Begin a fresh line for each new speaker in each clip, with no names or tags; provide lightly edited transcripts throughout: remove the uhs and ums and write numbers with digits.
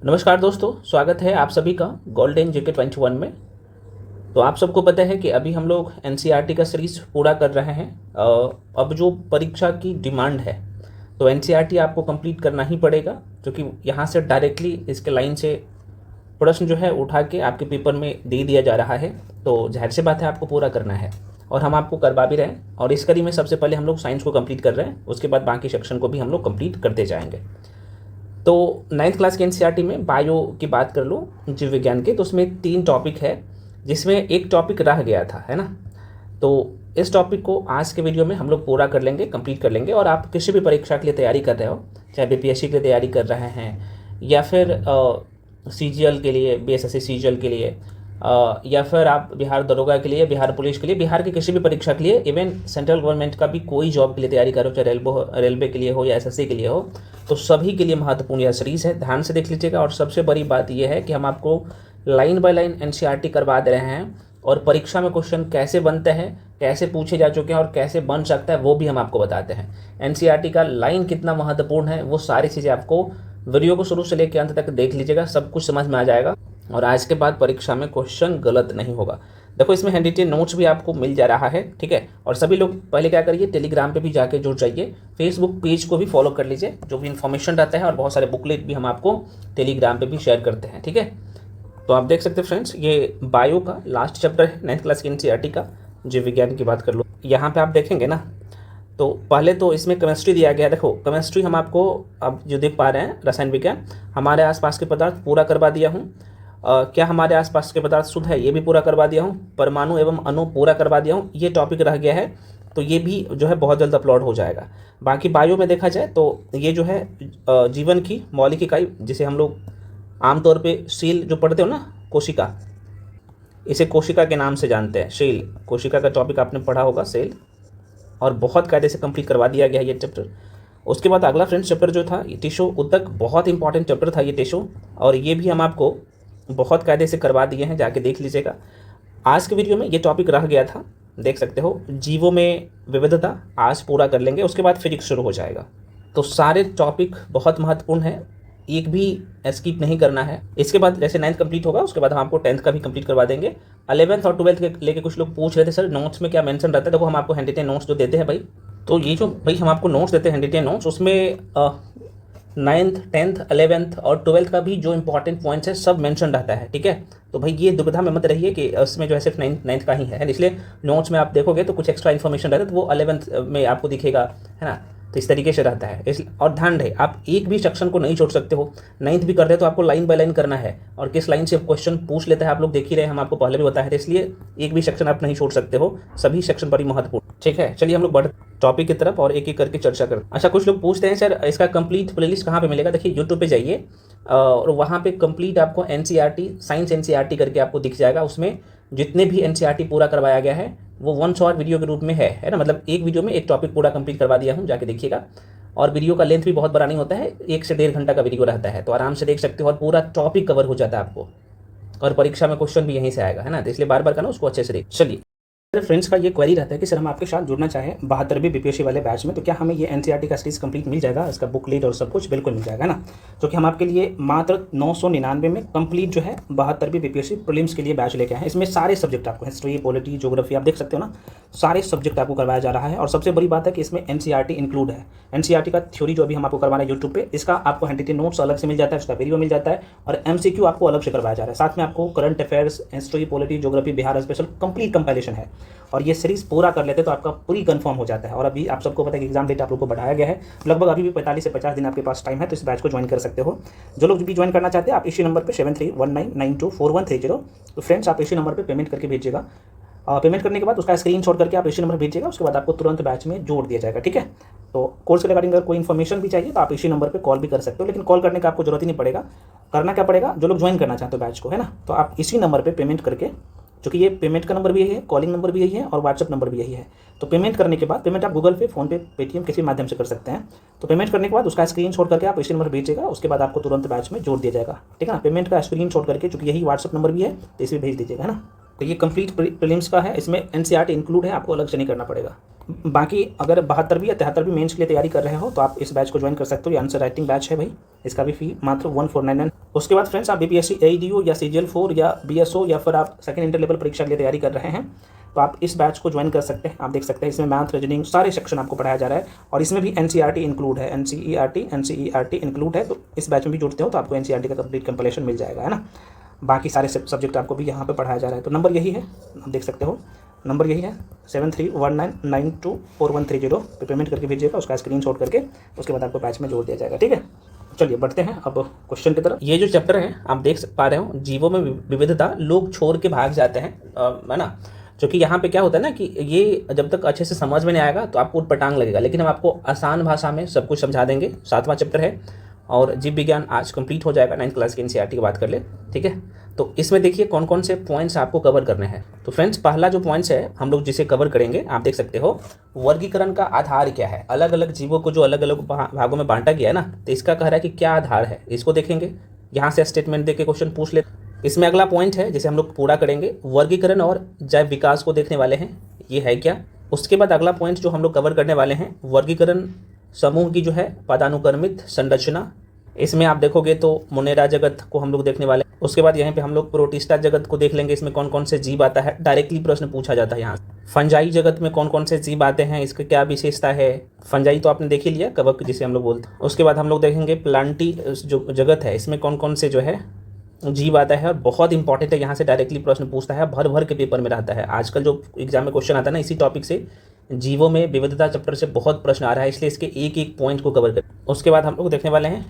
नमस्कार दोस्तों, स्वागत है आप सभी का गोल्डन जीके 21 में। तो आप सबको पता है कि अभी हम लोग एनसीईआरटी का सीरीज पूरा कर रहे हैं। अब जो परीक्षा की डिमांड है तो एनसीईआरटी आपको कंप्लीट करना ही पड़ेगा, क्योंकि यहाँ से डायरेक्टली इसके लाइन से प्रश्न जो है उठा के आपके पेपर में दे दिया जा रहा है। तो जाहिर सी बात है आपको पूरा करना है और हम आपको करवा भी रहे हैं। और इस कड़ी में सबसे पहले हम लोग साइंस को कंप्लीट कर रहे हैं, उसके बाद बाकी सेक्शन को भी हम लोग कंप्लीट करते जाएंगे। तो 9th क्लास के एनसीईआरटी में बायो की बात कर लो, जीव विज्ञान के, तो उसमें 3 टॉपिक है जिसमें एक टॉपिक रह गया था, है ना। तो इस टॉपिक को आज के वीडियो में हम लोग पूरा कर लेंगे, कंप्लीट कर लेंगे। और आप किसी भी परीक्षा के लिए तैयारी कर रहे हो, चाहे बीपीएससी के लिए तैयारी कर रहे हैं या फिर सीजीएल के लिए, बीएसएससी सीजीएल के लिए, या फिर आप बिहार दरोगा के लिए, बिहार पुलिस के लिए, बिहार की किसी भी परीक्षा के लिए, इवन सेंट्रल गवर्नमेंट का भी कोई जॉब के लिए तैयारी करो, चाहे रेलवे के लिए हो या एसएससी के लिए हो, तो सभी के लिए महत्वपूर्ण यह सीरीज़ है। ध्यान से देख लीजिएगा। और सबसे बड़ी बात यह है कि हम आपको लाइन बाय लाइन एनसीईआरटी करवा दे रहे हैं और परीक्षा में क्वेश्चन कैसे बनते हैं, कैसे पूछे जा चुके हैं और कैसे बन सकता है वो भी हम आपको बताते हैं। एनसीईआरटी का लाइन कितना महत्वपूर्ण है वो सारी चीज़ें आपको वीडियो को शुरू से लेकर अंत तक देख लीजिएगा, सब कुछ समझ में आ जाएगा और आज के बाद परीक्षा में क्वेश्चन गलत नहीं होगा। देखो, इसमें हैंड रिटेन नोट्स भी आपको मिल जा रहा है, ठीक है। और सभी लोग पहले क्या करिए, टेलीग्राम पे भी जाके जुड़ जाइए, फेसबुक पेज को भी फॉलो कर लीजिए, जो भी इन्फॉर्मेशन रहता है और बहुत सारे बुकलेट भी हम आपको टेलीग्राम पे भी शेयर करते हैं, ठीक है। तो आप देख सकते हैं फ्रेंड्स, ये बायो का लास्ट चैप्टर है 9th क्लास की एनसीईआरटी का। जीव विज्ञान की बात कर लो, यहाँ पे आप देखेंगे ना, तो पहले तो इसमें केमिस्ट्री दिया गया है। देखो, केमिस्ट्री हम आपको अब जो देख पा रहे हैं, रसायन विज्ञान, हमारे आसपास के पदार्थ पूरा करवा दिया हूँ। क्या हमारे आसपास के पदार्थ शुद्ध है, ये भी पूरा करवा दिया हूँ। परमाणु एवं अणु पूरा करवा दिया हूँ। ये टॉपिक रह गया है, तो ये भी जो है बहुत जल्द अपलोड हो जाएगा। बाकी बायो में देखा जाए तो ये जो है जीवन की मौलिक इकाई, जिसे हम लोग आमतौर पे सेल जो पढ़ते हो ना, कोशिका, इसे कोशिका के नाम से जानते हैं, सेल। कोशिका का टॉपिक आपने पढ़ा होगा, सेल, और बहुत कायदे से कंप्लीट करवा दिया गया है ये चैप्टर। उसके बाद अगला फ्रेंड्स चैप्टर जो था, टिश्यू उतक, बहुत इंपॉर्टेंट चैप्टर था ये टिश्यू, और ये भी हम आपको बहुत कायदे से करवा दिए हैं, जाके देख लीजिएगा। आज के वीडियो में ये टॉपिक रह गया था, देख सकते हो, जीवों में विविधता, आज पूरा कर लेंगे, उसके बाद फिजिक्स शुरू हो जाएगा। तो सारे टॉपिक बहुत महत्वपूर्ण है, एक भी स्किप नहीं करना है। इसके बाद जैसे 9th कंप्लीट होगा, उसके बाद हम आपको 10th का भी कंप्लीट करवा देंगे। 11th और 12th के लेके कुछ लोग पूछ रहे थे, सर नोट्स में क्या मेंशन रहता है। देखो, हम आपको हैंड रिटेन नोट्स जो देते हैं भाई, तो ये जो भाई हम आपको नोट्स देते हैं, हैंड रिटेन नोट्स, उसमें 9th 10th 11th और 12th का भी जो इंपॉर्टेंट पॉइंट्स है सब मेंशन रहता है, ठीक है। तो भाई ये दुविधा में मत रहिए कि उसमें जो है सिर्फ 9th का ही है, इसलिए नोट्स में आप देखोगे तो कुछ एक्स्ट्रा इन्फॉर्मेशन रहता है, तो वो 11th में आपको दिखेगा, है ना। तो इस तरीके से रहता है। और ध्यान रहे, आप एक भी सेक्शन को नहीं छोड़ सकते हो। 9th भी करते हैं तो आपको लाइन बाय लाइन करना है, और किस लाइन से क्वेश्चन पूछ लेता है आप लोग देख ही रहे हैं, हम आपको पहले भी बताया है, इसलिए एक भी सेक्शन आप नहीं छोड़ सकते हो, सभी सेक्शन बड़ी महत्वपूर्ण, ठीक है। चलिए हम लोग बढ़ टॉपिक की तरफ और एक एक करके चर्चा करें। अच्छा, कुछ लोग पूछते हैं सर इसका कंप्लीट प्लेलिस्ट कहाँ पे मिलेगा। देखिए, यूट्यूब पे जाइए और वहाँ पे कंप्लीट आपको एनसीईआरटी, साइंस एनसीईआरटी करके आपको दिख जाएगा। उसमें जितने भी एनसीईआरटी पूरा करवाया गया है वो 1 शॉर्ट वीडियो के रूप में है ना, मतलब एक वीडियो में एक टॉपिक पूरा कंप्लीट करवा दिया हूँ, जाके देखिएगा। और वीडियो का लेंथ भी बहुत बड़ा नहीं होता है, 1 से 1.5 घंटा का वीडियो रहता है, तो आराम से देख सकते हो और पूरा टॉपिक कवर हो जाता है आपको, और परीक्षा में क्वेश्चन भी यहीं से आएगा, है ना। तो इसलिए बार बार करना, उसको अच्छे से देख। चलिए, फ्रेंड्स का ये क्वेरी रहता है कि सर हम आपके साथ जुड़ना चाहें 72वीं बीपीएससी वाले बैच में, तो क्या हमें ये एनसीईआरटी का सीरीज कंप्लीट मिल जाएगा, इसका बुक लीड और सब कुछ बिल्कुल मिल जाएगा ना। तो कि हम आपके लिए मात्र 999 में कंप्लीट जो है 72वीं बीपीएससी प्रीलिम्स के लिए बैच लेके आए हैं। इसमें सारे सब्जेक्ट आपको, हिस्ट्री, पॉलिटी, ज्योग्राफी, आप देख सकते हो ना, सारे सब्जेक्ट आपको करवाया जा रहा है। और सबसे बड़ी बात है कि इसमें एनसीईआरटी इंक्लूड है। एनसीईआरटी का थ्योरी जो अभी हम आपको करवा रहे हैं यूट्यूब पे, इसका आपको हैंड रिटेन नोट्स अलग से मिल जाता है, उसका वीडियो मिल जाता है, और एमसीक्यू आपको अलग से करवाया जा रहा है। साथ में आपको current affairs, history, polity, geography, Bihar special complete compilation है। और ये सीरीज पूरा कर लेते तो आपका पूरी कंफर्म हो जाता है। और अभी आप सबको पता है कि एग्जाम डेट आप लोग को बढ़ाया गया है, लगभग अभी भी 45 से 50 दिन आपके पास टाइम है, तो इस बैच को ज्वाइन कर सकते हो। जो लोग भी ज्वाइन करना चाहते हैं, आप इसी नंबर पे 7319924130, तो फ्रेंड्स आप इसी नंबर पे पेमेंट करके भेजिएगा। पेमेंट करने के बाद उसका स्क्रीनशॉट करके आप इसी नंबर भेजिएगा, उसके बाद आपको तुरंत बैच में जोड़ दिया जाएगा, ठीक है। तो कोर्स के रिगार्डिंग अगर कोई इन्फॉर्मेशन भी चाहिए तो आप इसी नंबर पे कॉल भी कर सकते हो, लेकिन कॉल करने का आपको जरूरत ही नहीं पड़ेगा। करना क्या पड़ेगा, जो लोग ज्वाइन करना चाहते हो बैच को, है ना, तो आप इसी नंबर पर पेमेंट करके, क्योंकि ये पेमेंट का नंबर भी यही है, कॉलिंग नंबर भी यही है और व्हाट्सअप नंबर भी यही है। तो पेमेंट करने के बाद, पेमेंट आप गूगल पे, फोन पे, पेटीएम किसी माध्यम से कर सकते हैं। तो पेमेंट करने के बाद उसका स्क्रीनशॉट करके आप इसी नंबर भेजिएगा, उसके बाद आपको तुरंत बैच में जोड़ दिया जाएगा, ठीक है ना। पेमेंट का स्क्रीनशॉट करके, क्योंकि यही व्हाट्सअप नंबर भी है, तो इसे भेज दीजिएगा, है ना। तो ये कंप्लीट प्रीलिम्स का है, इसमें एनसीईआरटी इंक्लूड है, आपको अलग से नहीं करना पड़ेगा। बाकी अगर 72वीं या 73वीं मेंस के लिए तैयारी कर रहे हो तो आप इस बैच को ज्वाइन कर सकते हो। ये आंसर राइटिंग बैच है भाई, इसका भी फी मात्र 1499। उसके बाद फ्रेंड्स आप बीपीएससी AEDU या CGL4 या BSO या फिर आप सेकंड इंटर लेवल परीक्षा के लिए तैयारी कर रहे हैं तो आप इस बैच को ज्वाइन कर सकते हैं। आप देख सकते हैं इसमें मैथ, रीजनिंग सारे सेक्शन आपको पढ़ाया जा रहा है और इसमें भी NCERT इंक्लूड है, NCERT इंक्लूड है। तो इस बैच में भी जुड़ते हो तो आपको NCERT का कंप्लीट कंप्लीशन मिल जाएगा, है ना। बाकी सारे सब्जेक्ट आपको भी यहाँ पे पढ़ाया जा रहा है। तो नंबर यही है, आप देख सकते हो नंबर यही है 7319924130 पे पेमेंट करके भेजिएगा, उसका स्क्रीनशॉट करके उसके बाद आपको बैच में जोड़ दिया जाएगा, ठीक है। चलिए बढ़ते हैं अब क्वेश्चन की तरफ। ये जो चैप्टर है आप देख पा रहे हो, जीवों में विविधता, लोग छोड़ के भाग जाते हैं, है ना। क्योंकि यहाँ पे क्या होता है ना कि ये जब तक अच्छे से समझ में नहीं आएगा तो आपको पटांग लगेगा, लेकिन हम आपको आसान भाषा में सब कुछ समझा देंगे। 7वां चैप्टर है और जीव विज्ञान आज कंप्लीट हो जाएगा। 9th क्लास की NCERT की बात कर ले, ठीक है। तो इसमें देखिए कौन कौन से पॉइंट्स आपको कवर करने हैं। तो फ्रेंड्स पहला जो पॉइंट्स है हम लोग जिसे कवर करेंगे, आप देख सकते हो वर्गीकरण का आधार क्या है। अलग अलग जीवों को जो अलग अलग भागों में बांटा गया है ना, तो इसका कह रहा है कि क्या आधार है, इसको देखेंगे। यहाँ से स्टेटमेंट दे के क्वेश्चन पूछ ले। इसमें अगला पॉइंट है जिसे हम लोग पूरा करेंगे, वर्गीकरण और जैव विकास को देखने वाले हैं, ये है क्या। उसके बाद अगला पॉइंट जो हम लोग कवर करने वाले हैं, वर्गीकरण समूह की जो है पदानुक्रमित संरचना। इसमें आप देखोगे तो मोनेरा जगत को हम लोग देखने वाले हैं। उसके बाद यहाँ पे हम लोग प्रोटिस्टा जगत को देख लेंगे, इसमें कौन कौन से जीव आता है, डायरेक्टली प्रश्न पूछा जाता है यहाँ। फंजाई जगत में कौन कौन से जीव आते हैं, इसका क्या विशेषता है। फंजाई तो आपने देख ही लिया, कवक जिसे हम लोग बोलते हैं। उसके बाद हम लोग देखेंगे प्लांटी जो जगत है, इसमें कौन कौन से जो है जीव आता है और बहुत इंपॉर्टेंट है, यहाँ से डायरेक्टली प्रश्न पूछता है, भर भर के पेपर में रहता है। आजकल जो एग्जाम में क्वेश्चन आता है ना इसी टॉपिक से, जीवों में विविधता चैप्टर से बहुत प्रश्न आ रहा है, इसलिए इसके एक एक पॉइंट को कवर करें। उसके बाद हम लोग देखने वाले हैं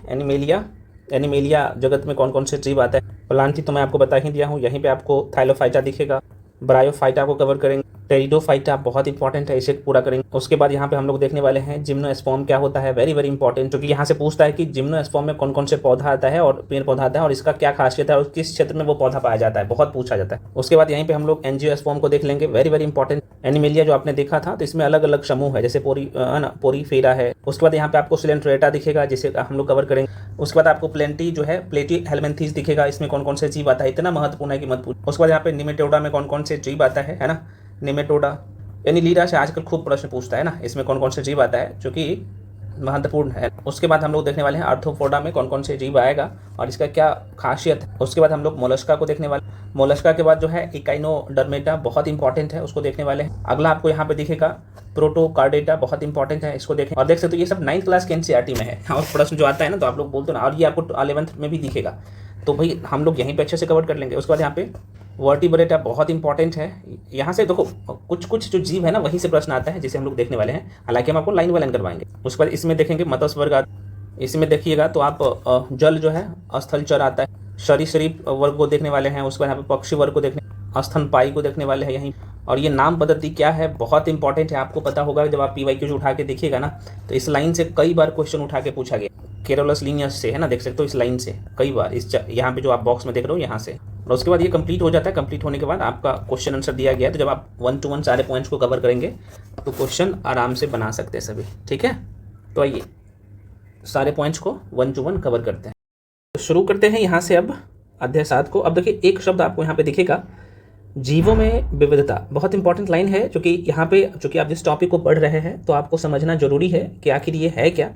एनिमेलिया जगत में कौन कौन से जीव आते हैं। प्लांटी तो मैं आपको बता ही दिया हूँ, यहीं पे आपको थाइलोफाइटा दिखेगा। ब्रायोफाइटा को कवर करेंगे। टेरिडोफाइटा बहुत इंपॉर्टेंट है, इसे पूरा करेंगे। उसके बाद यहाँ पे हम लोग देखने वाले हैं जिम्नोस्पर्म क्या होता है, वेरी वेरी इंपॉर्टेंट, क्योंकि यहाँ से पूछता है कि जिम्नोस्पर्म में कौन कौन से पौधा आता है और पेड़ पौधा आता है और इसका क्या खासियत है और किस क्षेत्र में वो पौधा पाया जाता है, बहुत पूछा जाता है। उसके बाद यहीं पे हम लोग एंजियोस्पर्म को देख लेंगे, वेरी वेरी इंपॉर्टेंट। एनिमेलिया जो आपने देखा था तो इसमें अलग अलग समूह है, जैसे पोरीफेरा है। उसके बाद यहाँ पे आपको सिलेंट्रेटा दिखेगा जिसे हम लोग कवर करेंगे। उसके बाद आपको प्लेंटी जो है प्लेटी हेलमेंथीस दिखेगा, इसमें कौन कौन से जीव आता है, इतना महत्वपूर्ण है कि मत पूछ। उसके बाद यहाँ पे निमेटोडा में कौन कौन से जीव आता है ना, निमेटोडा यानी लीरा से आजकल खूब प्रश्न पूछता है ना, इसमें कौन कौन से जीव आता है जो कि महत्वपूर्ण है। उसके बाद हम लोग देखने वाले हैं आर्थ्रोपोडा में कौन कौन से जीव आएगा और इसका क्या खासियत है। उसके बाद हम लोग मोलस्का को देखने वाले। मोलस्का के बाद जो है इकाइनोडर्मेटा बहुत इंपॉर्टेंट है, उसको देखने वाले हैं। अगला आपको यहाँ पे दिखेगा प्रोटोकार्डेटा, बहुत इंपॉर्टेंट है, इसको देखें। और देख सकते हो ये सब 9th क्लास के NCERT में है और प्रश्न जो आता है ना तो आप लोग बोलते हो ना, और ये आपको 11th में भी दिखेगा, तो भाई हम लोग यहीं पे अच्छे से कवर कर लेंगे। उसके बाद यहाँ पे वर्टिब्रेटा बहुत इंपॉर्टेंट है, यहाँ से देखो कुछ कुछ जो जीव है ना वहीं से प्रश्न आता है जिसे हम लोग देखने वाले हैं, हालांकि हम आपको लाइन बाय लाइन करवाएंगे। उसके बाद इसमें देखेंगे मत्स्य वर्ग, इसमें देखिएगा तो आप जल जो है स्थलचर आता है, सरीसृप वर्ग को देखने वाले हैं। उसके बाद यहाँ पे पक्षी वर्ग को देखने, स्तनपायी को देखने वाले हैं यहीं। और ये नाम पद्धति क्या है बहुत इंपॉर्टेंट है, आपको पता होगा जब आप PYQ उठा के देखिएगा ना तो इस लाइन से कई बार क्वेश्चन उठा के पूछा गया, केरोलस लीनियस से, है ना, देख सकते हो इस लाइन से कई बार, इस यहाँ पे जो आप बॉक्स में देख रहे हो यहाँ से। और उसके बाद ये कंप्लीट हो जाता है, कंप्लीट होने के बाद आपका क्वेश्चन आंसर दिया गया है, तो जब आप 1 to 1 सारे पॉइंट्स को कवर करेंगे तो क्वेश्चन आराम से बना सकते हैं सभी, ठीक है। तो आइए सारे पॉइंट्स को 1 to 1 कवर करते हैं। तो शुरू करते हैं यहाँ से अब अध्याय 7 को। अब देखिए एक शब्द आपको यहाँ पे दिखेगा, जीवों में विविधता, बहुत इंपॉर्टेंट लाइन है, क्योंकि यहाँ पे चूंकि आप जिस टॉपिक को पढ़ रहे हैं तो आपको समझना जरूरी है कि आखिर ये है क्या,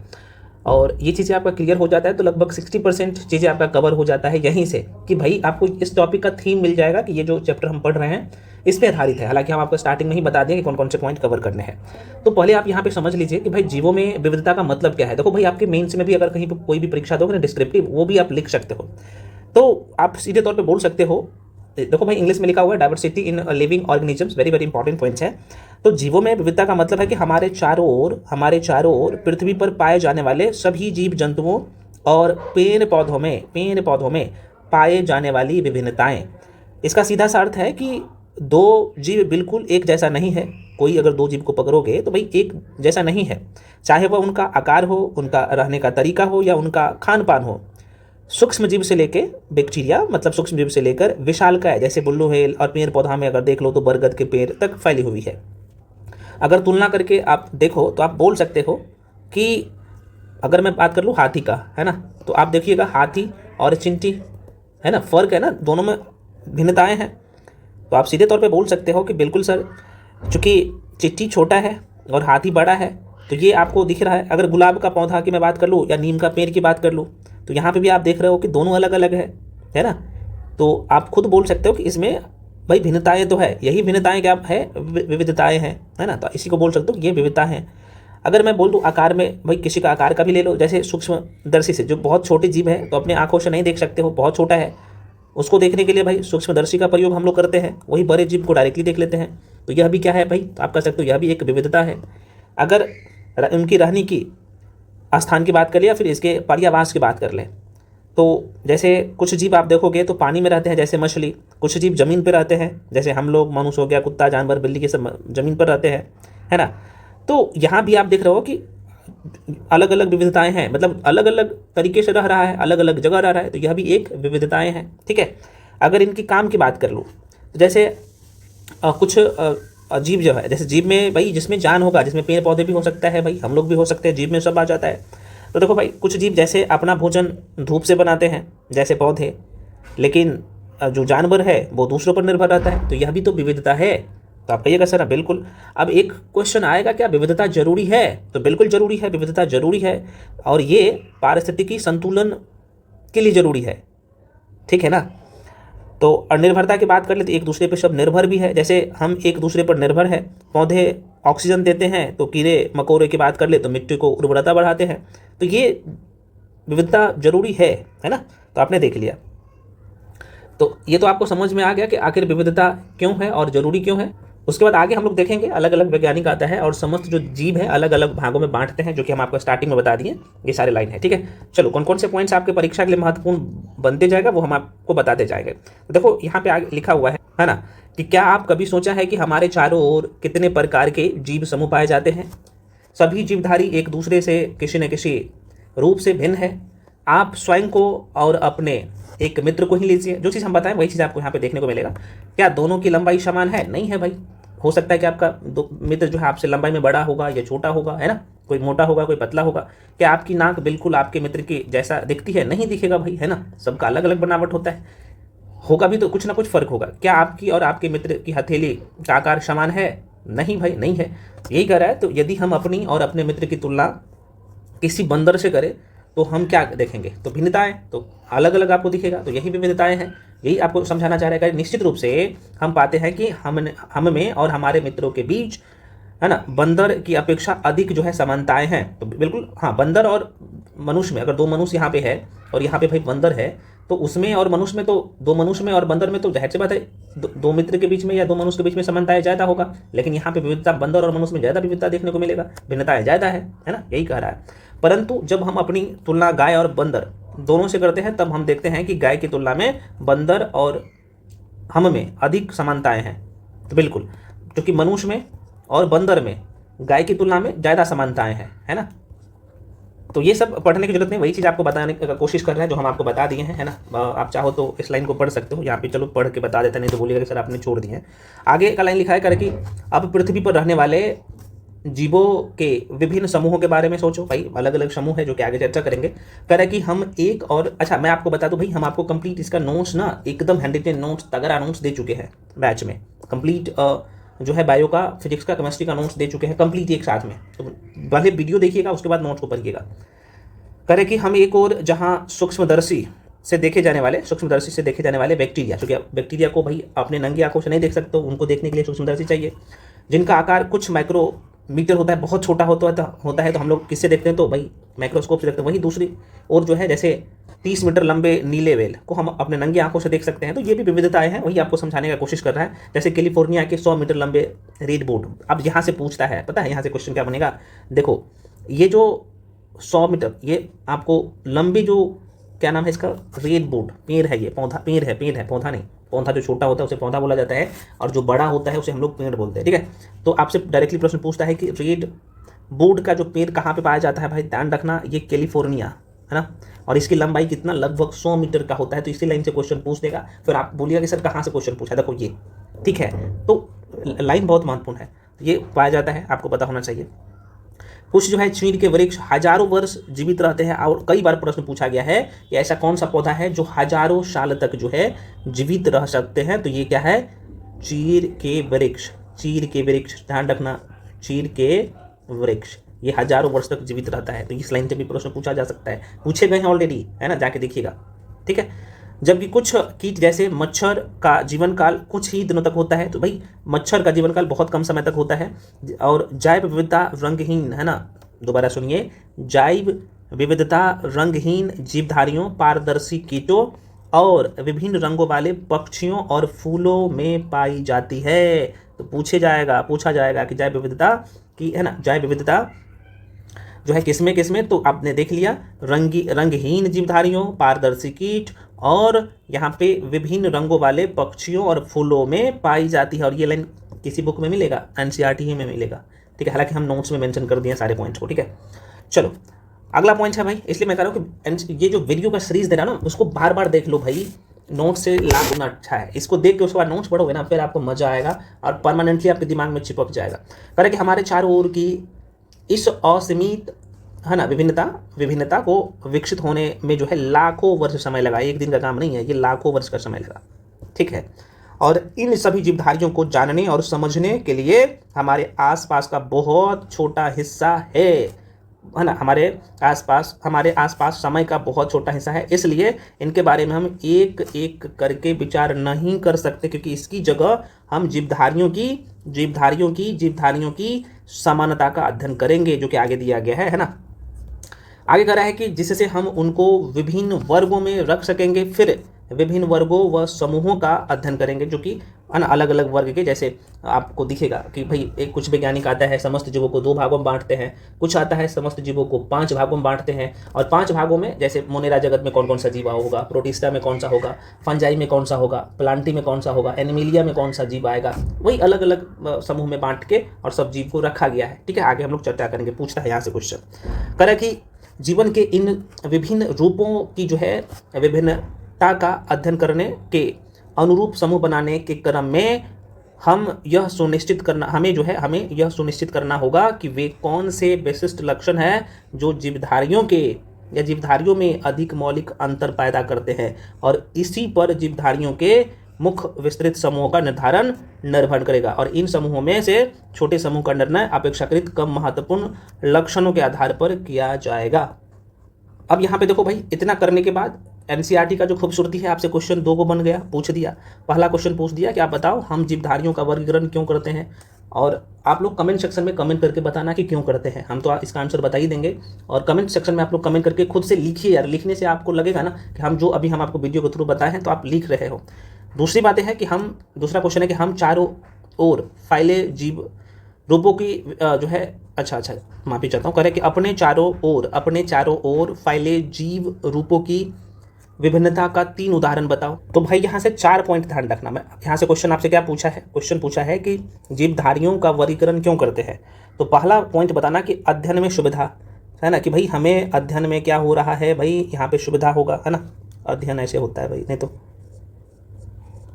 और ये चीज़ें आपका क्लियर हो जाता है तो लगभग 60% चीज़ें आपका कवर हो जाता है यहीं से, कि भाई आपको इस टॉपिक का थीम मिल जाएगा कि ये जो चैप्टर हम पढ़ रहे हैं इस पे आधारित है। हालांकि हम आपको स्टार्टिंग में ही बता दें कि कौन कौन से पॉइंट कवर करने हैं। तो पहले आप यहाँ पे समझ लीजिए कि भाई जीवों में विविधता का मतलब क्या है। देखो भाई आपके मेंस में भी अगर कहीं पर कोई भी परीक्षा दोगे ना डिस्क्रिप्टिव, वो भी आप लिख सकते हो, तो आप सीधे तौर पर बोल सकते हो। देखो भाई इंग्लिश में लिखा हुआ है diversity in living organisms, very very important points है। तो जीवों में विविधता का मतलब है कि हमारे चारों ओर पृथ्वी पर पाए जाने वाले सभी जीव जंतुओं और पेड़ पौधों में पाए जाने वाली विभिन्नताएं। इसका सीधा सा अर्थ है कि दो जीव बिल्कुल एक जैसा नहीं है। कोई अगर दो जीव को पकड़ोगे तो भाई एक जैसा नहीं है, चाहे वह उनका आकार हो, उनका रहने का तरीका हो या उनका खान पान हो। सूक्ष्म जीव से लेके बैक्टीरिया, मतलब सूक्ष्म जीव से लेकर विशालकाय जैसे बुल्लू हेल, और पेड़ पौधा में अगर देख लो तो बरगद के पेड़ तक फैली हुई है। अगर तुलना करके आप देखो तो आप बोल सकते हो कि अगर मैं बात कर लूँ हाथी का, है ना, तो आप देखिएगा हाथी और चींटी, है ना, फ़र्क है ना, दोनों में भिन्नताएं हैं। तो आप सीधे तौर पे बोल सकते हो कि बिल्कुल सर, चूँकि चींटी छोटा है और हाथी बड़ा है, तो ये आपको दिख रहा है। अगर गुलाब का पौधा की मैं बात कर लूँ या नीम का पेड़ की बात कर लूँ, तो यहाँ पे भी आप देख रहे हो कि दोनों अलग अलग है ना। तो आप खुद बोल सकते हो कि इसमें भाई भिन्नताएं तो है, यही भिन्नताएं क्या है, विविधताएं हैं, है ना। तो इसी को बोल सकते हो ये विविधता है। अगर मैं बोल दूँ आकार में, भाई किसी का आकार का भी ले लो, जैसे सूक्ष्मदर्शी से जो बहुत छोटी जीव है, तो अपने आंखों से नहीं देख सकते हो, बहुत छोटा है, उसको देखने के लिए भाई सूक्ष्मदर्शी का प्रयोग हम लोग करते हैं, वही बड़े जीव को डायरेक्टली देख लेते हैं। तो यह भी क्या है भाई, तो आप कह सकते हो यह भी एक विविधता है। अगर उनकी रहने की स्थान की बात कर लिया, फिर इसके पर्यावास की बात कर लें, तो जैसे कुछ जीव आप देखोगे तो पानी में रहते हैं, जैसे मछली। कुछ जीव जमीन पर रहते हैं, जैसे हम लोग, मनुष्य हो गया, कुत्ता, जानवर, बिल्ली, ये सब जमीन पर रहते हैं, है ना। तो यहाँ भी आप देख रहे हो कि अलग अलग विविधताएं हैं, मतलब अलग अलग तरीके से रह रहा है, अलग अलग जगह रह रहा है, तो यह भी एक विविधताएं हैं, ठीक है। अगर इनकी काम की बात कर लूँ, तो जैसे कुछ जीव जो है, जैसे जीव में भाई जिसमें जान होगा, जिसमें पेड़ पौधे भी हो सकता है, भाई हम लोग भी हो सकते हैं, जीव में सब आ जाता है। तो देखो भाई, कुछ जीव जैसे अपना भोजन धूप से बनाते हैं, जैसे पौधे, लेकिन जो जानवर है वो दूसरों पर निर्भर रहता है, तो यह भी तो विविधता है। तो आप कहिएगा सर बिल्कुल। अब एक क्वेश्चन आएगा, क्या विविधता जरूरी है? तो बिल्कुल जरूरी है, विविधता जरूरी है, और ये पारिस्थितिकी संतुलन के लिए जरूरी है, ठीक है ना। तो निर्भरता की बात कर ले, तो एक दूसरे पर सब निर्भर भी है, जैसे हम एक दूसरे पर निर्भर है। पौधे ऑक्सीजन देते हैं, तो कीड़े मकोड़े की बात कर ले तो मिट्टी को उर्वरता बढ़ाते हैं। तो ये विविधता जरूरी है ना। तो आपने देख लिया, तो ये तो आपको समझ में आ गया कि आखिर विविधता क्यों है और जरूरी क्यों है। उसके बाद आगे हम लोग देखेंगे, अलग अलग वैज्ञानिक आता है और समस्त जो जीव है अलग अलग भागों में बांटते हैं, जो कि हम आपको स्टार्टिंग में बता दिए, ये सारे लाइन है, ठीक है। चलो, कौन कौन से पॉइंट्स आपके परीक्षा के लिए महत्वपूर्ण बनते जाएगा वो हम आपको बताते जाएंगे। तो देखो यहाँ पे आगे लिखा हुआ है ना, कि क्या आप कभी सोचा है कि हमारे चारों ओर कितने प्रकार के जीव समूह पाए जाते हैं? सभी जीवधारी एक दूसरे से किसी न किसी रूप से भिन्न है। आप स्वयं को और अपने एक मित्र को ही लीजिए, जो चीज़ हम बताएं वही चीज़ आपको यहाँ पे देखने को मिलेगा। क्या दोनों की लंबाई समान है? नहीं है भाई। हो सकता है कि आपका मित्र जो है आपसे लंबाई में बड़ा होगा या छोटा होगा, है ना, कोई मोटा होगा, कोई पतला होगा। क्या आपकी नाक बिल्कुल आपके मित्र की जैसा दिखती है? नहीं दिखेगा भाई, है ना, सबका अलग अलग बनावट होता है, होगा भी तो कुछ ना कुछ फर्क होगा। क्या आपकी और आपके मित्र की हथेली का आकार समान है? नहीं भाई, नहीं है। यही कह रहा है। तो यदि हम अपनी और अपने मित्र की तुलना किसी बंदर से करें तो हम क्या देखेंगे? तो भिन्नताएं तो अलग अलग आपको दिखेगा। तो यही विविधताएं हैं, यही आपको समझाना चाह रहा है। निश्चित रूप से हम पाते हैं कि हम में और हमारे मित्रों के बीच, है ना, बंदर की अपेक्षा अधिक जो है समानताएं हैं। तो बिल्कुल हाँ, बंदर और मनुष्य में, अगर दो मनुष्य यहाँ पे है और यहाँ पे भाई बंदर है, तो उसमें और मनुष्य में, तो दो मनुष्य में और बंदर में तो जाहिर सी बात है दो मित्र के बीच में या दो मनुष्य के बीच में समानताएं ज़्यादा होगा। लेकिन यहाँ पे विविधता बंदर और मनुष्य में ज़्यादा विविधता देखने को मिलेगा, भिन्नताएं ज़्यादा है ना, यही कह रहा है। परंतु जब हम अपनी तुलना गाय और बंदर दोनों से करते हैं, तब हम देखते हैं कि गाय की तुलना में बंदर और हम में अधिक समानताएं हैं। तो बिल्कुल, क्योंकि मनुष्य में और बंदर में गाय की तुलना में ज़्यादा समानताएं हैं, है ना। तो ये सब पढ़ने की जरूरत नहीं, वही चीज़ आपको बताने की कोशिश कर रहे हैं जो हम आपको बता दिए हैं, है ना। आप चाहो तो इस लाइन को पढ़ सकते हो, यहाँ पे चलो पढ़ के बता देते, नहीं तो बोलिएगा कि सर आपने छोड़ दिए हैं। आगे का लाइन लिखा है, कर कि अब पृथ्वी पर रहने वाले जीवों के विभिन्न समूहों के बारे में सोचो। भाई अलग अलग समूह है जो कि आगे चर्चा करेंगे। कह रहा है कि हम एक और, अच्छा मैं आपको बता दूं भाई, हम आपको कंप्लीट इसका नोट्स ना एकदम हैंडरिटन नोट्स, तगड़ा नोट्स दे चुके हैं बैच में। कंप्लीट जो है बायो का, फिजिक्स का, केमिस्ट्री का नोट्स दे चुके हैं कंप्लीट एक साथ में। तो पहले वीडियो देखिएगा, उसके बाद नोट्स को पढ़िएगा। कह रहे कि हम एक और जहाँ सूक्ष्मदर्शी से देखे जाने वाले बैक्टीरिया, क्योंकि बैक्टीरिया को भाई अपने नंगी आंखों से नहीं देख सकते, उनको देखने के लिए सूक्ष्मदर्शी चाहिए, जिनका आकार कुछ माइक्रोमीटर होता है, बहुत छोटा होता है। तो हम लोग किससे देखते हैं? तो भाई माइक्रोस्कोप से देखते हैं। वहीं दूसरी और जो है, जैसे 30 मीटर लंबे नीले व्हेल को हम अपने नंगी आंखों से देख सकते हैं। तो ये भी विविधताएं हैं, वही आपको समझाने का कोशिश कर रहा है। जैसे कैलिफोर्निया के 100 मीटर लंबे रेडवुड। अब यहाँ से पूछता है, पता है यहाँ से क्वेश्चन क्या बनेगा? देखो, ये जो 100 मीटर, ये आपको लंबी जो, क्या नाम है इसका, रेडवुड पेड़ है, ये पौधा, पेड़ है, पौधा नहीं। पौधा जो छोटा होता है उसे पौधा बोला जाता है, और जो बड़ा होता है उसे हम लोग पेड़ बोलते हैं, ठीक है। तो आपसे डायरेक्टली प्रश्न पूछता है कि रेडवुड का जो पेड़ कहाँ पे पाया जाता है? भाई ध्यान रखना, ये कैलिफोर्निया, है ना, और इसकी लंबाई कितना, लगभग 100 मीटर का होता है। तो इसी लाइन से क्वेश्चन पूछ देगा, फिर आप बोलिएगा कि सर कहाँ से क्वेश्चन पूछा, देखो ये, ठीक है। तो लाइन बहुत महत्वपूर्ण है, ये पाया जाता है, आपको पता होना चाहिए। कुछ जो है चीड़ के वृक्ष हजारों वर्ष जीवित रहते हैं, और कई बार प्रश्न पूछा गया है कि ऐसा कौन सा पौधा है जो हजारों साल तक जो है जीवित रह सकते हैं? तो ये क्या है? चीड़ के वृक्ष, ध्यान रखना, चीड़ के वृक्ष, ये हजारों वर्ष तक जीवित रहता है। तो इस लाइन से भी प्रश्न पूछा जा सकता है, पूछे गए हैं ऑलरेडी, है ना, जाके देखिएगा। ठीक है, जबकि कुछ कीट जैसे मच्छर का जीवन काल कुछ ही दिनों तक होता है। तो भाई मच्छर का जीवन काल बहुत कम समय तक होता है। और जैव विविधता रंगहीन, है ना, दोबारा सुनिए, जैव विविधता रंगहीन जीवधारियों, पारदर्शी कीटों और विभिन्न रंगों वाले पक्षियों और फूलों में पाई जाती है। तो पूछा जाएगा कि जैव विविधता की, है ना, जैव विविधता जो है किसमें किसमें, तो आपने देख लिया, रंगहीन जीवधारियों, पारदर्शी कीट और यहाँ पे विभिन्न रंगों वाले पक्षियों और फूलों में पाई जाती है। और ये लाइन किसी बुक में मिलेगा, एनसीईआरटी ही में मिलेगा। ठीक है, हालांकि हम नोट्स में मेंशन कर दिए सारे पॉइंट्स को। ठीक है, चलो अगला पॉइंट है भाई, इसलिए मैं कह रहा हूँ कि ये जो वीडियो का सीरीज दे रहा ना, उसको बार बार देख लो भाई, नोट्स से लाख गुना अच्छा है। इसको देख के उसके बाद नोट्स पढ़ोगे ना, फिर आपको मजा आएगा और परमानेंटली आपके दिमाग में चिपक जाएगा। कह रहे कि हमारे चारों ओर की इस असीमित, है ना, विभिन्नता को विकसित होने में जो है लाखों वर्ष समय लगा। एक दिन का काम नहीं है, ये लाखों वर्ष का समय लगा। ठीक है, और इन सभी जीवधारियों को जानने और समझने के लिए हमारे आसपास का बहुत छोटा हिस्सा है ना, हमारे आसपास समय का बहुत छोटा हिस्सा है। इसलिए इनके बारे में हम एक एक करके विचार नहीं कर सकते, क्योंकि इसकी जगह हम जीवधारियों की समानता का अध्ययन करेंगे, जो कि आगे दिया गया है ना। आगे कह रहा है कि जिससे हम उनको विभिन्न वर्गों में रख सकेंगे, फिर विभिन्न वर्गों व समूहों का अध्ययन करेंगे, जो कि अलग अलग वर्ग के, जैसे आपको दिखेगा कि भाई एक कुछ वैज्ञानिक आता है समस्त जीवों को 2 भागों में बांटते हैं, कुछ आता है समस्त जीवों को 5 भागों में बांटते हैं। और 5 भागों में जैसे मोनेरा जगत में कौन कौन सा जीव होगा, प्रोटिस्टा में कौन सा होगा, फंजाई में कौन सा होगा, प्लांटी में कौन सा होगा, एनिमिलिया में कौन सा जीव आएगा, वही अलग अलग समूह में बांट के और सब जीव को रखा गया है। ठीक है, आगे हम लोग चर्चा करेंगे। पूछता है यहाँ से क्वेश्चन, कह रहा कि जीवन के इन विभिन्न रूपों की जो है विभिन्नता का अध्ययन करने के अनुरूप समूह बनाने के क्रम में हमें यह सुनिश्चित करना होगा कि वे कौन से विशिष्ट लक्षण हैं जो जीवधारियों में अधिक मौलिक अंतर पैदा करते हैं, और इसी पर जीवधारियों के मुख्य विस्तृत समूहों का निर्भर करेगा। और इन समूहों में से छोटे समूह का निर्णय अपेक्षाकृत कम महत्वपूर्ण लक्षणों के आधार पर किया जाएगा। अब यहाँ पे देखो भाई, इतना करने के बाद एनसीईआरटी का जो खूबसूरती है, आपसे क्वेश्चन 2 को बन गया, पूछ दिया। पहला क्वेश्चन पूछ दिया कि आप बताओ हम जीवधारियों का वर्गीकरण क्यों करते हैं, और आप लोग कमेंट सेक्शन में कमेंट करके बताना कि क्यों करते हैं। हम तो इसका आंसर बता ही देंगे, और कमेंट सेक्शन में आप लोग कमेंट करके खुद से लिखिए यार। लिखने से आपको लगेगा ना कि हम आपको वीडियो के थ्रू बताए हैं तो आप लिख रहे हो। दूसरी बात है कि दूसरा क्वेश्चन है कि हम चारों ओर फैले जीव रूपों की जो है, अच्छा माफी चाहता हूँ, कह रहे कि अपने चारों ओर फैले जीव रूपों की विभिन्नता का 3 उदाहरण बताओ। तो भाई यहाँ से 4 पॉइंट ध्यान रखना। मैं यहाँ से क्वेश्चन आपसे क्या पूछा है, क्वेश्चन पूछा है कि जीवधारियों का वर्गीकरण क्यों करते हैं। तो पहला पॉइंट बताना कि अध्ययन में सुविधा, है ना, कि भाई हमें अध्ययन में क्या हो रहा है, भाई यहाँ पे सुविधा होगा, है ना, अध्ययन ऐसे होता है भाई, नहीं तो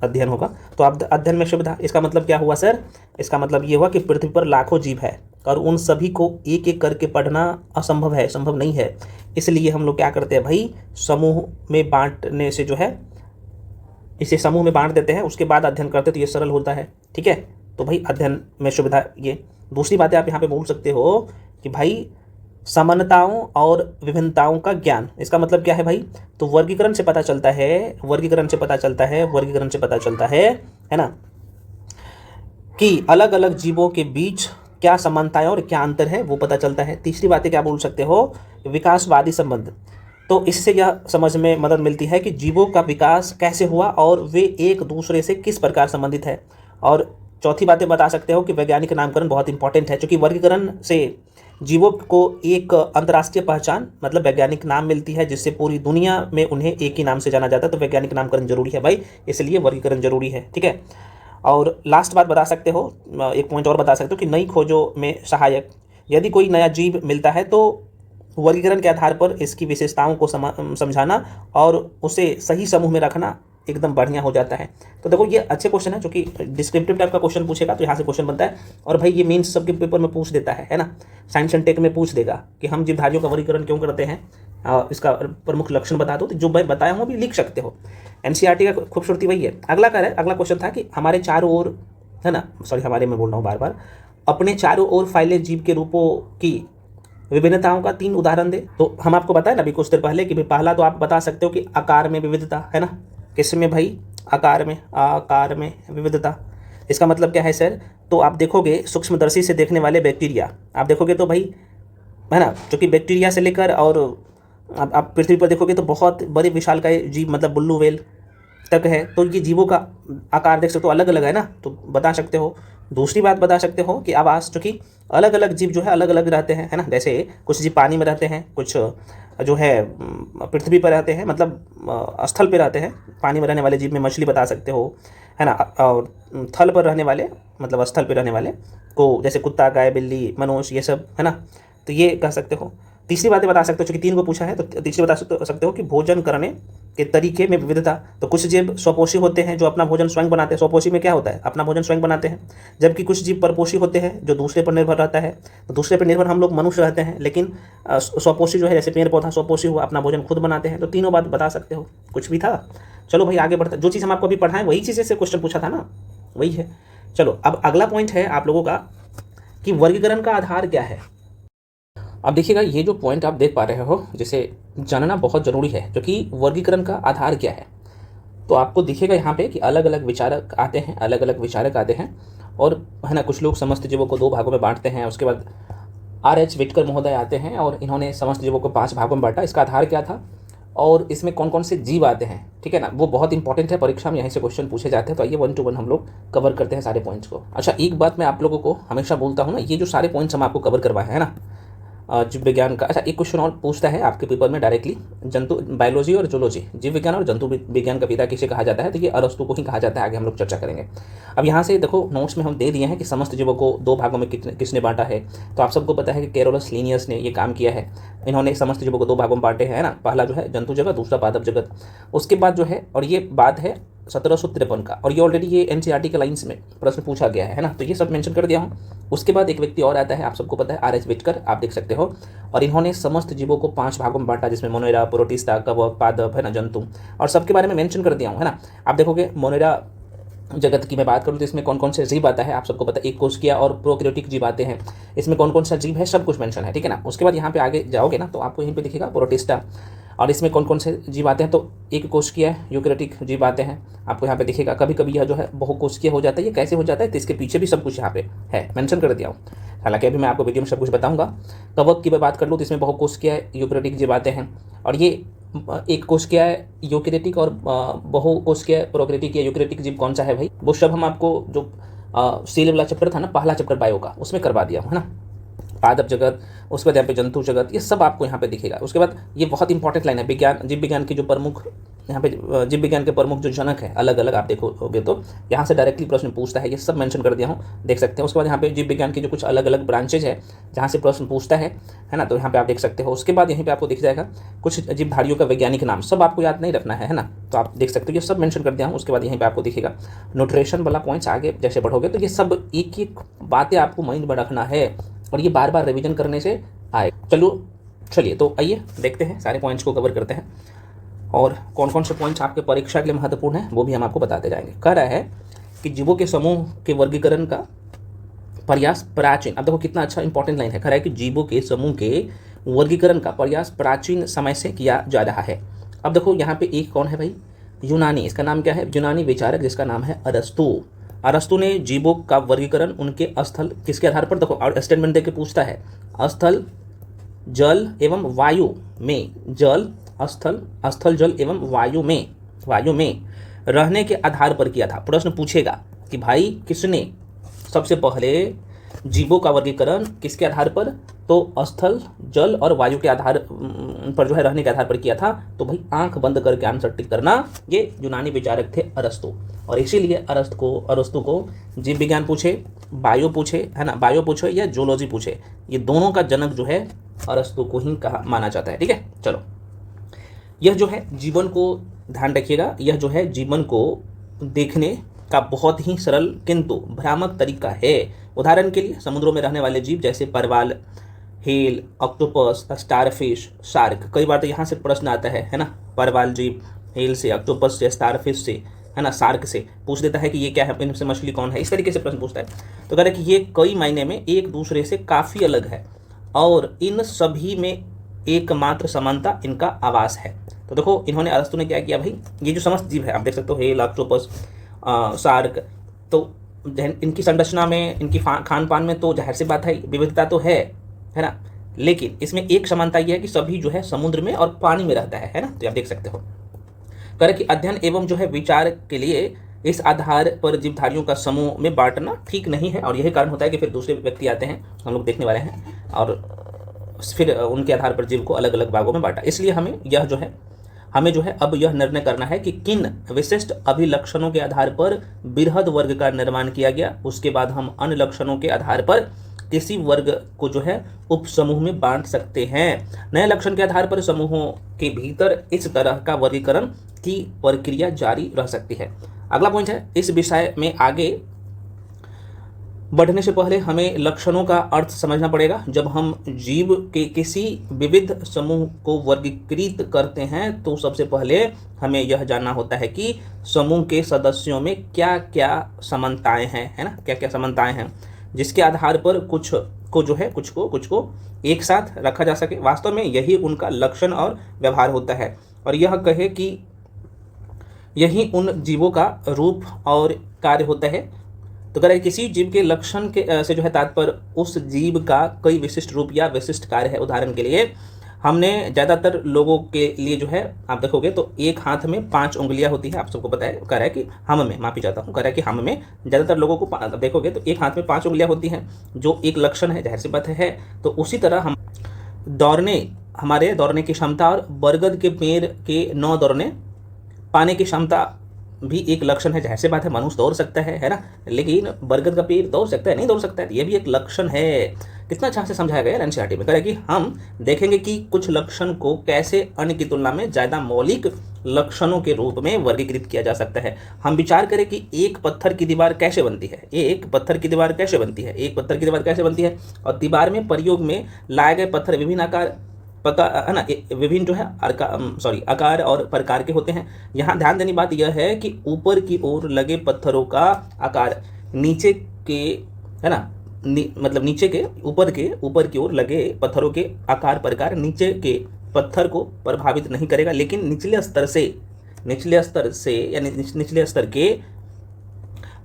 अध्ययन होगा। तो अब अध्ययन में सुविधा, इसका मतलब क्या हुआ सर, इसका मतलब ये हुआ कि पृथ्वी पर लाखों जीव है और उन सभी को एक एक करके पढ़ना संभव नहीं है। इसलिए हम लोग क्या करते हैं भाई, समूह में बांटने से जो है, इसे समूह में बांट देते हैं, उसके बाद अध्ययन करते तो ये सरल होता है। ठीक है, तो भाई अध्ययन में सुविधा ये। दूसरी बात है, आप यहाँ पे बोल सकते हो कि भाई समानताओं और विभिन्नताओं का ज्ञान, इसका मतलब क्या है भाई, तो वर्गीकरण से पता चलता है, है ना, कि अलग अलग जीवों के बीच क्या समानताएं और क्या अंतर है वो पता चलता है। तीसरी बात है, क्या बोल सकते हो, विकासवादी संबंध, तो इससे यह समझ में मदद मिलती है कि जीवों का विकास कैसे हुआ और वे एक दूसरे से किस प्रकार संबंधित है। और चौथी बातें बता सकते हो कि वैज्ञानिक नामकरण बहुत इंपॉर्टेंट है, क्योंकि वर्गीकरण से जीवों को एक अंतर्राष्ट्रीय पहचान, मतलब वैज्ञानिक नाम मिलती है, जिससे पूरी दुनिया में उन्हें एक ही नाम से जाना जाता है। तो वैज्ञानिक नामकरण जरूरी है भाई, इसलिए वर्गीकरण जरूरी है। ठीक है, और लास्ट बात बता सकते हो, एक पॉइंट और बता सकते हो कि नई खोजों में सहायक, यदि कोई नया जीव मिलता है तो वर्गीकरण के आधार पर इसकी विशेषताओं को समझाना और उसे सही समूह में रखना एकदम बढ़िया हो जाता है। तो देखो ये अच्छे क्वेश्चन है, जो कि डिस्क्रिप्टिव टाइप का क्वेश्चन पूछेगा तो यहाँ से क्वेश्चन बनता है। और भाई ये मेंस सबके पेपर में पूछ देता है ना, साइंस एंड टेक में पूछ देगा कि हम जीवधारियों का वर्गीकरण क्यों करते हैं, इसका प्रमुख लक्षण बता दो। तो जो मैं बताया हूँ अभी लिख सकते हो, एनसीईआरटी का खूबसूरती वही है। अगला क्वेश्चन था कि हमारे चारों ओर, है ना, सॉरी हमारे में बोल रहा हूँ बार बार, अपने चारों ओर फैले जीव के रूपों की विभिन्नताओं का 3 उदाहरण दे। तो हम आपको बताए ना अभी कुछ देर पहले कि भाई पहला तो आप बता सकते हो कि आकार में विविधता, है ना। किसमें भाई? आकार में विविधता। इसका मतलब क्या है सर? तो आप देखोगे सूक्ष्मदर्शी से देखने वाले बैक्टीरिया, आप देखोगे तो भाई, है ना, क्योंकि बैक्टीरिया से लेकर और आप पृथ्वी पर देखोगे तो बहुत बड़े विशालकाय जीव, मतलब बुल्लू व्हेल तक है। तो ये जीवों का आकार देख सकते हो अलग अलग है ना, तो बता सकते हो। दूसरी बात बता सकते हो कि आवास, चूँकि अलग अलग जीव जो है अलग अलग रहते हैं, है ना। जैसे कुछ जीव पानी में रहते हैं, कुछ जो है पृथ्वी पर रहते हैं, मतलब स्थल पे रहते हैं। पानी में रहने वाले जीव में मछली बता सकते हो, है ना। और थल पर रहने वाले, मतलब स्थल पे रहने वाले को जैसे कुत्ता, गाय, बिल्ली, मनुष्य, ये सब, है ना। तो ये कह सकते हो। तीसरी बातें बता सकते हो, चूँकि 3 को पूछा है तो तीसरी बता सकते हो कि भोजन करने के तरीके में विविधता। तो कुछ जीव स्वपोषी होते हैं जो अपना भोजन स्वयं बनाते हैं। स्वपोषी में क्या होता है? अपना भोजन स्वयं बनाते हैं। जबकि कुछ जीव परपोषी होते हैं जो दूसरे पर निर्भर रहता है। तो दूसरे पर निर्भर हम लोग मनुष्य रहते हैं, लेकिन स्वपोषी जो है जैसे पेड़ पौधा स्वपोषी हुआ, अपना भोजन खुद बनाते हैं। तो तीनों बात बता सकते हो। कुछ भी था? चलो भाई आगे बढ़ते। जो चीज़ हम आपको अभी पढ़ाएं वही चीज़ से क्वेश्चन पूछा था ना, वही है। चलो अब अगला पॉइंट है आप लोगों का कि वर्गीकरण का आधार क्या है। अब देखिएगा ये जो पॉइंट आप देख पा रहे हो, जिसे जानना बहुत ज़रूरी है, जो कि वर्गीकरण का आधार क्या है। तो आपको दिखेगा यहाँ पे कि अलग अलग विचारक आते हैं, अलग अलग विचारक आते हैं, और है ना, कुछ लोग समस्त जीवों को 2 भागों में बांटते हैं। उसके बाद R.H. विटकर महोदय आते हैं और इन्होंने समस्त जीवों को 5 भागों में बांटा। इसका आधार क्या था और इसमें कौन कौन से जीव आते हैं, ठीक है ना, वो बहुत इंपॉर्टेंट है। परीक्षा में यहीं से क्वेश्चन पूछे जाते हैं। तो आइए 1 to 1 हम लोग कवर करते हैं सारे पॉइंट्स को। अच्छा, एक बात मैं आप लोगों को हमेशा बोलता हूँ ना, ये जो सारे पॉइंट्स हम आपको कवर करवाए हैं ना जीव विज्ञान का। अच्छा, एक क्वेश्चन और पूछता है आपके पेपर में डायरेक्टली, जंतु बायोलॉजी और जूलॉजी, जीव विज्ञान और जंतु विज्ञान का पिता किसे कहा जाता है? तो ये अरस्तु को ही कहा जाता है। आगे हम लोग चर्चा करेंगे। अब यहाँ से देखो नोट्स में हम दे दिए हैं कि समस्त जीवों को 2 भागों में किसने बांटा है। तो आप सबको पता है कि कैरोलस लिनियस ने ये काम किया है। इन्होंने समस्त जीवों को 2 भागों में बांटे हैं ना। पहला जो है जंतु जगत, दूसरा पादप जगत। उसके बाद जो है, और ये बात है 1753 का, और ये ऑलरेडी ये एनसीईआरटी के लाइन्स में प्रश्न पूछा गया है ना। तो ये सब मेंशन कर दिया हूँ। उसके बाद एक व्यक्ति और आता है, आप सबको पता है, R.H. विटकर, आप देख सकते हो। और इन्होंने समस्त जीवों को 5 भागों में बांटा, जिसमें मोनेरा, प्रोटिस्टा, कवक, पादप, है ना, जंतु, और सबके बारे में मेंशन कर दिया हूँ, है ना। आप देखोगे मोनेरा जगत की मैं बात करूँ तो इसमें कौन कौन से जीव आता है, आप सबको पता है, एक कोशिकीय और प्रोकैरियोटिक जीव आते हैं। इसमें कौन कौन सा जीव है सब कुछ मेंशन है, ठीक है ना। उसके बाद यहाँ पे आगे जाओगे ना तो आपको यहीं पे दिखेगा प्रोटिस्टा, और इसमें कौन कौन से जीव आते हैं। तो एक कोशिकीय यूकेरियोटिक जीव आते हैं, आपको यहाँ पे दिखेगा। कभी कभी यह जो है बहुकोशिकीय हो जाता है। ये कैसे हो जाता है तो इसके पीछे भी सब कुछ यहाँ पे है, मेंशन कर दिया हूँ। हालांकि अभी मैं आपको वीडियो में सब कुछ बताऊंगा। कवक की मैं बात कर लूँ तो इसमें बहुकोशिकीय यूकेरियोटिक जीव आते हैं, और ये एक कोशिकीय यूकेरियोटिक और बहुकोशिकीय प्रोकैरियोटिक या यूकेरियोटिक जीव कौन सा है भाई, वो सब हम आपको जो सेल वाला चैप्टर था ना, पहला चैप्टर बायो का, उसमें करवा दिया हूँ, है ना। पादप जगत, उसके बाद यहाँ पे जंतु जगत, ये सब आपको यहाँ पे दिखेगा। उसके बाद ये बहुत इंपॉर्टेंट लाइन है, विज्ञान जीव विज्ञान की जो प्रमुख, यहाँ पे जीव विज्ञान के प्रमुख जो जनक है अलग अलग, आप देखोगे तो यहाँ से डायरेक्टली प्रश्न पूछता है। ये सब मेंशन कर दिया हूँ, देख सकते हैं। उसके बाद यहाँ पे जीव विज्ञान की जो कुछ अलग अलग ब्रांचेज है जहाँ से प्रश्न पूछता है ना, तो यहाँ पे आप देख सकते हो। उसके बाद यहीं पे आपको दिख जाएगा कुछ जीवधारियों का वैज्ञानिक नाम, सब आपको याद नहीं रखना है ना, तो आप देख सकते हो, ये सब मेंशन कर दिया हूँ। उसके बाद यहीं पे आपको दिखेगा न्यूट्रिशन वाला पॉइंट्स, आगे जैसे बढ़ोगे तो ये सब एक एक बातें आपको माइंड में रखना है, और ये बार बार रिवीजन करने से आए। चलिए तो आइए देखते हैं, सारे पॉइंट्स को कवर करते हैं, और कौन कौन से पॉइंट्स आपके परीक्षा के लिए महत्वपूर्ण है वो भी हम आपको बताते जाएंगे। कह रहा है कि जीवों के समूह के वर्गीकरण का प्रयास प्राचीन, अब देखो कितना अच्छा इंपॉर्टेंट लाइन है। कह रहा है कि जीवों के समूह के वर्गीकरण का प्रयास प्राचीन समय से किया जा रहा है। अब देखो यहाँ पे एक कौन है भाई, यूनानी, इसका नाम क्या है, यूनानी विचारक जिसका नाम है अरस्तु। अरस्तु ने जीवों का वर्गीकरण उनके स्थल किसके आधार पर, देखो और स्टेटमेंट देके पूछता है, स्थल, जल एवं वायु में, जल, स्थल जल एवं वायु में रहने के आधार पर किया था। प्रश्न पूछेगा कि भाई किसने सबसे पहले जीवों का वर्गीकरण किसके आधार पर, तो स्थल, जल और वायु के आधार पर जो है रहने के आधार पर किया था। तो भाई आंख बंद करके आंसर टिक करना, ये यूनानी विचारक थे अरस्तु। और इसीलिए अरस्तु को जीव विज्ञान पूछे, बायो पूछे, है ना, बायो पूछे या जूलॉजी पूछे, ये दोनों का जनक जो है अरस्तु को ही कहा माना जाता है, ठीक है। चलो, यह जो है जीवन को, ध्यान रखिएगा, यह जो है जीवन को देखने का बहुत ही सरल किंतु भ्रामक तरीका है। उदाहरण के लिए समुद्रों में रहने वाले जीव जैसे परवाल, हेल, ऑक्टोपस, स्टारफिश, शार्क, कई बार तो यहाँ से प्रश्न आता है ना, परवाल जीव, हेल से, ऑक्टोपस से, स्टारफिश से, है ना, शार्क से पूछ देता है कि ये क्या है, इनसे मछली कौन है, इस तरीके से प्रश्न पूछता है। तो कह रहा है कि ये कई मायने में एक दूसरे से काफ़ी अलग है और इन सभी में एकमात्र समानता इनका आवास है। तो देखो इन्होंने, अरस्तु ने क्या किया भाई, ये जो समस्त जीव है आप देख सकते हो, हेल, ऑक्टोपस, शार्क, तो इनकी संरचना में, इनकी खान पान में तो जाहिर सी बात है विविधता तो है ना, लेकिन इसमें एक समानता यह है कि सभी जो है समुद्र में और पानी में रहता है ना। तो आप देख सकते हो कह रहे कि अध्ययन एवं जो है विचार के लिए इस आधार पर जीवधारियों का समूह में बांटना ठीक नहीं है, और यही कारण होता है कि फिर दूसरे व्यक्ति आते हैं, हम लोग देखने वाले हैं, और फिर उनके आधार पर जीव को अलग अलग भागों में बांटा। इसलिए हमें जो है अब यह निर्णय करना है कि किन विशिष्ट अभिलक्षणों के आधार पर बृहद वर्ग का निर्माण किया गया, उसके बाद हम अन्य लक्षणों के आधार पर किसी वर्ग को जो है उपसमूह में बांट सकते हैं। नए लक्षण के आधार पर समूहों के भीतर इस तरह का वर्गीकरण की प्रक्रिया जारी रह सकती है। अगला पॉइंट है, इस विषय में आगे बढ़ने से पहले हमें लक्षणों का अर्थ समझना पड़ेगा। जब हम जीव के किसी विविध समूह को वर्गीकृत करते हैं तो सबसे पहले हमें यह जानना होता है कि समूह के सदस्यों में क्या क्या समानताएं हैं, है ना, क्या क्या समानताएं हैं, जिसके आधार पर कुछ को एक साथ रखा जा सके। वास्तव में यही उनका लक्षण और व्यवहार होता है, और यह कहे कि यही उन जीवों का रूप और कार्य होता है। तो कह रहे किसी जीव के लक्षण के से जो है तात्पर्य उस जीव का कई विशिष्ट रूप या विशिष्ट कार्य है। उदाहरण के लिए हमने ज़्यादातर लोगों के लिए जो है आप देखोगे तो एक हाथ में 5 उंगलियां होती है, आप सबको पता है। कह रहा है कि हम में, माफी चाहता हूँ, कह रहा है कि हम में ज़्यादातर लोगों को देखोगे तो एक हाथ में 5 उंगलियां होती हैं, जो एक लक्षण है, जाहिर सी बात है। तो उसी तरह हम हमारे दौड़ने की क्षमता और बरगद के पेड़ के 9 दौड़ने पाने की क्षमता भी एक लक्षण है। जाहिर सी बात है मनुष्य दौड़ सकता है ना, लेकिन बरगद का पेड़ दौड़ सकता है, नहीं दौड़ सकता है, ये भी एक लक्षण है। कितना अच्छा से समझाया गया एनसीईआरटी में। कह रहा है कि हम देखेंगे कि कुछ लक्षण को कैसे अन्य की तुलना में ज़्यादा मौलिक लक्षणों के रूप में वर्गीकृत किया जा सकता है। हम विचार करें कि एक पत्थर की दीवार कैसे बनती है, एक पत्थर की दीवार कैसे बनती है, और दीवार में प्रयोग में लाए गए पत्थर विभिन्न आकार है ना, विभिन्न जो है आकार और प्रकार के होते हैं। यहाँ ध्यान देने बात यह है कि ऊपर की ओर लगे पत्थरों का आकार नीचे के, है ना, मतलब नीचे के ऊपर की ओर लगे पत्थरों के आकार प्रकार नीचे के पत्थर को प्रभावित नहीं करेगा, लेकिन निचले स्तर के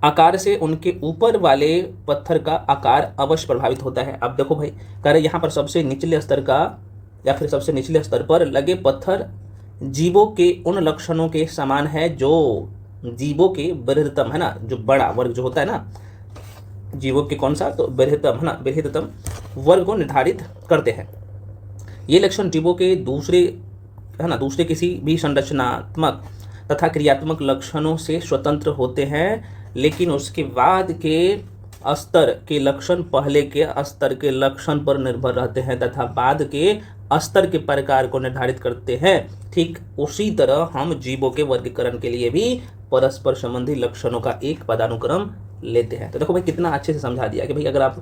आकार से उनके ऊपर वाले पत्थर का आकार अवश्य प्रभावित होता है। अब देखो भाई, कह रहे यहाँ पर सबसे निचले स्तर पर लगे पत्थर जीवों के उन लक्षणों के समान है जो जीवों के बृहत्तम, है ना, जो बड़ा वर्ग जो होता है ना, जीवों के कौन सा, तो बृहत्तम, है ना, बृहत्तम वर्ग को निर्धारित करते हैं। ये लक्षण जीवों के दूसरे किसी भी संरचनात्मक तथा क्रियात्मक लक्षणों से स्वतंत्र होते हैं, लेकिन उसके बाद के स्तर के लक्षण पहले के स्तर के लक्षण पर निर्भर रहते हैं तथा बाद के स्तर के प्रकार को निर्धारित करते हैं। ठीक उसी तरह हम जीवों के वर्गीकरण के लिए भी परस्पर संबंधी लक्षणों का एक पदानुक्रम लेते हैं। तो देखो भाई कितना अच्छे से समझा दिया कि भाई अगर आप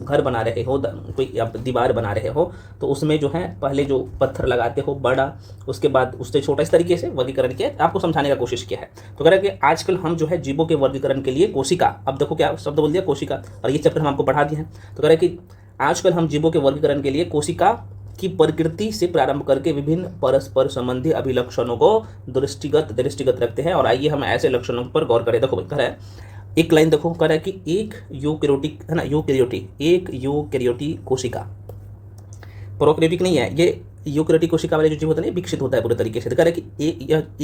घर बना रहे हो, कोई आप दीवार बना रहे हो, तो उसमें जो है पहले जो पत्थर लगाते हो बड़ा, उसके बाद उससे छोटा, इस तरीके से वर्गीकरण किया, आपको समझाने का कोशिश किया है। तो कह रहा है कि आजकल हम जो है जीवों के वर्गीकरण के लिए कोशिका, अब देखो क्या शब्द बोल दिया, कोशिका, और ये चैप्टर हम आपको पढ़ा दिए हैं। तो कह रहा है कि आजकल हम जीवों के वर्गीकरण के लिए कोशिका की प्रकृति से प्रारंभ करके विभिन्न परस्पर संबंधी अभिलक्षणों को दृष्टिगत रखते हैं, और आइए हम ऐसे लक्षणों पर गौर करें। देखो भाई कह रहा है, एक लाइन देखो, कह रहा है कि एक यूकेरियोटिक कोशिका, प्रोकैरियोटिक नहीं है, ये यूकेरियोटिक कोशिका वाले जो जीव होते हैं विकसित होता है पूरे तरीके से। तो कह रहा है कि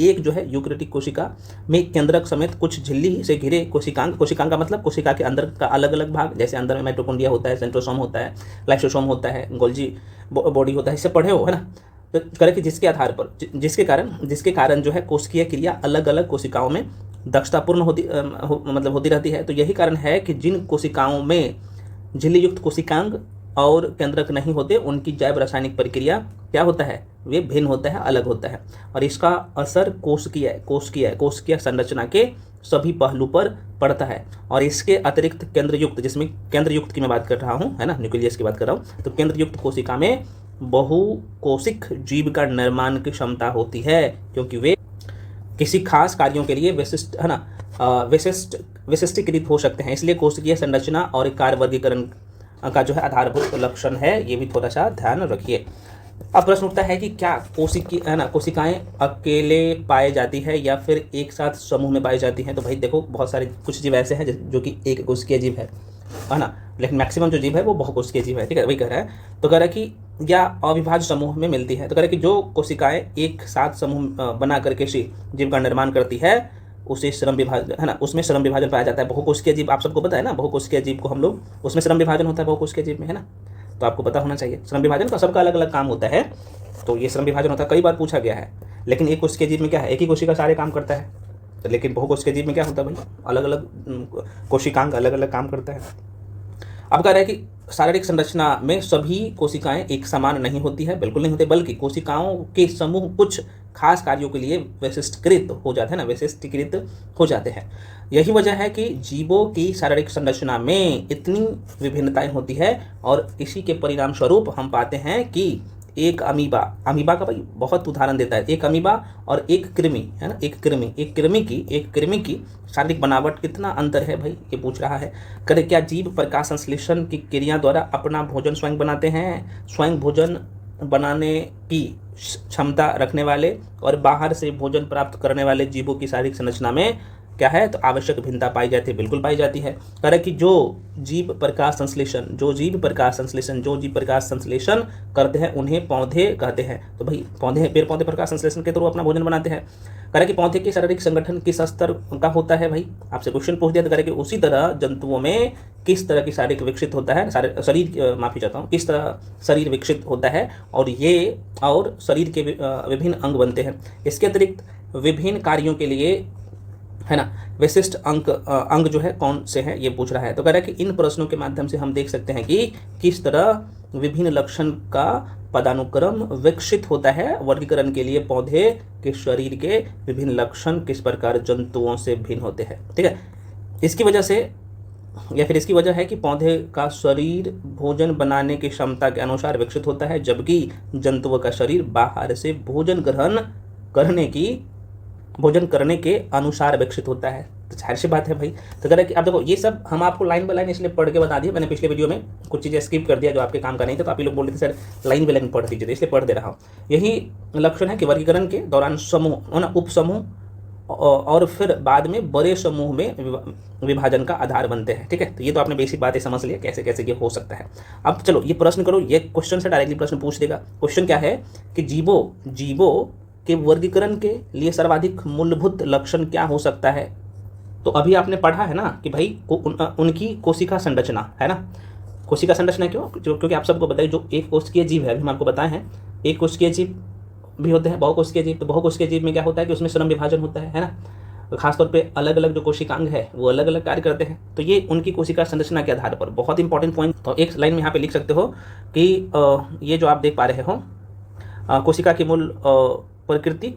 एक जो है यूकेरियोटिक कोशिका में केंद्रक समेत कुछ झिल्ली से घिरे कोशिकांग का मतलब कोशिका के अंदर का अलग अलग भाग, जैसे अंदर में माइटोकॉन्ड्रिया होता है, सेंट्रोसोम होता है, लाइसोसोम होता है, गोल्जी बॉडी होता है, इससे पढ़े हो, है ना। तो कह रहा है कि जिसके कारण जो है कोशिकीय क्रिया अलग अलग कोशिकाओं में दक्षतापूर्ण होती रहती है। तो यही कारण है कि जिन कोशिकाओं में झिल्ली युक्त कोशिकांग और केंद्रक नहीं होते, उनकी जैव रासायनिक प्रक्रिया क्या होता है, वे भिन्न होता है, अलग होता है, और इसका असर कोशिकीय संरचना के सभी पहलू पर पड़ता है। और इसके अतिरिक्त केंद्रयुक्त, जिसमें केंद्रयुक्त की मैं बात कर रहा हूँ, है ना, न्यूक्लियस की बात कर रहा हूँ, तो केंद्रयुक्त कोशिका में बहुकोशिक जीव का निर्माण की क्षमता होती है, क्योंकि वे किसी खास कार्यों के लिए विशिष्ट है ना विशिष्टीकृत हो सकते हैं। इसलिए कोशिकीय संरचना और कार्य वर्गीकरण का जो है आधारभूत लक्षण है, ये भी थोड़ा सा ध्यान रखिए। अब प्रश्न उठता है कि क्या कोशिकाएं अकेले पाई जाती है या फिर एक साथ समूह में पाई जाती हैं। तो भाई देखो, बहुत सारे कुछ जीव ऐसे हैं जो कि एक कोशिकीय जीव है ना, लेकिन मैक्सिमम जो जीव है वो बहुकोशिकीय जीव है। ठीक है, वही कह रहा है। तो कह रहा है कि या अविभाज्य समूह में मिलती है। तो कह रहा है कि जो कोशिकाएं एक साथ समूह बना करके जीव का निर्माण करती है उसे श्रम विभाजन है ना, उसमें श्रम विभाजन पाया जाता है। बहुकोशिकीय जीव आप सबको पता है ना, बहुकोशिकीय जीव को हम लोग, उसमें श्रम विभाजन होता है बहुकोशिकीय जीव में, है ना। तो आपको पता होना चाहिए श्रम विभाजन का, सबका अलग अलग काम होता है। तो ये श्रम विभाजन होता है, कई बार पूछा गया है। लेकिन एक कोशिकीय जीव में क्या है, एक ही कोशिका सारे काम करता है। तो लेकिन बहुकोशिकीय जीव में क्या होता है भाई, अलग अलग कोशिकांग अलग अलग काम करता है। अब कह रहा है कि शारीरिक संरचना में सभी कोशिकाएं एक समान नहीं होती है, बिल्कुल नहीं होती, बल्कि कोशिकाओं के समूह कुछ खास कार्यों के लिए विशिष्टीकृत हो जाते हैं ना, विशिष्टीकृत हो जाते हैं। यही वजह है कि जीवों की शारीरिक संरचना में इतनी विभिन्नताएं होती है और इसी के परिणाम स्वरूप हम पाते हैं कि एक अमीबा का भाई बहुत उदाहरण देता है। एक अमीबा और एक कृमि है ना, एक कृमि की शारीरिक बनावट कितना अंतर है भाई, ये पूछ रहा है। करे क्या जीव प्रकाश संश्लेषण की क्रिया द्वारा अपना भोजन स्वयं बनाते हैं। स्वयं भोजन बनाने की क्षमता रखने वाले और बाहर से भोजन प्राप्त करने वाले जीवों की शारीरिक संरचना में क्या है, तो आवश्यक भिन्नता पाई जाती है, बिल्कुल पाई जाती है। कारण कि जो जीव प्रकाश संश्लेषण करते हैं उन्हें पौधे कहते हैं। तो भाई पेड़ पौधे प्रकाश संश्लेषण के थ्रू अपना भोजन बनाते हैं। कारण कि पौधे के शारीरिक संगठन किस स्तर का होता है भाई, आपसे क्वेश्चन पूछ दिया। तो कारण कि उसी तरह जंतुओं में किस तरह की शारीरिक विकसित होता है, किस तरह शरीर विकसित होता है और शरीर के विभिन्न अंग बनते हैं। इसके अतिरिक्त विभिन्न कार्यों के लिए है ना विशिष्ट अंग जो है कौन से हैं, ये पूछ रहा है। तो कह रहा है कि इन प्रश्नों के माध्यम से हम देख सकते हैं कि किस तरह विभिन्न लक्षण का पदानुक्रम विकसित होता है वर्गीकरण के लिए। पौधे के शरीर के विभिन्न लक्षण किस प्रकार जंतुओं से भिन्न होते हैं। ठीक है, इसकी वजह है कि पौधे का शरीर भोजन बनाने की क्षमता के अनुसार विकसित होता है, जबकि जंतुओं का शरीर बाहर से भोजन करने के अनुसार विकसित होता है। तो जाहिर सी बात है भाई। तो कह रहा है कि अब देखो, ये सब हम आपको लाइन बाय लाइन इसलिए पढ़ के बता दिए। मैंने पिछले वीडियो में कुछ चीज़ें स्किप कर दिया जो आपके काम का नहीं था, तो आप लोग बोल रहे थे सर लाइन बाय लाइन पढ़ दीजिए, तो इसलिए पढ़ दे रहा हूँ। यही लक्षण है कि वर्गीकरण के दौरान समूह ना उपसमूह और फिर बाद में बड़े समूह में विभाजन का आधार बनते हैं। ठीक है, तो ये तो आपने बेसिक बातें समझ लिया कैसे कैसे ये हो सकता है। अब चलो ये प्रश्न करो, ये क्वेश्चन से डायरेक्टली प्रश्न पूछ देगा। क्वेश्चन क्या है कि जीवों के वर्गीकरण के लिए सर्वाधिक मूलभूत लक्षण क्या हो सकता है। तो अभी आपने पढ़ा है ना कि भाई उनकी कोशिका संरचना है ना। कोशिका संरचना क्योंकि आप सबको बताइए, जो एक कोशिकीय जीव है, अभी हम आपको बताए हैं एक कोशिकीय जीव भी होते हैं, बहुकोशिकीय जीव। तो बहुकोशिकीय जीव में क्या होता है कि उसमें श्रम विभाजन होता है ना। खासतौर पे अलग अलग जो कोशिकांग है वो अलग अलग कार्य करते हैं। तो ये उनकी कोशिका संरचना के आधार पर बहुत इंपॉर्टेंट पॉइंट। तो एक लाइन में यहाँ पे लिख सकते हो कि ये जो आप देख पा रहे हो कोशिका की मूल प्रकृति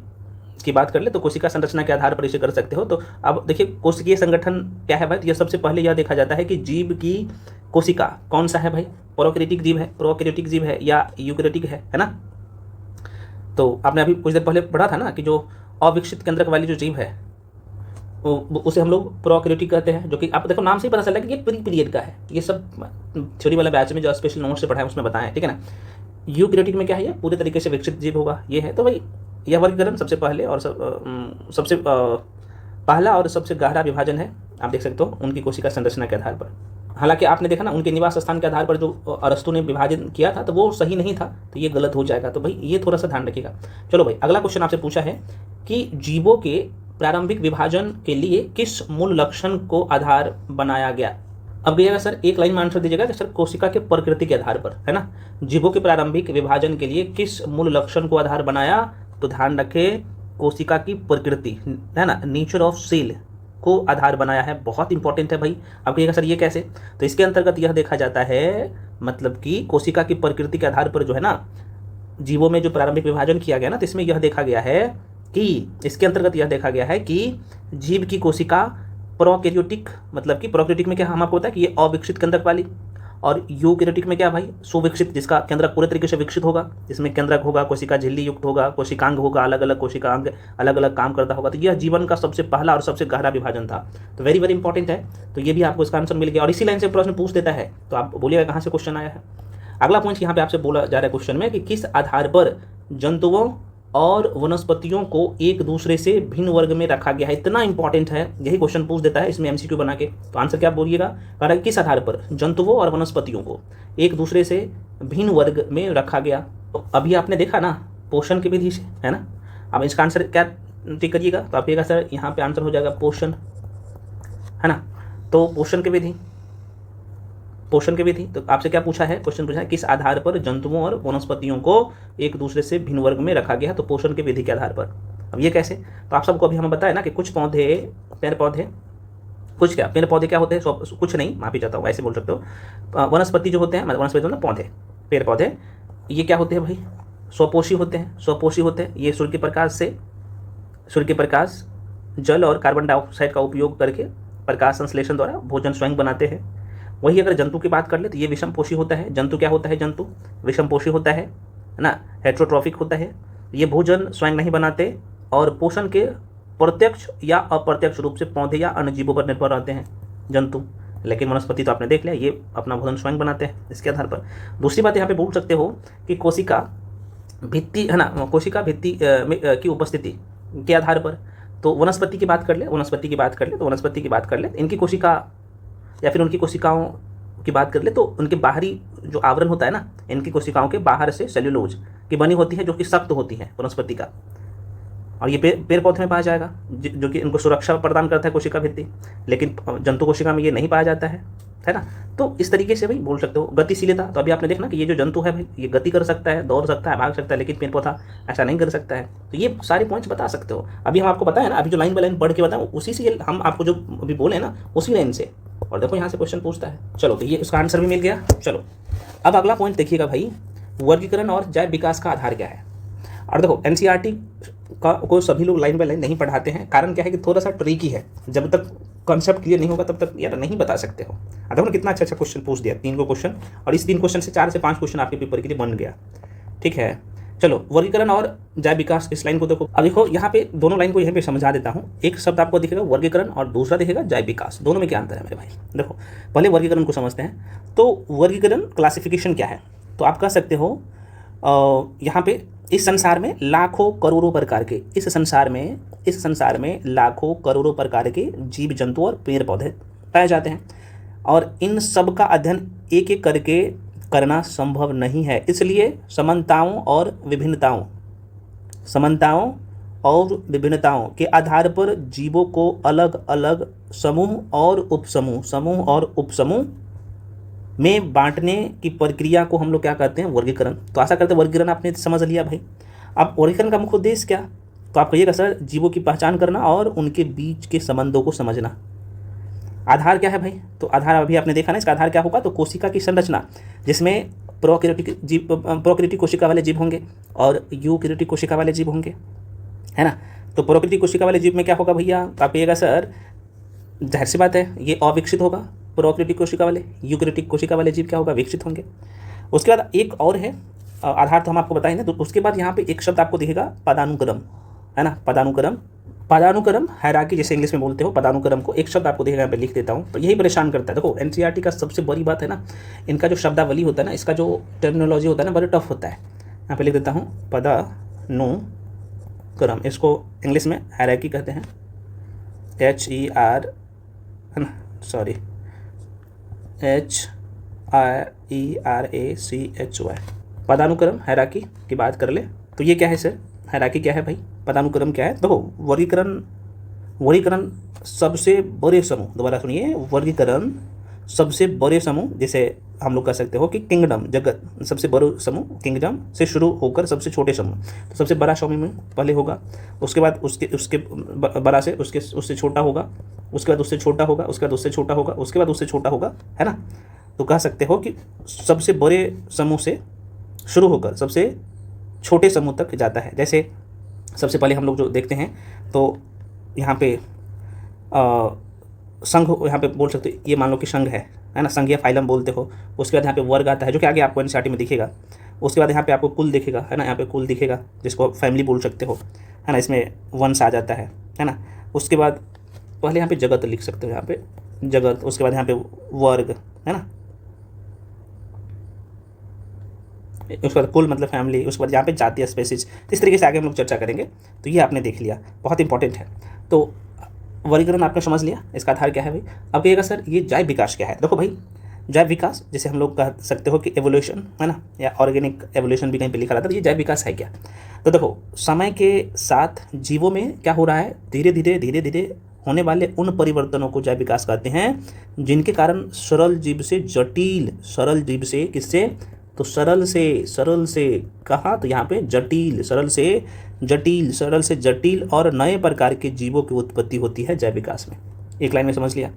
की बात कर ले तो कोशिका संरचना के आधार पर इसे कर सकते हो। तो अब देखिए कोशिकीय संगठन क्या है भाई, तो यह सबसे पहले यह देखा जाता है कि जीव की कोशिका कौन सा है भाई, प्रोकैरियोटिक जीव है या यूकैरियोटिक है ना। तो आपने अभी कुछ देर पहले पढ़ा था ना कि जो अविकसित केंद्रक वाली जो जीव है उसे हम लोग प्रोकैरियोटिक कहते हैं, जो कि आप देखो नाम से ही पता चला कि ये प्री पीरियड का है। ये सब थ्योरी वाला बैच में जो स्पेशल नोट से पढ़ा है उसमें बताया है, ठीक है ना। यूकैरियोटिक में क्या है, ये पूरे तरीके से विकसित जीव होगा, ये है। तो भाई यह वर्गीकरण सबसे पहला और सबसे गहरा विभाजन है, आप देख सकते हो उनकी कोशिका संरचना के आधार पर। हालांकि आपने देखा ना उनके निवास स्थान के आधार पर जो अरस्तु ने विभाजन किया था तो वो सही नहीं था, तो ये गलत हो जाएगा। तो भाई ये थोड़ा सा ध्यान रखिएगा। चलो भाई अगला क्वेश्चन आपसे पूछा है कि जीवों के प्रारंभिक विभाजन के लिए किस मूल लक्षण को आधार बनाया गया। अब कहिएगा सर एक लाइन में आंसर दीजिएगा कि सर कोशिका के प्रकृति के आधार पर, है ना। जीवों के प्रारंभिक विभाजन के लिए किस मूल लक्षण को आधार बनाया, तो ध्यान रखें कोशिका की प्रकृति, है ना, नेचर ऑफ सेल को आधार बनाया है। बहुत इंपॉर्टेंट है भाई। अब कहिएगा सर ये कैसे, तो इसके अंतर्गत यह देखा जाता है, मतलब कि कोशिका की प्रकृति के आधार पर जो है ना जीवों में जो प्रारंभिक विभाजन किया गया ना, तो इसमें यह देखा गया है कि इसके अंतर्गत यह देखा गया है कि जीव की कोशिका प्रोकैरियोटिक, मतलब कि प्रोकैरियोटिक में क्या हम आपको होता है कि ये अविकसित केंद्रक वाली, और यूकेरियोटिक में क्या भाई, सुविकसित, जिसका केंद्रक पूरे तरीके से विकसित होगा, जिसमें केंद्रक होगा, कोशिका झिल्ली युक्त होगा, कोशिकांग होगा, अलग अलग कोशिकांग अलग अलग काम करता होगा। तो यह जीवन का सबसे पहला और सबसे गहरा विभाजन था। तो वेरी वेरी इंपॉर्टेंट है। तो ये भी आपको इसका आंसर मिल गया और इसी लाइन से प्रश्न पूछ देता है। तो आप बोलिएगा कहाँ से क्वेश्चन आया है। अगला पॉइंट यहाँ पे आपसे बोला जा रहा है क्वेश्चन में कि किस आधार पर जंतुओं और वनस्पतियों को एक दूसरे से भिन्न वर्ग में रखा गया है। इतना इंपॉर्टेंट है, यही क्वेश्चन पूछ देता है इसमें एमसीक्यू बना के। तो आंसर क्या बोलिएगा, कह रहा है किस आधार पर जंतुओं और वनस्पतियों को एक दूसरे से भिन्न वर्ग में रखा गया। तो अभी आपने देखा ना पोषण की विधि से, है ना। अब इसका आंसर क्या ठीक करिएगा, तो आप कहिएगा सर यहाँ पे आंसर हो जाएगा पोषण, है ना। तो पोषण की विधि, पोषण की विधि। तो आपसे क्या पूछा है, क्वेश्चन पूछा है किस आधार पर जंतुओं और वनस्पतियों को एक दूसरे से भिन्न वर्ग में रखा गया, तो पोषण की विधि के आधार पर। अब ये कैसे, तो आप सबको अभी हमें बताया ना कि कुछ पौधे, पेड़ पौधे, कुछ क्या पेड़ पौधे क्या होते हैं, कुछ नहीं, माफी चाहता हूँ, ऐसे बोल सकते हो। वनस्पति जो होते हैं, वनस्पति मतलब पौधे, पेड़ पौधे, ये क्या होते हैं भाई, स्वपोषी होते हैं। स्वपोषी होते हैं, ये सूर्य के प्रकाश से, सूर्य के प्रकाश, जल और कार्बन डाइऑक्साइड का उपयोग करके प्रकाश संश्लेषण द्वारा भोजन स्वयं बनाते हैं। वही अगर जंतु की बात कर ले तो ये विषमपोषी होता है। जंतु क्या होता है, जंतु विषमपोषी होता है ना, हेट्रोट्रॉफिक होता है। ये भोजन स्वयं नहीं बनाते और पोषण के प्रत्यक्ष या अप्रत्यक्ष रूप से पौधे या अन्य जीवों पर निर्भर रहते हैं जंतु। लेकिन वनस्पति तो आपने देख लिया, ये अपना भोजन स्वयं बनाते हैं इसके आधार पर। दूसरी बात यहाँ पे बोल सकते हो कि कोशिका भित्ति, है ना, कोशिका भित्ति की उपस्थिति के आधार पर। तो वनस्पति की बात कर ले, वनस्पति की बात कर ले, तो वनस्पति की बात कर ले, इनकी कोशिका या फिर उनकी कोशिकाओं की बात कर ले तो उनके बाहरी जो आवरण होता है ना, इनकी कोशिकाओं के बाहर से सेल्यूलोज की बनी होती है, जो कि सख्त होती है वनस्पति का। और ये पेड़ पौधे में पाया जाएगा, जो कि इनको सुरक्षा प्रदान करता है कोशिका भित्ति। लेकिन जंतु कोशिका में ये नहीं पाया जाता है ना। तो इस तरीके से भाई बोल सकते हो। गतिशीलता, तो अभी आपने देखना कि ये जो जंतु है भाई, ये गति कर सकता है, दौड़ सकता है, भाग सकता है, लेकिन पेड़ पौधा ऐसा नहीं कर सकता है। तो ये सारे पॉइंट्स बता सकते हो। अभी हम आपको बताया ना, अभी जो लाइन बाय लाइन पढ़ के बताऊँ, उसी से हम आपको जो अभी बोले ना, उसी लाइन से। और देखो यहाँ से क्वेश्चन पूछता है। चलो, तो ये उसका आंसर भी मिल गया। चलो अब अगला पॉइंट देखिएगा भाई, वर्गीकरण और जैव विकास का आधार क्या है। और देखो एनसीईआरटी को सभी लोग लाइन बाय लाइन नहीं पढ़ाते हैं। कारण क्या है कि थोड़ा सा ट्रिकी है, जब तक कॉन्सेप्ट क्लियर नहीं होगा तब तक यार नहीं बता सकते हो। देखो ना कितना अच्छा अच्छा क्वेश्चन पूछ दिया, 3 क्वेश्चन, और इस 3 क्वेश्चन से 4 से 5 क्वेश्चन आपके पेपर के लिए बन गया। ठीक है, चलो वर्गीकरण और जैव विकास, इस लाइन को देखो। अब देखो यहाँ पे दोनों लाइन को यहीं पे समझा देता हूँ। एक शब्द आपको दिखेगा वर्गीकरण और दूसरा दिखेगा जैव विकास। दोनों में क्या अंतर है मेरे भाई, देखो पहले वर्गीकरण को समझते हैं। तो वर्गीकरण क्लासिफिकेशन क्या है, तो आप कह सकते हो यहाँ पे इस संसार में लाखों करोड़ों प्रकार के, इस संसार में लाखों करोड़ों प्रकार के जीव जंतु और पेड़ पौधे पाए जाते हैं, और इन सब का अध्ययन एक एक करके करना संभव नहीं है। इसलिए समानताओं और विभिन्नताओं के आधार पर जीवों को अलग अलग समूह और उपसमूह में बांटने की प्रक्रिया को हम लोग क्या कहते हैं, वर्गीकरण। तो आशा करते हैं वर्गीकरण आपने समझ लिया भाई। अब वर्गीकरण का मुख्य उद्देश्य क्या, तो आप कहिएगा सर जीवों की पहचान करना और उनके बीच के संबंधों को समझना। आधार क्या है भाई, तो आधार अभी आपने देखा ना, इसका आधार क्या होगा, तो कोशिका की संरचना, जिसमें प्रोकैरियोटिक कोशिका वाले जीव होंगे और यूकैरियोटिक कोशिका वाले जीव होंगे, है ना। तो प्रोकैरियोटिक कोशिका वाले जीव में क्या होगा भैया, तो आप कहिएगा सर जाहिर सी बात है ये अविकसित होगा प्रोकैरियोटिक कोशिका वाले। यूकैरियोटिक कोशिका वाले जीव क्या होगा, विकसित होंगे। उसके बाद एक और है आधार, तो हम आपको बताएंगे। तो उसके बाद यहाँ पे एक शब्द आपको दिखेगा पदानुक्रम, है ना, पदानुक्रम हायरार्की जैसे इंग्लिश में बोलते हो, पदानुक्रम को एक शब्द आपको दिखेगा, यहाँ पे लिख देता हूँ। तो यही परेशान करता है। देखो एनसीईआरटी का सबसे बड़ी बात है ना, इनका जो शब्दावली होता है ना, इसका जो टर्मिनोलॉजी होता है ना, बड़ा टफ होता है। यहाँ पे लिख देता हूँ पदानुक्रम, इसको इंग्लिश में हायरार्की कहते हैं, HER, है ना, सॉरी HERACHY, पदानुक्रम हायरार्की की बात कर ले तो ये क्या है सर, हायरार्की क्या है भाई, पदानुक्रम क्या है। देखो वर्गीकरण सबसे बड़े समूह, दोबारा सुनिए, वर्गीकरण सबसे बड़े समूह, जैसे हम लोग कह सकते हो कि किंगडम, जगत, सबसे बड़े समूह किंगडम से शुरू होकर सबसे छोटे समूह। तो सबसे बड़ा समूह पहले होगा, उसके बाद उसके बड़ा से उससे छोटा होगा, उसके बाद उससे छोटा होगा, उसके बाद उससे छोटा होगा, उसके बाद उससे छोटा होगा, है ना। तो कह सकते हो कि सबसे बड़े समूह से शुरू होकर सबसे छोटे समूह तक जाता है। जैसे सबसे पहले हम लोग जो देखते हैं, तो यहाँ पे संघ, यहाँ पे बोल सकते, ये मान लो कि संघ है है ना, संज्ञा फाइलम बोलते हो। उसके बाद यहाँ पे वर्ग आता है जो कि आगे आपको एनसीईआरटी में दिखेगा। उसके बाद यहाँ पे आपको कुल दिखेगा, है ना, यहाँ पे कुल दिखेगा जिसको फैमिली बोल सकते हो, है ना, इसमें वंश आ जाता है ना। उसके बाद पहले यहाँ पे जगत लिख सकते हो, यहाँ पे जगत, उसके बाद यहाँ पे वर्ग, है ना, उसके बाद कुल मतलब फैमिली, उसके बाद यहाँ पे जातीय स्पेसिस। इस तरीके से आगे हम लोग चर्चा करेंगे। तो ये आपने देख लिया, बहुत इंपॉर्टेंट है। तो वर्गीकरण आपने समझ लिया, इसका आधार क्या है भाई। अब कहिएगा सर ये जैव विकास क्या है। देखो भाई, जैव विकास जिसे हम लोग कह सकते हो कि एवोल्यूशन, है ना, या ऑर्गेनिक एवोल्यूशन भी कहीं पे लिखा रहता है। तो ये जैव विकास है क्या। तो देखो, समय के साथ जीवों में क्या हो रहा है, धीरे धीरे होने वाले उन परिवर्तनों को जैव विकास कहते हैं जिनके कारण सरल जीव से जटिल, सरल जीव से किससे, तो सरल से कहा, तो यहाँ पे जटिल, सरल से जटिल और नए प्रकार के जीवों की उत्पत्ति होती है जैव विकास में। एक लाइन में समझ लिया।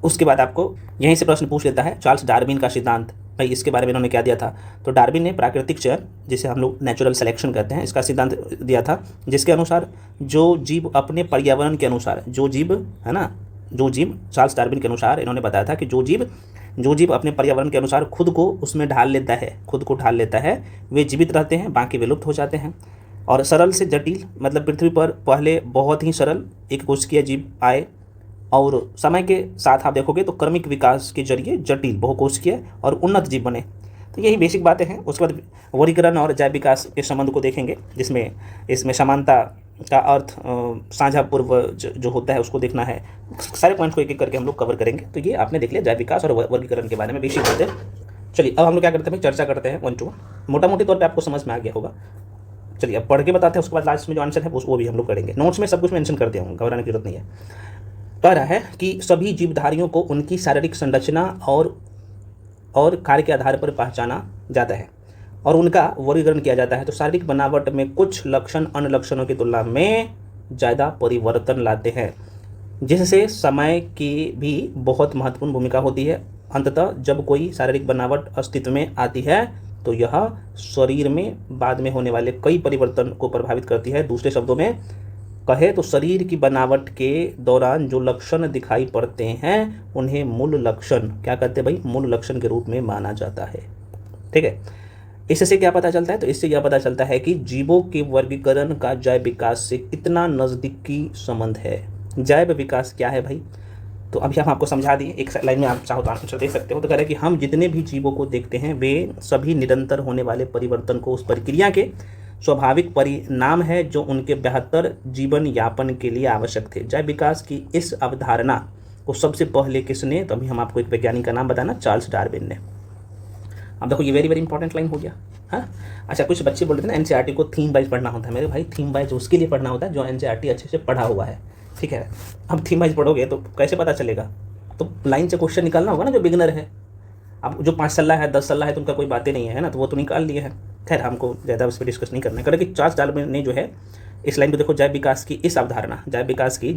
उसके बाद आपको यहीं से प्रश्न पूछ लेता है चार्ल्स डार्विन का सिद्धांत, भाई इसके बारे में इन्होंने क्या दिया था। तो डार्विन ने प्राकृतिक चयन, जिसे हम लोग नेचुरल सिलेक्शन कहते हैं, इसका सिद्धांत दिया था, जिसके अनुसार जो जीव अपने पर्यावरण के अनुसार, जो जीव, है ना, जो जीव, चार्ल्स डार्विन के अनुसार इन्होंने बताया था कि जो जीव अपने पर्यावरण के अनुसार खुद को उसमें ढाल लेता है, वे जीवित रहते हैं, बाकी विलुप्त हो जाते हैं। और सरल से जटिल मतलब पृथ्वी पर पहले बहुत ही सरल एक कोशिकीय जीव आए, और समय के साथ आप देखोगे तो क्रमिक विकास के जरिए जटिल, बहुकोशिकीय और उन्नत जीव बने। तो यही बेसिक बातें हैं। उसके बाद वर्गीकरण और जैव विकास के संबंध को देखेंगे, जिसमें इसमें समानता का अर्थ, साझा पूर्वज जो होता है उसको देखना है। सारे पॉइंट्स को एक एक करके हम लोग कवर करेंगे। तो ये आपने देख लिया जैव विकास और वर्गीकरण के बारे में बेसिक बातें। चलिए अब हम लोग क्या करते हैं, चर्चा करते हैं 1 to 1। मोटा मोटी तौर पर आपको समझ में आ गया होगा। चलिए अब पढ़ के बताते हैं, उसके बाद लास्ट में जो आंसर है वो भी हम लोग करेंगे। नोट्स में सब कुछ मेंशन कर दिया हूँ, घबराने की जरूरत नहीं है। कह रहा है कि सभी जीवधारियों को उनकी शारीरिक संरचना और कार्य के आधार पर पहचाना जाता है और उनका वर्गीकरण किया जाता है। तो शारीरिक बनावट में कुछ लक्षण अन्य लक्षणों की तुलना में ज़्यादा परिवर्तन लाते हैं, जिससे समय की भी बहुत महत्वपूर्ण भूमिका होती है। अंततः जब कोई शारीरिक बनावट अस्तित्व में आती है तो यह शरीर में बाद में होने वाले कई परिवर्तन को प्रभावित करती है। दूसरे शब्दों में कहे तो शरीर की बनावट के दौरान जो लक्षण दिखाई पड़ते हैं उन्हें मूल लक्षण क्या कहते हैं भाई, मूल लक्षण के रूप में माना जाता है। ठीक है, इससे क्या पता चलता है, तो इससे यह पता चलता है कि जीवों के वर्गीकरण का जैव विकास से कितना नज़दीकी संबंध है। जैव विकास क्या है भाई, तो अभी हम आपको समझा दिए, एक लाइन में आप चाहो तो आंसर दे सकते हो। तो कह रहे हैं कि हम जितने भी जीवों को देखते हैं वे सभी निरंतर होने वाले परिवर्तन को उस प्रक्रिया के स्वाभाविक परिणाम है जो उनके बेहतर जीवन यापन के लिए आवश्यक थे। जैव विकास की इस अवधारणा को सबसे पहले किसने, तो अभी हम आपको एक वैज्ञानिक का नाम बताना, चार्ल्स डार्विन ने। अब देखो ये वेरी वेरी इंपॉर्टेंट लाइन हो गया। हाँ अच्छा, कुछ बच्चे बोलते हैं ना एनसीईआरटी को थीम वाइज पढ़ना होता है। मेरे भाई थीम वाइज उसके लिए पढ़ना होता है जो एनसीईआरटी अच्छे से पढ़ा हुआ है। ठीक है, अब थीम वाइज पढ़ोगे तो कैसे पता चलेगा, तो लाइन से क्वेश्चन निकालना होगा ना। जो बिगिनर है, अब जो 5 सल्ला है 10 सल्ला है तो उनका कोई बातें नहीं है ना, तो वो तो निकाल लिए हैं। खैर हमको ज़्यादा उस पर डिस्कस नहीं करना है। करें कि चार्ल्स डार्विन ने जो है इस लाइन को देखो, जैव विकास की इस अवधारणा, जैव विकास की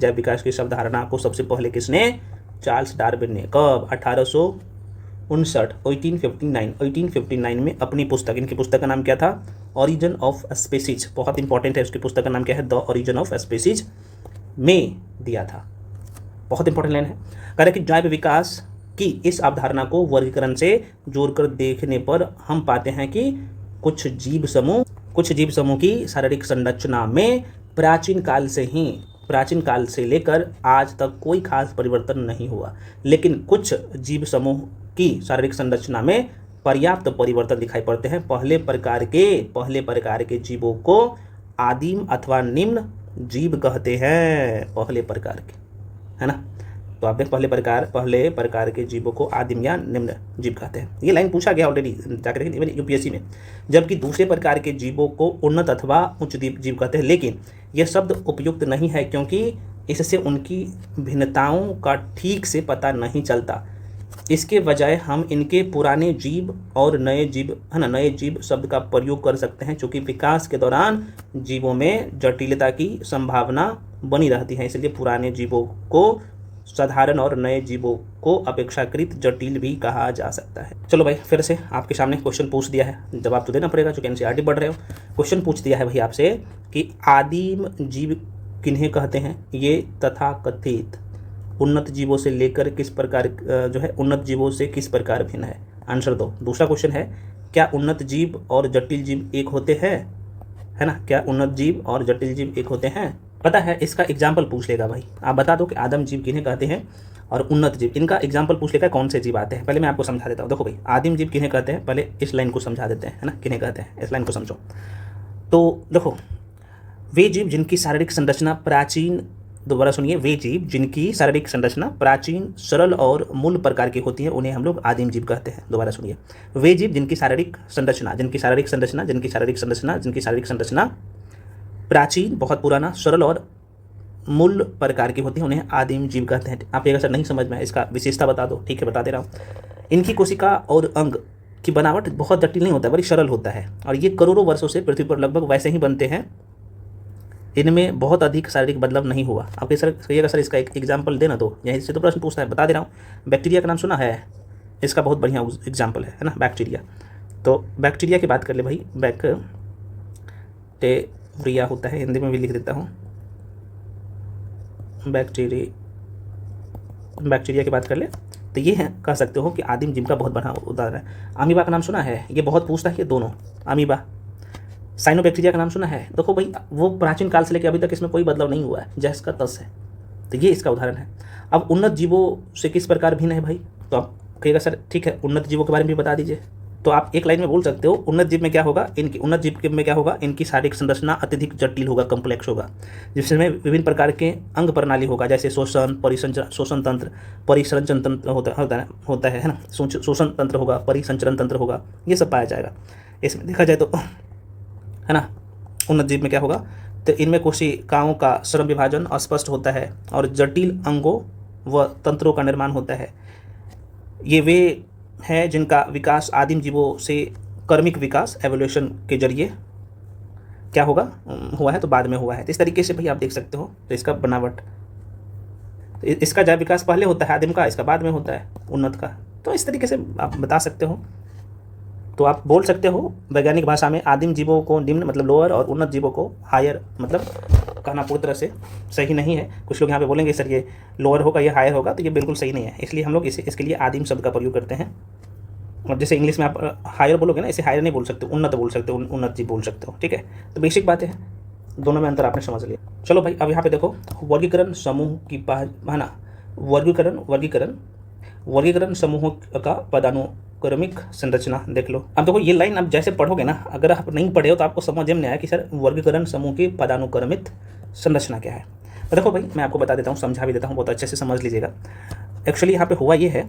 इस अवधारणा को सबसे पहले किसने, चार्ल्स डार्विन ने। कब, 1859 में अपनी पुस्तक, इनकी पुस्तक का नाम क्या था, ओरिजिन ऑफ स्पीसीज। बहुत इंपॉर्टेंट है, उसकी पुस्तक का नाम क्या है, द ओरिजिन ऑफ स्पीसीज में दिया था। बहुत इंपॉर्टेंट लाइन है। कह रहे कि जैव विकास की इस अवधारणा को वर्गीकरण से जोड़कर देखने पर हम पाते हैं कि कुछ जीव समूह की शारीरिक संरचना में प्राचीन काल से लेकर आज तक कोई खास परिवर्तन नहीं हुआ, लेकिन कुछ जीव समूह की शारीरिक संरचना में पर्याप्त परिवर्तन दिखाई पड़ते हैं। पहले प्रकार के जीवों को आदिम अथवा निम्न जीव कहते हैं। पहले प्रकार के, है ना, तो आप देख पहले प्रकार के जीवों को आदिम या निम्न जीव कहते हैं। ये लाइन पूछा गया ऑलरेडी जाकर यूपीएससी में। जबकि दूसरे प्रकार के जीवों को उन्नत अथवा उच्च जीव कहते हैं, लेकिन यह शब्द उपयुक्त नहीं है क्योंकि इससे उनकी भिन्नताओं का ठीक से पता नहीं चलता। इसके बजाय हम इनके पुराने जीव और नए जीव, है ना, नए जीव शब्द का प्रयोग कर सकते हैं, क्योंकि विकास के दौरान जीवों में जटिलता की संभावना बनी रहती है। इसलिए पुराने जीवों को साधारण और नए जीवों को अपेक्षाकृत जटिल भी कहा जा सकता है। चलो भाई, फिर से आपके सामने क्वेश्चन पूछ दिया है, जवाब तो देना पड़ेगा चूंकि एनसीईआरटी पढ़ रहे हो। क्वेश्चन पूछ दिया है भाई आपसे कि आदिम जीव किन्हें कहते हैं। ये तथाकथित उन्नत जीवों से लेकर किस प्रकार जो है उन्नत जीवों से किस प्रकार भिन्न है? आंसर दो। दूसरा क्वेश्चन है, क्या उन्नत जीव और जटिल जीव एक होते हैं? है ना, क्या उन्नत जीव और जटिल जीव एक होते हैं? पता है, इसका एग्जाम्पल पूछ लेगा भाई, आप बता दो कि आदम जीव किन्हें कहते हैं और उन्नत जीव, इनका एग्जाम्पल पूछ लेगा कौन से जीव आते हैं। पहले मैं आपको समझा देता हूँ। देखो भाई, आदिम जीव किन्हें कहते हैं, पहले इस लाइन को समझा देते हैं, है ना, किन्हें कहते हैं इस लाइन को समझो। तो देखो, वे जीव जिनकी शारीरिक संरचना प्राचीन, दोबारा सुनिए, वे जीव जिनकी शारीरिक संरचना प्राचीन, सरल और मूल प्रकार की होती है उन्हें हम लोग आदिम जीव कहते हैं। दोबारा सुनिए, वे जीव जिनकी शारीरिक संरचना प्राचीन, बहुत पुराना, सरल और मूल प्रकार की होती है उन्हें आदिम जीव कहते हैं। आप अगर सर नहीं समझ में है, इसका विशेषता बता दो। ठीक है, बता दे रहा हूँ। इनकी कोशिका और अंग की बनावट बहुत जटिल नहीं होता है, बड़ी सरल होता है, और ये करोड़ों वर्षों से पृथ्वी पर लगभग वैसे ही बनते हैं। इनमें बहुत अधिक शारीरिक बदलाव नहीं हुआ। आप सर कहिएगा सर इसका एक एग्जाम्पल देना दो, यहीं से तो प्रश्न पूछता है, बता दे रहा हूँ। बैक्टीरिया का नाम सुना है? इसका बहुत बढ़िया एग्जाम्पल है ना, बैक्टीरिया। तो बैक्टीरिया की बात कर ले भाई, बैक्टीरिया होता है, हिंदी में भी लिख देता हूँ, बैक्टीरिया की बात कर ले तो ये है, कह सकते हो कि आदिम जीव का बहुत बड़ा उदाहरण है। अमीबा का नाम सुना है? ये बहुत पूछता है ये दोनों, अमीबा। साइनोबैक्टीरिया का नाम सुना है? देखो भाई, वो प्राचीन काल से लेकर अभी तक इसमें कोई बदलाव नहीं हुआ है, जैसे का तस है। तो ये इसका उदाहरण है। अब उन्नत जीवों से किस प्रकार भिन्न है भाई? तो आप कहिएगा सर ठीक है, उन्नत जीवों के बारे में भी बता दीजिए। तो आप एक लाइन में बोल सकते हो, उन्नत जीव में क्या होगा, इनकी शारीरिक संरचना अत्यधिक जटिल होगा, कम्प्लेक्स होगा, जिसमें विभिन्न प्रकार के अंग प्रणाली होगा, जैसे शोषण तंत्र, परिसंचरण तंत्र होता है ना, शोषण तंत्र होगा, परिसंचरण तंत्र होगा, ये सब पाया जाएगा इसमें देखा जाए तो, है ना। उन्नत जीव में क्या होगा, तो इनमें कोशिकाओं का श्रम विभाजन अस्पष्ट होता है और जटिल अंगों व तंत्रों का निर्माण होता है। ये वे है जिनका विकास आदिम जीवों से कर्मिक विकास, एवोल्यूशन के जरिए क्या होगा, हुआ है, तो बाद में हुआ है। तो इस तरीके से भाई आप देख सकते हो। तो इसका बनावट, तो इसका जैव विकास पहले होता है आदिम का, इसका बाद में होता है उन्नत का। तो इस तरीके से आप बता सकते हो। तो आप बोल सकते हो वैज्ञानिक भाषा में आदिम जीवों को निम्न मतलब लोअर और उन्नत जीवों को हायर मतलब कहना पूरी तरह से सही नहीं है। कुछ लोग यहाँ पे बोलेंगे सर ये लोअर होगा, ये हायर होगा, तो ये बिल्कुल सही नहीं है। इसलिए हम लोग इसके लिए आदिम शब्द का प्रयोग करते हैं। और जैसे इंग्लिश में आप हायर बोलोगे ना, इसे हायर नहीं बोल सकते, उन्नत बोल सकते हो, उन्नत जीव बोल सकते हो। ठीक है, तो बेसिक बातें हैं, दोनों में अंतर आपने समझ लिया। चलो भाई, अब यहाँ पे देखो वर्गीकरण समूह की है ना, वर्गीकरण समूहों का पदानुक्रमिक संरचना देख लो। अब देखो ये लाइन आप जैसे पढ़ोगे ना, अगर आप नहीं पढ़े हो तो आपको समझ में नहीं आया कि सर वर्गीकरण समूह की पदानुक्रमित संरचना क्या है। तो देखो भाई, मैं आपको बता देता हूँ, समझा भी देता हूँ, बहुत अच्छे से समझ लीजिएगा। एक्चुअली यहाँ पे हुआ ये है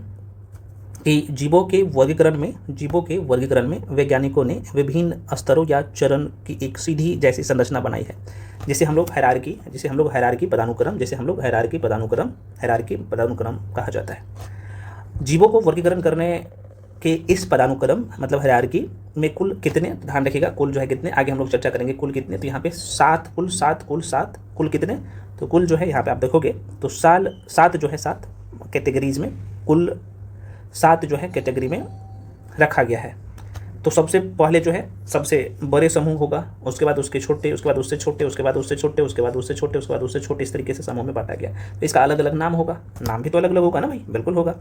कि जीवों के वर्गीकरण में वैज्ञानिकों ने विभिन्न स्तरों या चरण की एक सीधी जैसी संरचना बनाई है, जिसे हम लोग हायरार्की पदानुक्रम कहा जाता है। जीवों को वर्गीकरण करने के इस पदानुक्रम मतलब हायरार्की में कुल कितने, ध्यान रखिएगा, कुल जो है कितने, आगे हम लोग चर्चा करेंगे कुल कितने। तो यहाँ पे कुल कितने, तो कुल जो है यहाँ पे आप देखोगे तो सात जो है, 7 कैटेगरीज में, कुल 7 जो है कैटेगरी में रखा गया है। तो सबसे पहले जो है सबसे बड़े समूह होगा, उसके बाद उसके छोटे, उसके बाद उससे छोटे, उसके बाद उससे छोटे, उसके बाद उससे छोटे, उसके बाद उससे छोटे, इस तरीके से समूह में बांटा गया। तो इसका अलग अलग नाम होगा, नाम भी तो अलग अलग होगा ना भाई, बिल्कुल होगा।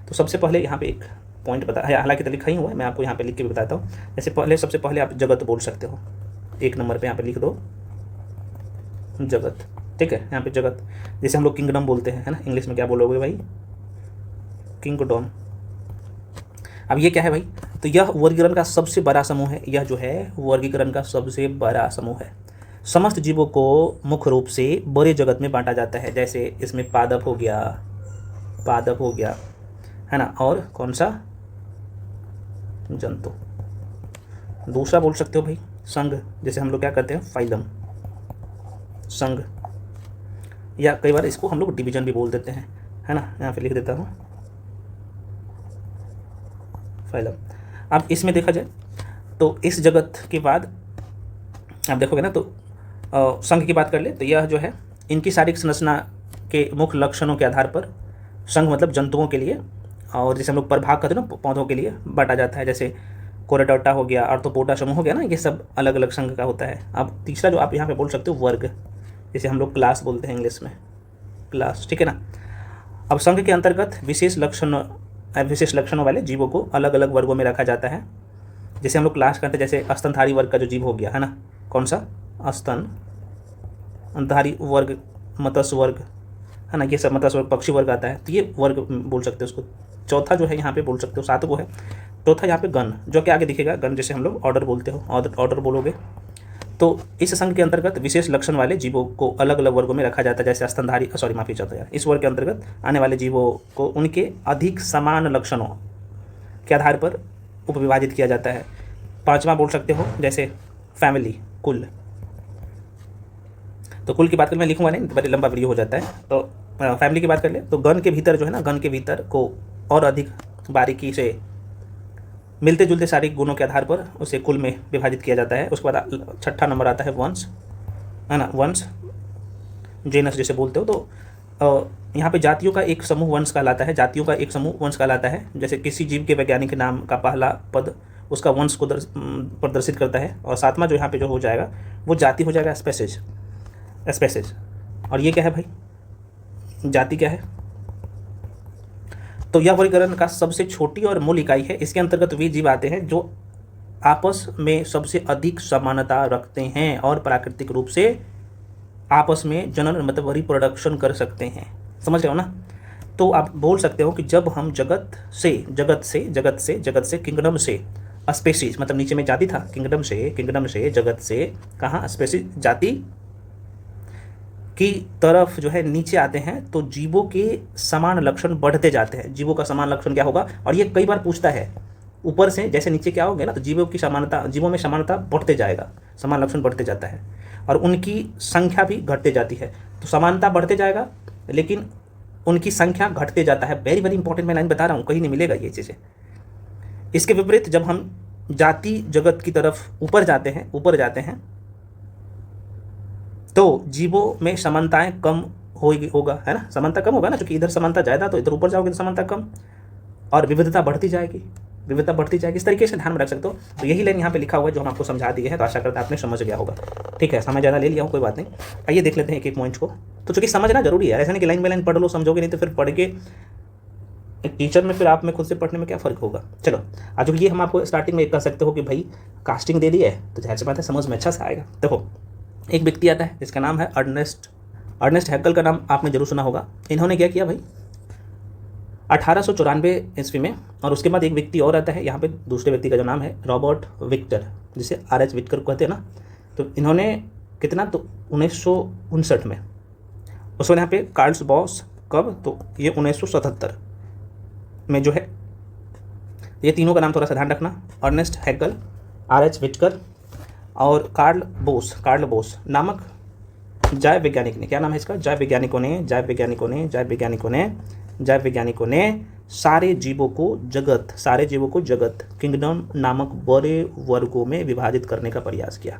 तो सबसे पहले यहाँ पे एक पॉइंट बता है, हालांकि तो लिखा ही हुआ है, मैं आपको यहाँ पे लिख के भी बताता हूँ। जैसे सबसे पहले आप जगत बोल सकते हो, 1 नंबर पर यहाँ पे लिख दो जगत। ठीक है, यहाँ पे जगत, जैसे हम लोग किंगडम बोलते हैं, है ना, इंग्लिश में क्या बोलोगे भाई, किंगडम। अब ये क्या है भाई, तो यह वर्गीकरण का सबसे बड़ा समूह है, यह जो है वर्गीकरण का सबसे बड़ा समूह है। समस्त जीवों को मुख्य रूप से बड़े जगत में बांटा जाता है, जैसे इसमें पादप हो गया, है ना, और कौन सा, जंतु। दूसरा बोल सकते हो भाई संघ, जैसे हम लोग क्या करते हैं, फाइलम, संघ, या कई बार इसको हम लोग डिवीजन भी बोल देते हैं, है ना, यहाँ पे लिख देता हूँ फाइलम। अब इसमें देखा जाए तो इस जगत के बाद आप देखोगे ना, तो संघ की बात कर ले तो यह जो है इनकी शारीरिक संरचना के मुख्य लक्षणों के आधार पर संघ मतलब जंतुओं के लिए, और जैसे हम लोग प्रभाग करते हैं ना पौधों के लिए बांटा जाता है, जैसे कोरेटोटा हो गया, आर्थ्रोपोडा समूह हो गया ना, ये सब अलग अलग संघ का होता है। अब तीसरा जो आप यहाँ पे बोल सकते हो वर्ग, जैसे हम लोग क्लास बोलते हैं इंग्लिश में, क्लास। ठीक है ना। अब संघ के अंतर्गत विशेष लक्षणों वाले जीवों को अलग अलग वर्गों में रखा जाता है। जैसे हम लोग क्लास करते हैं, जैसे स्तनधारी वर्ग का जो जीव हो गया है ना, कौन सा, स्तनधारी वर्ग, मत्स्य वर्ग है ना, ये सब मत्स्य वर्ग, पक्षी वर्ग आता है, तो ये वर्ग बोल सकते हो उसको। चौथा जो है यहाँ पे बोल सकते हो, 7 को है। चौथा यहाँ पे गण, जो कि आगे दिखेगा, गण जैसे हम लोग ऑर्डर बोलते हो, ऑर्डर बोलोगे। तो इस संघ के अंतर्गत विशेष लक्षण वाले जीवों को अलग अलग वर्गों में रखा जाता है। जैसे स्तनधारी, सॉरी माफी चाहता है, इस वर्ग के अंतर्गत आने वाले जीवों को उनके अधिक समान लक्षणों के आधार पर उपविभाजित किया जाता है। 5वां बोल सकते हो, जैसे फैमिली, कुल। तो कुल की बात करें, मैं लिखूंगा नहीं, बड़े लंबा वीडियो हो जाता है, तो फैमिली की बात कर ले तो गण के भीतर जो है ना, गण के भीतर को और अधिक बारीकी से मिलते जुलते शारीरिक गुणों के आधार पर उसे कुल में विभाजित किया जाता है। उसके बाद 6ठा नंबर आता है वंश, है ना, वंश, जेनस जैसे बोलते हो। तो यहाँ पे जातियों का एक समूह वंश कहलाता है, जातियों का एक समूह वंश कहलाता है। जैसे किसी जीव के वैज्ञानिक नाम का पहला पद उसका वंश को प्रदर्शित करता है। और 7वां जो यहाँ पे जो हो जाएगा वो जाति हो जाएगा, स्पेसीज। और ये क्या है भाई, जाति क्या है, तो यह वर्गीकरण का सबसे छोटी और मूल इकाई है। इसके अंतर्गत वे जीव आते हैं जो आपस में सबसे अधिक समानता रखते हैं और प्राकृतिक रूप से आपस में जनन मतलब रिप्रोडक्शन कर सकते हैं। समझ रहे हो ना। तो आप बोल सकते हो कि जब हम जगत से किंगडम से स्पेसीज, मतलब नीचे में जाति था, किंगडम से जगत से कहाँ स्पेसीज जाति की तरफ जो है नीचे आते हैं, तो जीवों के समान लक्षण बढ़ते जाते हैं। जीवों का समान लक्षण क्या होगा, और ये कई बार पूछता है, ऊपर से जैसे नीचे क्या होगा ना, तो जीवों में समानता बढ़ते जाएगा, समान लक्षण बढ़ते जाता है और उनकी संख्या भी घटते जाती है। तो समानता बढ़ते जाएगा लेकिन उनकी संख्या घटते जाता है। वेरी वेरी इंपॉर्टेंट, मैं लाइन बता रहा हूँ, कहीं नहीं मिलेगा ये चीज़ें। इसके विपरीत जब हम जाति जगत की तरफ ऊपर जाते हैं तो जीवों में समानताएं कम होगा, है ना, समानता कम होगा ना, क्योंकि इधर समानता ज़्यादा, तो इधर ऊपर जाओगे तो समानता कम और विविधता बढ़ती जाएगी। इस तरीके से ध्यान में रख सकते हो। तो यही लाइन यहाँ पे लिखा हुआ है जो हम आपको समझा दिए हैं। तो आशा करता है आपने समझ गया होगा। ठीक है, समय ज़्यादा ले लिया हूँ, कोई बात नहीं। आइए देख लेते हैं एक एक पॉइंट को। तो चूंकि समझना जरूरी है, ऐसा नहीं कि लाइन बाय लाइन पढ़ लो, समझोगे नहीं तो फिर पढ़ के एक टीचर में फिर आप में खुद से पढ़ने में क्या फ़र्क होगा। चलो आज ये हम आपको स्टार्टिंग में कह सकते हो कि भाई कास्टिंग दे दी है तो जाहिर सी बात है समझ में अच्छा से आएगा। देखो एक व्यक्ति आता है जिसका नाम है अर्नेस्ट हैकेल का नाम आपने जरूर सुना होगा। इन्होंने क्या किया भाई 1894 ईस्वी में, और उसके बाद एक व्यक्ति और आता है यहाँ पे, दूसरे व्यक्ति का जो नाम है रॉबर्ट विक्टर, जिसे R.H. विक्टर कहते हैं ना। तो इन्होंने कितना, तो 1959 में। उसके बाद यहाँ पे कार्ल्स बॉस कब, तो ये 1977 में जो है। ये तीनों का नाम थोड़ा सा ध्यान रखना, अर्नेस्ट हैकेल, R.H. विक्टर और कार्ल बोस नामक जैव वैज्ञानिक ने, क्या नाम है इसका, जैव वैज्ञानिकों ने सारे जीवों को जगत किंगडम नामक बड़े वर्गों में विभाजित करने का प्रयास किया।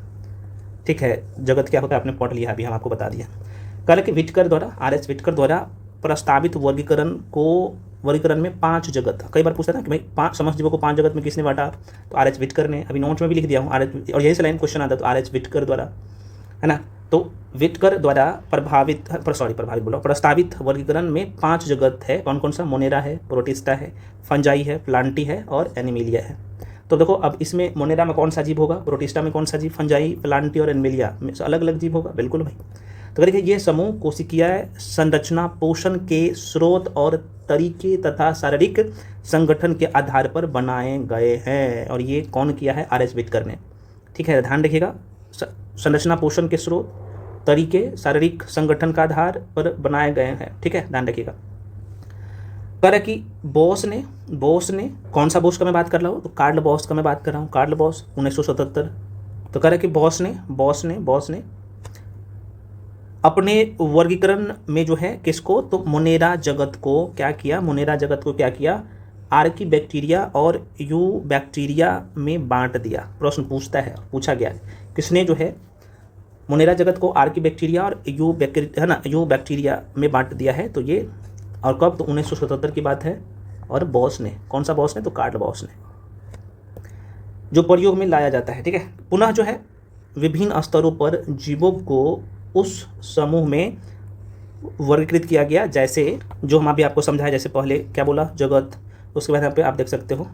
ठीक है, जगत क्या होता है आपने पढ़ लिया, अभी हम आपको बता दिया। कल के R.H. विक्टर द्वारा प्रस्तावित वर्गीकरण में 5 जगत, कई बार पूछा था कि भाई 5 समस्त जीवों को 5 जगत में किसने बांटा, तो R.H. विक्टर ने, अभी नोट में भी लिख दिया हूँ और यही से लाइन क्वेश्चन आता है, तो R.H. विक्टर द्वारा, है ना। तो विक्टर द्वारा प्रस्तावित वर्गीकरण में 5 जगत है। कौन कौन सा, मोनेरा है, प्रोटिस्टा है, फंजाई है, प्लांटी है और एनिमिलिया है। तो देखो अब इसमें मोनेरा में कौन सा जीव होगा, प्रोटिस्टा में कौन सा जीव, फंजाई, प्लांटी और एनिमिलिया में अलग अलग जीव होगा, बिल्कुल भाई। तो देखिए ये समूह कोशिकीय संरचना, पोषण के स्रोत और तरीके तथा शारीरिक संगठन के आधार पर बनाए गए हैं। और ये कौन किया है, R.H. विक्टर ने। ठीक है, ध्यान रखिएगा, संरचना, पोषण के स्रोत, तरीके, शारीरिक संगठन का आधार पर बनाए गए हैं। ठीक है, ध्यान रखिएगा। कह रहा कि बॉस ने कौन सा बॉस का मैं बात कर रहा हूँ, तो कार्ल बॉस का मैं बात कर रहा हूँ, कार्ल बॉस 1977। तो कह रहा कि बॉस ने अपने वर्गीकरण में जो है किसको, तो मोनेरा जगत को क्या किया, आर्की बैक्टीरिया और यू बैक्टीरिया में बांट दिया। प्रश्न पूछा गया किसने जो है मोनेरा जगत को आर्की बैक्टीरिया और यू बैक्टीरिया में बांट दिया है। तो ये और कब, तो 1977 की बात है। और बॉस ने, कौन सा बॉस ने, तो कार्ल बॉस ने, जो प्रयोग में लाया जाता है। ठीक है, पुनः जो है विभिन्न स्तरों पर जीवों को उस समूह में वर्गीकृत किया गया, जैसे जो हम अभी आपको समझाया, जैसे पहले क्या बोला, जगत, उसके बाद यहाँ पे आप देख सकते हो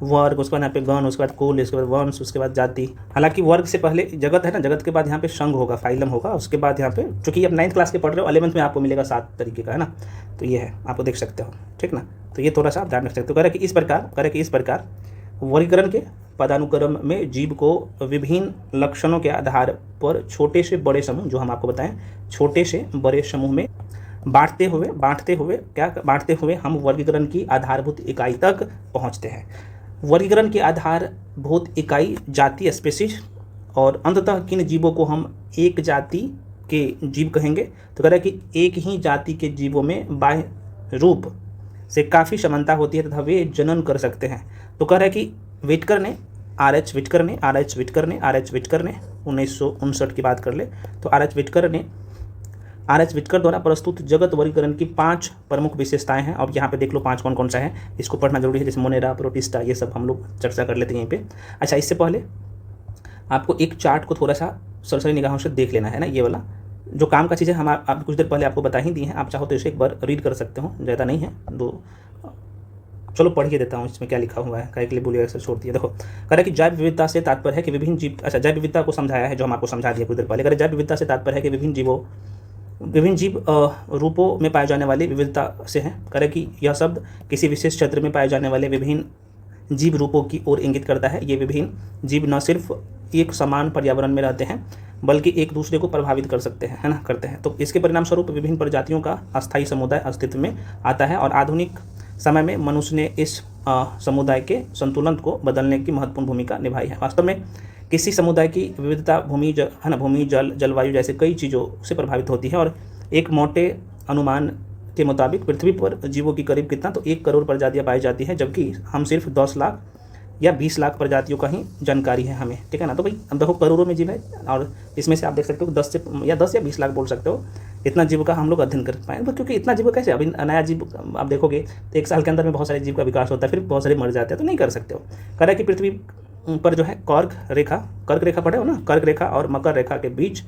वर्ग, उसके बाद यहाँ पे गण, उसके बाद कुल, उसके बाद वंश, उसके बाद जाति। हालांकि वर्ग से पहले जगत है ना, जगत के बाद यहाँ पे संघ होगा, फाइलम होगा, उसके बाद यहाँ पे, चूंकि अब 9th क्लास के पढ़ रहे हो, 11th में आपको मिलेगा 7 तरीके का, है ना। तो ये है, आपको देख सकते हो, ठीक ना। तो ये थोड़ा सा आप ध्यान रख सकते हो। करें कि इस प्रकार वर्गीकरण के पदानुक्रम में जीव को विभिन्न लक्षणों के आधार पर छोटे से बड़े समूह, जो हम आपको बताएं, छोटे से बड़े समूह में बांटते हुए हम वर्गीकरण की आधारभूत इकाई तक पहुंचते हैं। वर्गीकरण की आधारभूत इकाई जाति, स्पेसीज, और अंततः किन जीवों को हम एक जाति के जीव कहेंगे। तो कह रहा है कि एक ही जाति के जीवों में बाह्य रूप से काफ़ी समानता होती है तथा वे जनन कर सकते हैं। तो कह रहा है कि विटकर ने आर एच विटकर ने 1959 की बात कर ले तो आर एच विटकर द्वारा प्रस्तुत जगत वर्गीकरण की 5 प्रमुख विशेषताएं हैं। अब यहाँ पे देख लो 5 कौन कौन सा है, इसको पढ़ना जरूरी है। जैसे मोनेरा, प्रोटिस्टा, ये सब हम लोग चर्चा कर लेते हैं यहीं पे। अच्छा, इससे पहले आपको एक चार्ट को थोड़ा सा सरसरी निगाहों से देख लेना है ना। ये वाला जो काम का चीज़ है हम आप कुछ देर पहले आपको बता ही दी हैं, आप चाहो तो इसे एक बार रीड कर सकते हो, ज़्यादा नहीं है, चलो पढ़ के देता हूँ इसमें क्या लिखा हुआ है, कहीं के लिए बोलिएगा सर छोड़ दिया। देखो, कह रहा है कि जैव विविधता से तात्पर्य है कि विभिन्न जीव, अच्छा जैव विविधता को समझाया है जो हम आपको समझा दिया कुछ देर पहले। कह रहा है जैव विविधता से तात्पर्य है कि विभिन्न जीव रूपों में पाए जाने वाली विविधता से है। कह रहा है कि यह शब्द किसी विशेष क्षेत्र में पाए जाने वाले विभिन्न जीव रूपों की ओर इंगित करता है। ये विभिन्न जीव न सिर्फ एक समान पर्यावरण में रहते हैं बल्कि एक दूसरे को प्रभावित कर सकते हैं, है ना, करते हैं। तो इसके परिणाम स्वरूप विभिन्न प्रजातियों का अस्थायी समुदाय अस्तित्व में आता है और आधुनिक समय में मनुष्य ने इस समुदाय के संतुलन को बदलने की महत्वपूर्ण भूमिका निभाई है। वास्तव में किसी समुदाय की विविधता भूमि जल जलवायु जैसे कई चीज़ों से प्रभावित होती है और एक मोटे अनुमान के मुताबिक पृथ्वी पर जीवों की करीब कितना, तो 1 करोड़ प्रजातियां पाई जाती हैं, जबकि हम सिर्फ 10 लाख या 20 लाख प्रजातियों का ही जानकारी है हमें, ठीक है ना। तो भाई अब देखो करोड़ों में जीव है और इसमें से आप देख सकते हो 10 या 20 लाख बोल सकते हो, इतना जीव का हम लोग अध्ययन कर पाए। क्योंकि इतना जीव कैसे, अभी नया जीव आप देखोगे तो 1 साल के अंदर में बहुत सारे जीव का विकास होता है, फिर बहुत सारे मर जाते हैं, तो नहीं कर सकते हो। कह रहा है कि पृथ्वी पर जो है कर्क रेखा पढ़े हो ना, कर्क रेखा और मकर रेखा के बीच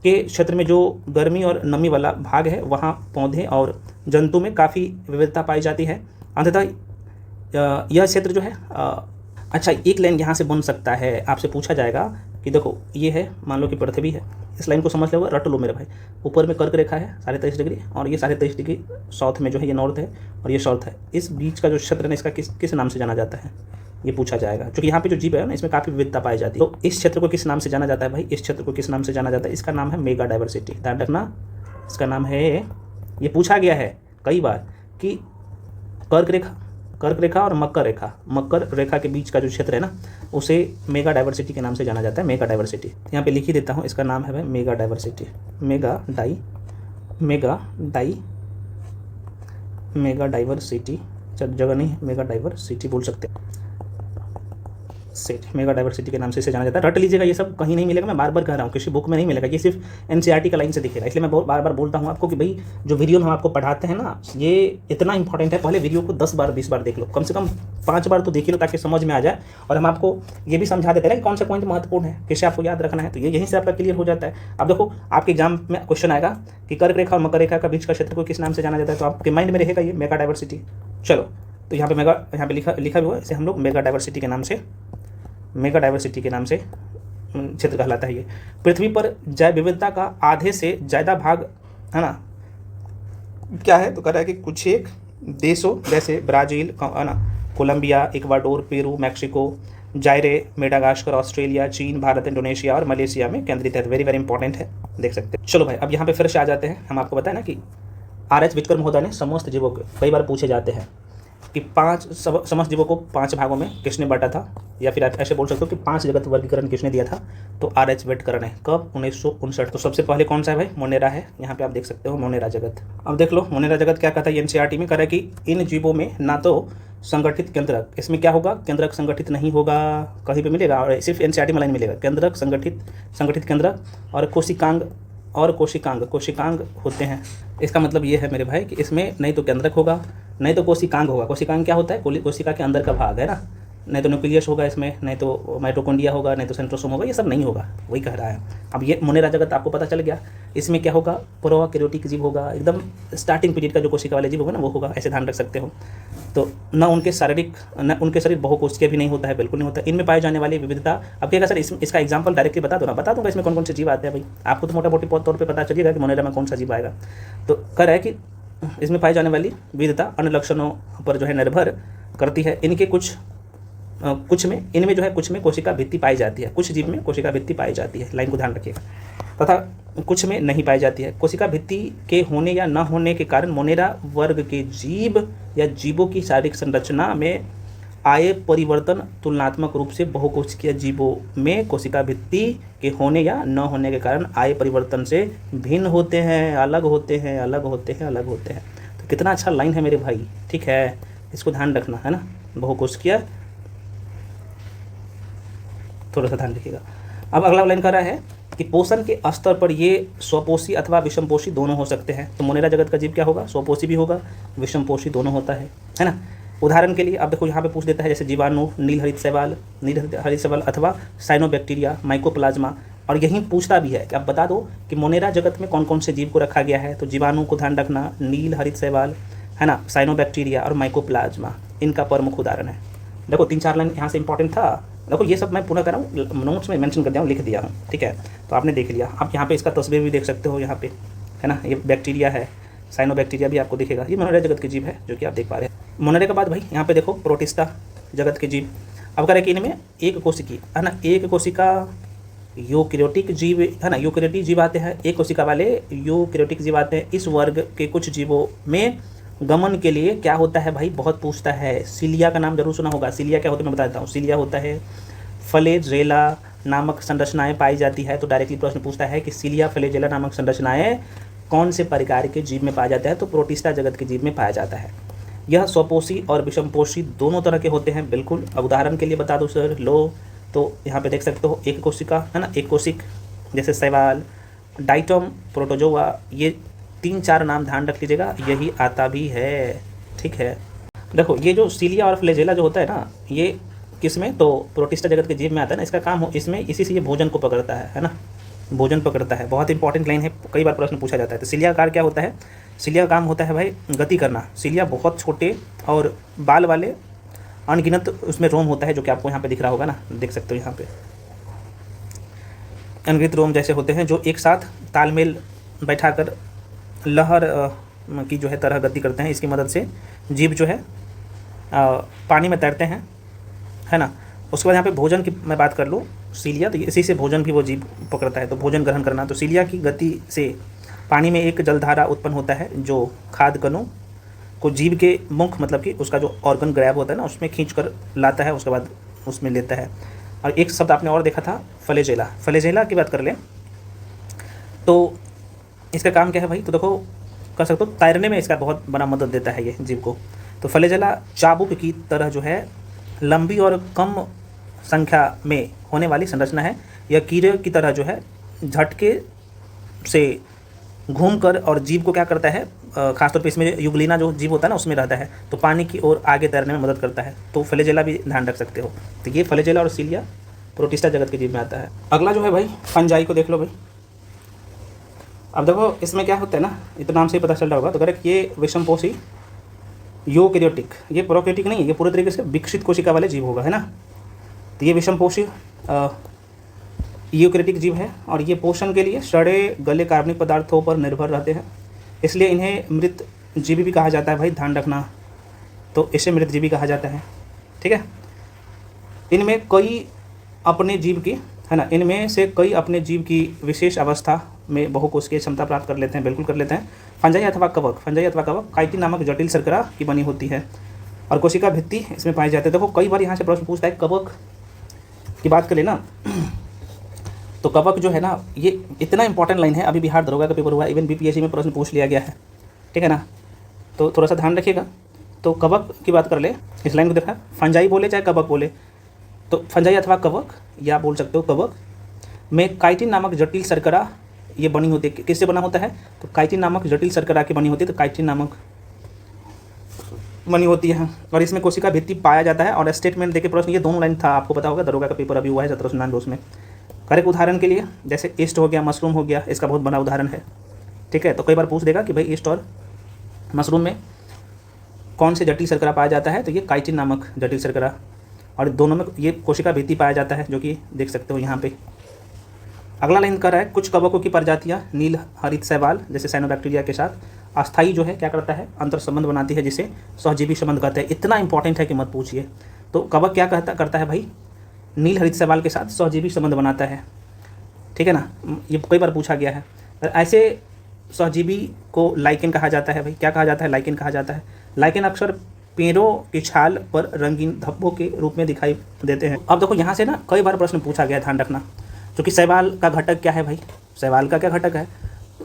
के क्षेत्र में जो गर्मी और नमी वाला भाग है वहाँ पौधे और जंतु में काफ़ी विविधता पाई जाती है। अंततः यह क्षेत्र जो है अच्छा, एक लाइन यहाँ से बन सकता है, आपसे पूछा जाएगा कि देखो ये है, मान लो कि पृथ्वी है, इस लाइन को समझ लो, रट लो मेरे भाई। ऊपर में कर्क रेखा है 23.5 डिग्री और ये 23.5 डिग्री साउथ में जो है ये नॉर्थ है और ये साउथ है। इस बीच का जो क्षेत्र है इसका किस नाम से जाना जाता है, ये पूछा जाएगा। क्योंकि यहाँ पे जो जीव है ना इसमें काफ़ी विविधता पाई जाती है। तो इस क्षेत्र को किस नाम से जाना जाता है भाई, इस क्षेत्र को किस नाम से जाना जाता है, इसका नाम है मेगा डाइवर्सिटी। ध्यान रखना, इसका नाम है, ये पूछा गया है कई बार कि कर्क रेखा और मकर रेखा के बीच का जो क्षेत्र है ना उसे मेगा डाइवर्सिटी के नाम से जाना जाता है। मेगा डाइवर्सिटी यहाँ पे लिख ही देता हूँ, इसका नाम है भाई मेगा डाइवर्सिटी। मेगा डाइवर्सिटी, जगह नहीं है, मेगा डाइवर्सिटी बोल सकते हैं, मेगा डाइवर्सिटी के नाम से इसे जाना जाता है। रट लीजिएगा, ये सब कहीं नहीं मिलेगा, मैं बार बार कह रहा हूँ, किसी बुक में नहीं मिलेगा, ये सिर्फ एनसीईआरटी का लाइन से दिखेगा। इसलिए मैं बार बार बोलता हूँ आपको कि भाई जो वीडियो हम आपको पढ़ाते हैं ना ये इतना इंपॉर्टेंट है, पहले वीडियो को 10 बार 20 बार देख लो, कम से कम 5 बार तो देख लो ताकि समझ में आ जाए। और हम आपको ये भी समझा देते हैं कि कौन सा पॉइंट महत्वपूर्ण है, किसे आपको याद रखना है, तो ये यहीं से आपका क्लियर हो जाता है। अब देखो आपके एग्जाम में क्वेश्चन आएगा कि कर्क रेखा और मकर रेखा का बीच का क्षेत्र को किस नाम से जाना जाता है, तो आपके माइंड में रहेगा ये मेगा डाइवर्सिटी। चलो तो यहाँ पे लिखा हुआ है, इसे हम लोग मेगा डाइवर्सिटी के नाम से क्षेत्र कहलाता है। ये पृथ्वी पर जैव विविधता का आधे से ज़्यादा भाग है ना क्या है, तो कह रहा है कि कुछ एक देशों जैसे ब्राज़ील है ना, Colombia, Ecuador, Peru, Mexico, Zaire, Madagascar, Australia, चीन, भारत, इंडोनेशिया और मलेशिया में केंद्रित है। वेरी वेरी इंपॉर्टेंट है, देख सकते हैं। चलो भाई अब यहाँ पे फिर से आ जाते हैं। हम आपको बताया ना कि आर.एच. विटकर महोदय ने समस्त जीवों को, कई बार पूछे जाते हैं कि समस्त जीवों को 5 भागों में किसने बांटा था, या फिर आप ऐसे बोल सकते हो कि 5 जगत वर्गीकरण किसने दिया था, तो आर.एच. विटकर ने। कब, 1959। तो सबसे पहले कौन सा है भाई, मोनेरा है, यहाँ पे आप देख सकते हो मोनेरा जगत। अब देख लो मोनेरा जगत क्या कहता है एनसीईआरटी में, कह रहा है कि इन जीवों में ना तो संगठित केंद्रक, इसमें क्या होगा, केंद्रक संगठित नहीं होगा, कहीं पे मिलेगा, और सिर्फ एनसीईआरटी में लाइन मिलेगा, केंद्रक संगठित केंद्रक और कोशिकांग होते हैं। इसका मतलब ये है मेरे भाई कि इसमें नहीं तो केंद्रक होगा नहीं तो कोशिकांग होगा। कोशिकांग क्या होता है, कोशिका के अंदर का भाग है ना, नहीं तो न्यूक्लियस होगा इसमें, नहीं तो माइटोकॉन्ड्रिया होगा, नहीं तो सेंट्रोसोम होगा, ये सब नहीं होगा, वही कह रहा है। अब ये मोनेरा जगत आपको पता चल गया। इसमें क्या होगा, प्रोकैरियोटिक जीव होगा, एकदम स्टार्टिंग पीरियड का जो कोशिका वाले जीव होगा ना वो होगा, ऐसे ध्यान रख सकते हो। तो न उनके शरीर बहुकोशिकीय भी नहीं होता है, बिल्कुल नहीं होता। इनमें पाई जाने वाली विविधता, अब क्या सर इसका एग्जाम्पल डायरेक्टली बता दो ना, बता दूंगा इसमें कौन कौन से जीव आते हैं भाई, आपको तो मोटा मोटी तौर पर पता चलिएगा कि मोनेरा में कौन सा जीव आएगा। तो कह रहा है कि इसमें पाई जाने वाली विविधता अन्य लक्षणों पर जो है निर्भर करती है। इनके इनमें जो है कुछ में कोशिका भित्ति पाई जाती है, कुछ जीव में कोशिका भित्ति पाई जाती है, लाइन को ध्यान रखिएगा, तथा कुछ में नहीं पाई जाती है। कोशिका भित्ति के होने या न होने के कारण मोनेरा वर्ग के जीव या जीवों की शारीरिक संरचना में आए परिवर्तन तुलनात्मक रूप से बहुकोशिकीय जीवों में कोशिका भित्ति के होने या न होने के कारण आए परिवर्तन से भिन्न होते हैं, अलग होते हैं, अलग होते हैं, अलग होते हैं। तो कितना अच्छा लाइन है मेरे भाई, ठीक है, इसको ध्यान रखना है ना, बहुकोशिकीय, थोड़ा सा ध्यान रखिएगा। अब अगला लाइन कह रहा है कि पोषण के स्तर पर ये स्वपोषी अथवा विषमपोषी दोनों हो सकते हैं। तो मोनेरा जगत का जीव क्या होगा, स्वपोषी भी होगा, विषमपोषी दोनों होता है ना। उदाहरण के लिए अब देखो यहाँ पे पूछ देता है, जैसे जीवाणु, नील हरित शैवाल अथवा साइनोबैक्टीरिया, माइकोप्लाज्मा, और यही पूछता भी है कि आप बता दो कि मोनेरा जगत में कौन कौन से जीव को रखा गया है। तो जीवाणु को ध्यान रखना, नील हरित शैवाल है ना, साइनोबैक्टीरिया और माइकोप्लाज्मा इनका प्रमुख उदाहरण है। देखो 3-4 लाइन यहाँ से इंपॉर्टेंट था, देखो ये सब मैं पुनः कर रहा हूँ, नोट्स में मेंशन कर दिया हूँ, लिख दिया हूँ, ठीक है। तो आपने देख लिया, आप यहाँ पे इसका तस्वीर भी देख सकते हो, यहाँ पे है ना, ये बैक्टीरिया है, साइनोबैक्टीरिया भी आपको दिखेगा, ये मोनेरा जगत के जीव है जो कि आप देख पा रहे हैं। मोनेरा के बाद भाई यहाँ पे देखो प्रोटिस्टा जगत के जीव। अब कह रहे कि इनमें एक कोशिकी है ना, एक कोशिका यूकैरियोटिक जीव है ना, यूकैरियोटिक जीव आते हैं, एक कोशिका वाले यूकैरियोटिक जीव आते हैं। इस वर्ग के कुछ जीवों में गमन के लिए क्या होता है भाई, बहुत पूछता है, सीलिया का नाम जरूर सुना होगा। सीलिया क्या होता है मैं बता देता हूँ, सीलिया होता है फ्लैजेला नामक संरचनाएं पाई जाती है। तो डायरेक्टली प्रश्न पूछता है कि सीलिया फ्लैजेला नामक संरचनाएं कौन से प्रकार के जीव में पाया जाता है। तो प्रोटिस्टा जगत के जीव में पाया जाता है। यह स्वपोषी और विषमपोषी दोनों तरह के होते हैं, बिल्कुल। अब उदाहरण के लिए बता दो सर, लो तो यहाँ पे देख सकते हो, एक कोशिका है ना, एक कोशिक, जैसे शैवाल, डाइटम, प्रोटोजोआ, ये 3-4 नाम ध्यान रख लीजिएगा, यही आता भी है, ठीक है। देखो ये जो सीलिया और फ्लैजेला जो होता है ना, ये किसमें, तो प्रोटिस्टा जगत के जीव में आता है ना। इसका काम हो इसमें, इसी से ये भोजन को पकड़ता है ना, भोजन पकड़ता है। बहुत इंपॉर्टेंट लाइन है, कई बार प्रश्न पूछा जाता है। तो सीलिया का कार्य क्या होता है, सीलिया का काम होता है भाई गति करना। सीलिया बहुत छोटे और बाल वाले अनगिनत उसमें रोम होता है, जो कि आपको यहाँ पे दिख रहा होगा ना, देख सकते हो यहाँ पे अनगिनत रोम जैसे होते हैं, जो एक साथ तालमेल बैठाकर लहर की जो है तरह गति करते हैं। इसकी मदद से जीव जो है पानी में तैरते हैं, है ना। उसके बाद यहाँ पे भोजन की मैं बात कर लूँ, सीलिया, तो इसी से भोजन भी वो जीव पकड़ता है, तो भोजन ग्रहण करना। तो सीलिया की गति से पानी में एक जलधारा उत्पन्न होता है, जो खाद्य कणों को जीव के मुख, मतलब कि उसका जो ऑर्गन ग्रैब होता है ना, उसमें खींच कर लाता है, उसके बाद उसमें लेता है। और एक शब्द आपने और देखा था, फ्लैजेला। फ्लैजेला की बात कर लें तो इसका काम क्या है भाई, तो देखो कर सकते हो, तैरने में इसका बहुत बड़ा मदद देता है ये जीव को। तो फ्लैजेला चाबुक की तरह जो है लंबी और कम संख्या में होने वाली संरचना है। यह कीड़े की तरह जो है झटके से घूमकर और जीव को क्या करता है, खासतौर पे इसमें युगलिना जो जीव होता है ना उसमें रहता है, तो पानी की ओर आगे तैरने में मदद करता है। तो फ्लैजेला भी ध्यान रख सकते हो। तो ये फ्लैजेला और सीलिया प्रोटिस्टा जगत के जीव में आता है। अगला जो है भाई फंजाई को देख लो भाई। अब देखो इसमें क्या होता है ना, ये तो नाम से ही पता चल रहा होगा। तो करेक्ट, ये विषमपोषी यूकैरियोटिक, ये प्रोकैरियोटिक नहीं है, ये पूरे तरीके से विकसित कोशिका वाले जीव होगा, है ना। तो ये विषमपोषी यूकैरियोटिक जीव है, और ये पोषण के लिए सड़े गले कार्बनिक पदार्थों पर निर्भर रहते हैं, इसलिए इन्हें मृत जीवी भी कहा जाता है भाई, ध्यान रखना। तो इसे मृत जीवी कहा जाता है, ठीक है। इनमें कई अपने जीव की, है ना, इनमें से कई अपने जीव की विशेष अवस्था में बहुकोशिकीय क्षमता प्राप्त कर लेते हैं, बिल्कुल कर लेते हैं। फंजाई अथवा कवक, काइटिन नामक जटिल शर्करा की बनी होती है, और कोशिका भित्ति इसमें पाई जाती है। देखो कई बार यहाँ से प्रश्न पूछता है, कवक की बात करें ना, तो कवक जो है ना, ये इतना इंपॉर्टेंट लाइन है, अभी बिहार दरोगा का पेपर हुआ, इवन बीपीएससी में प्रश्न पूछ लिया गया है, ठीक है ना। तो थोड़ा सा ध्यान रखिएगा। तो कवक की बात कर ले, इस लाइन को देखा, फंजाई बोले चाहे कवक बोले, तो फंजाई अथवा कवक या बोल सकते हो कवक में काइटिन नामक जटिल शर्करा ये बनी होती है। किससे बना होता है, तो काइटिन नामक जटिल शर्करा की बनी होती है। तो काइटिन नामक बनी होती है और इसमें कोशिका भित्ति पाया जाता है। और स्टेटमेंट देके प्रश्न ये दोनों लाइन था, आपको पता होगा, दरोगा का पेपर अभी हुआ है 1799 उसमें। करेक्ट उदाहरण के लिए जैसे ईस्ट हो गया, मशरूम हो गया, इसका बहुत बड़ा उदाहरण है। ठीक है, तो कई बार पूछ देगा कि भाई ईस्ट और मशरूम में कौन से जटिल शर्करा पाया जाता है, तो ये काइटिन नामक जटिल शर्करा, और दोनों में ये कोशिका भित्ति पाया जाता है, जो कि देख सकते हो यहाँ पे। अगला लाइन कर रहा है कुछ कवकों की प्रजातियाँ नील हरित शैवाल जैसे साइनोबैक्टीरिया के साथ अस्थायी जो है क्या करता है, अंतर संबंध बनाती है, जिसे सहजीवी संबंध कहते हैं। इतना इंपॉर्टेंट है कि मत पूछिए। तो कवक क्या करता है भाई, नील हरित शैवाल के साथ सहजीवी संबंध बनाता है। ठीक है ना, ये कई बार पूछा गया है। ऐसे सहजीवी को लाइकेन कहा जाता है। भाई क्या कहा जाता है, लाइकेन कहा जाता है। लाइकेन अक्सर पेड़ों की छाल पर रंगीन धब्बों के रूप में दिखाई देते हैं। अब देखो यहाँ से ना कई बार प्रश्न पूछा गया, ध्यान रखना। क्योंकि शैवाल का घटक क्या है भाई, शैवाल का क्या घटक है,